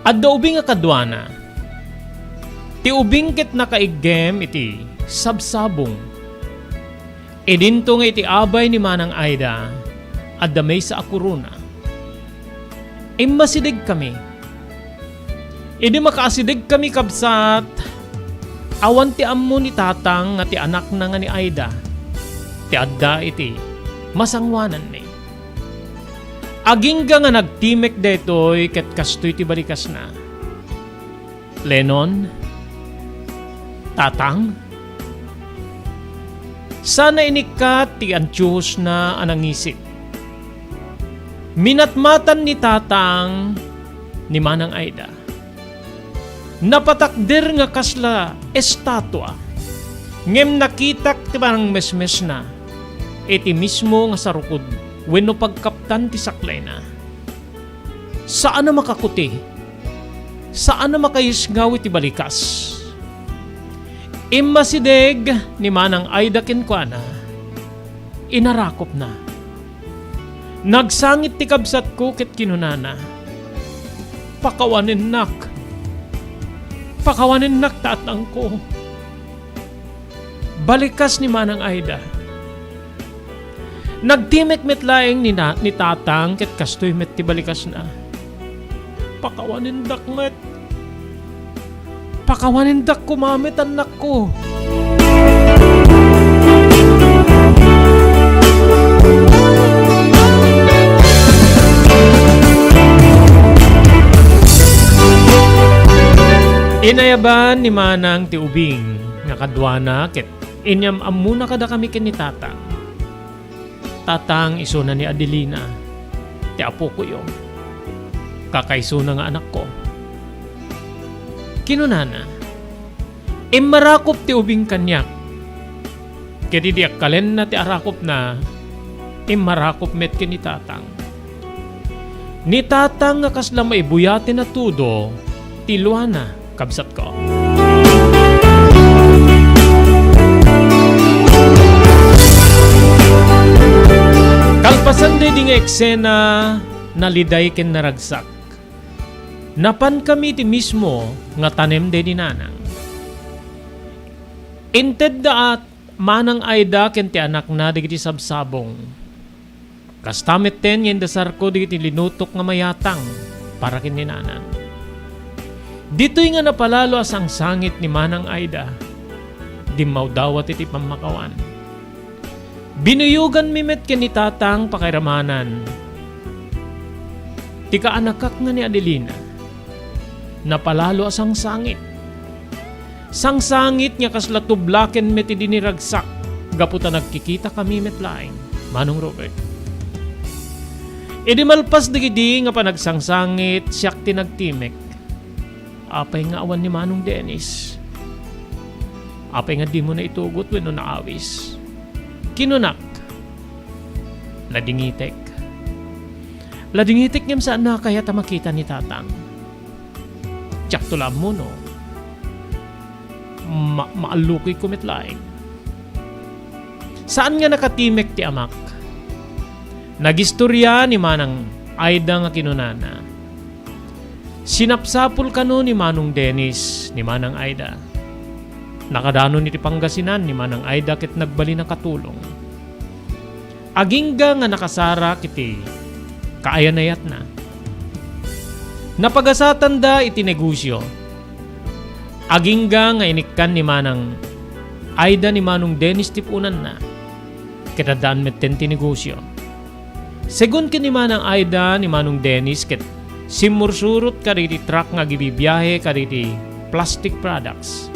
Adda ubing nga kadwana. Ti ubing ket nakaigem iti sabsabong. Idinto nga iti abay ni manang Aida, adda maysa a kuruna. Immasidig kami. Idi makaasidig kami kabsat, awan ti ammo ni tatang nga ti anak na nga ni Aida. Ti adda iti masangwanan ni. Agingga nga nagtimek detoy ket kastoy ti balikas na. Lenon, tatang, sana inikat ti antsuhos na anangisip. Minatmatan ni tatang ni manang Aida. Napatakder nga kasla estatwa. Ngem nakitak ti parang mesmes na. Iti mismo nga sarukod wenno pagkaptan ti saklay na. Saan na makakuti? Saan na makayisngaw iti balikas? Immasideg ni manang Aida kenkwana. Inarakop na. Nagsangit ti kabsat ko ket kinunana. Pakawanin nak. Pakawanin nak tatang ko. Balikas ni manang Aida. Nagtimek met laeng ni tatang ket kastoy met ti balikas na. Pakawanin dak met. Pakawanin dak kumamit anak ko. Inayaban ni manang ti ubing nga kadwana ket inyam amuna kada kami ken ni tatang. Tatang iso na ni Adelina, ti apo ko yo. Kakaiso na nga anak ko. Kinunana, marakop ti ubing kanyak. Ket di akalen na ti arakop na, marakop met ken ni tatang. Ni tatang nga kasla maibuyati na tudo, ti Luana. Kabsat ko. Kalpasan day di nga eksena naliday ken naragsak. Napan kami ti mismo nga tanem day di nanang. Inted daat manang Aida ken ti anak na digiti sabsabong. Kastamit ten nga indasar ko digiti linutok nga mayatang para ken ni nanang. Dito'y nga napalalo asang sangit ni manang Aida. Dimaw dawat iti pamakawan. Binuyugan mimet ken ni tatang pakairamanan. Ti kaanakak nga ni Adelina. Napalalo asang sangit. Sang sangit nga kasla tublaken met idi niragsak. Gaputa nagkikita kami met laeng. Manong Robert. Idi malpas digidi nga panagsangsangit siyak ti nagtimek. Apay nga awan ni Manong Dennis. Apay nga di mo na itugot wenno naawis. Kinunak. Ladingitek. Ladingitek ngem saan na kaya ta makita ni tatang. Tsak tulam mo no. Maalukoy kumitlaing. Saan nga nakatimek ti amak? Nagistorya ni manang Aida nga kinunana. Sinapsapul kano ni Manong Dennis ni manang Aida. Nakadano ni Pangasinan ni manang Aida ket nagbali na katulong. Agingga nga nakasara kiti kaayanayat na. Napagasatan da iti negosyo. Agingga nga inikkan ni manang Aida ni Manong Dennis tipunan na. Kitadaan met ten ti negosyo. Segun ken ni manang Aida ni Manong Dennis ket simursurot kaditi truck nga gibibiyahe kaditi plastic products.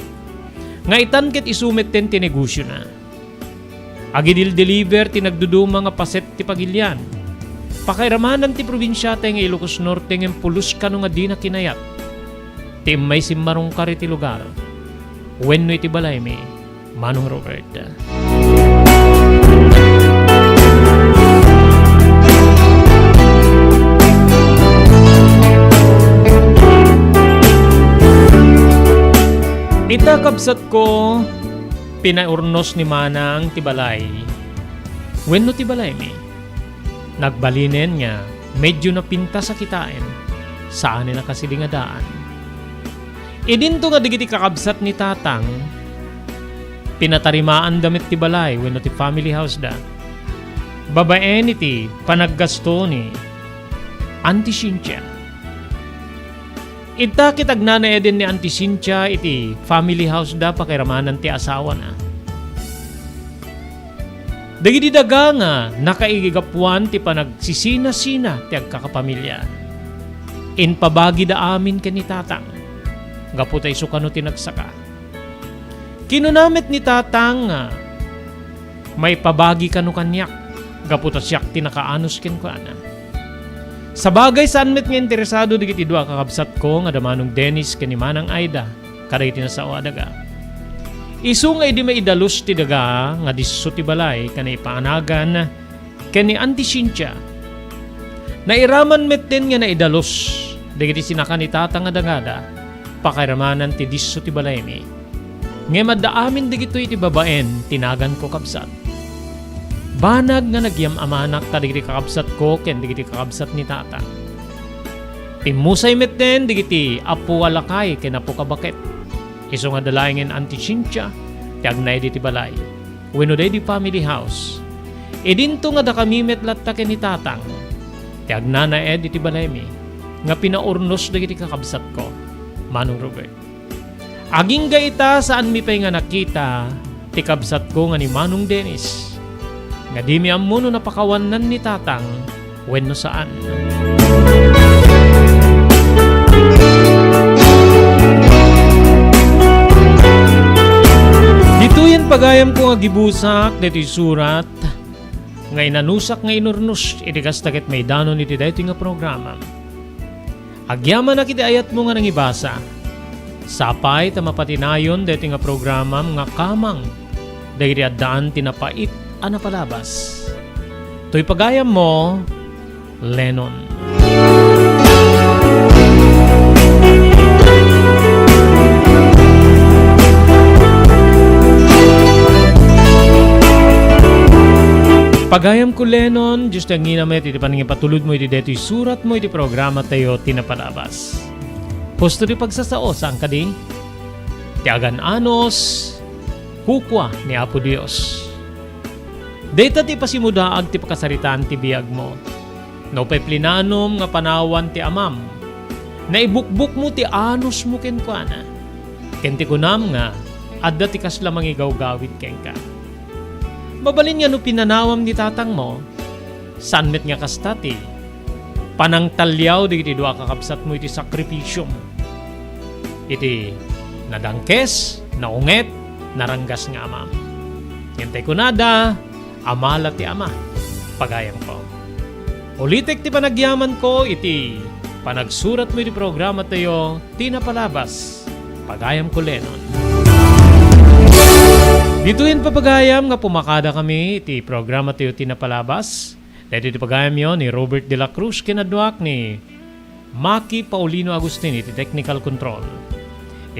Nga itan ket isumet ten ti negosyo na. Agidil deliver ti nagduduma nga paset ti pagilyan. Pakairamanan ti probinsya nga Ilocos Norte nga pulos kano nga di na kinayat. Ti may simmarong kari ti lugar. Wenno iti balay mi, Manong Robert. Itakabsat ko pinaurnos ni Manang tibalay. Wenno tibalay mi. Nagbalinen nga medyo napinta sa kitain. Saan na kasilingadaan. Idinto nga digiti kakabsat ni Tatang. Pinatarimaan damit tibalay wenno ti family house da. Babaen iti panaggasto ni Auntie Cynthia. Ita kitag nanay din ni Auntie Cynthia iti family house da pakiramanan ti asawa na. Dagiti daga nga nakaigigapuan ti panagsisina-sina ti agkakapamilya. Inpabagi da amin ken ni Tatang. Gaputay sukano ti nagsaka. Kinunamit ni Tatang nga may pabagi kanu kanyak. Gaputa siyak ti nakaanos ken kuana. Sa bagay saan met nga interesado digiti dua kakabsat ko nga damanong Dennis ken ni Manang Aida kaday tinasawa daga. Isu nga idi maidalos ti daga nga disso ti balay kanay paanagan ken ni Auntie Cynthia. Nairaman met din nga naidalos digiti sinaka ni Tatang nga dagada pakairamanan ti disso ti balay mi. Nga maddaamin digitoy ti babaen tinagan ko kabsat. Banag nga nagyam amanak ta digiti kakabsat ko ken digiti kakabsat ni Tatang. Pimusay met den digiti apo alakay ken apo kabaket. Isu nga dalaingen Auntie Cynthia ti agnay di ti balay. Wenno day di family house. Idinto nga da kami met latta ken ni Tatang. Ti agnanaed di ti balay mi nga pinaurnos digiti kakabsat ko. Manong Robert. Aging gaita saan mi pay nga nakita ti kabsat ko nga ni Manong Dennis. Nga di mi amuno napakawanan ni Tatang wenno saan. Dito yan pagayam ko nga gibusak dito'y surat nga inanusak nga inurnus itikas taket may danon iti dito nga programa. Agyaman na kiti ayat mo nga nang ibasa. Sapay ta mapatinayon dito nga programa nga kamang dagiti addaan tinapait ana palabas. To'y pagayam mo, Lennon. Pagayam ko Lennon, just ang nginamet iti paningipatulod mo iti deto'y surat mo iti programa tayo tinapalabas. Pusto di pagsasao saan ka di? Tiagan anos, kukwa ni Apo Dios. Data ti pasimudaag ti pakasaritaan ti biyag mo. No pay plinanom nga panawan ti amam. Naibukbuk mo ti anos mo ken kuana. Ken ti kunam nga adda ti kaslamang igawgawid ken ka. Mabalin nga no pinanawam ni Tatang mo. San met nga kastati. Panangtalyaw digiti dua kakabsat mo iti sakripisyo. Iti nadangkes, naunget, naranggas nga amam. Yantay kunada amala ti ama, pagayam ko. Ulitek ti panagyaman ko, iti panagsurat mo iti programa tayo, tinapalabas, pagayam ko Lennon. Dito'y papagayam nga pumakada kami, iti programa tayo tinapalabas. Dito iti pagayam yon ni Robert de la Cruz, kinadwak ni Maki Paulino Agustin, iti technical control.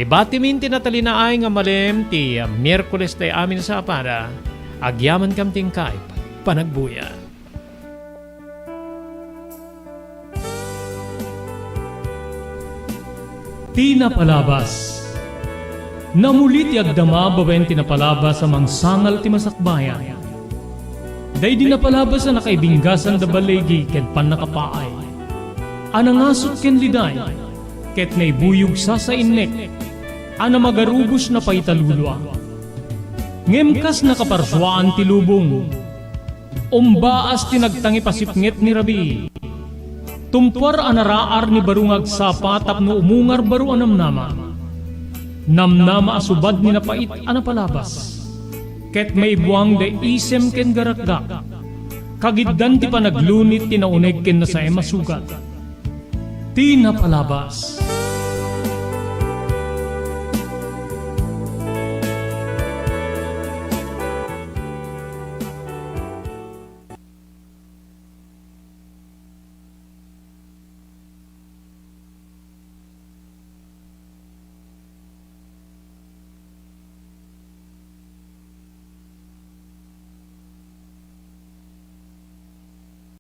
Ibati min tinatalinaay nga malem ti Miyerkules tayo amin sa apada, agyaman kam tingkay, panagbuya. Tinapalabas. Namulit ti agdama babaen tinapalabas sa mangsangal ti masakbayan. Day dinapalabas na nakaibinggasan da balegi ket panakapaay. Anangasot ken liday, ket naibuyog sa innek, ana magarubos na paitalulwa. Ngemkas nakaparswaan ti lubong. Umbaas tinagtangi pasipnget ni Rabi. Tumpar anaraar ni barungag sapa tapno umungar baru anamnama. Namnama asubad ni napait anapalabas. ket may buwang da isem ken garakdak. Kagiddan ti panaglunit tinauneg ken na sa masugat. Ti napalabas,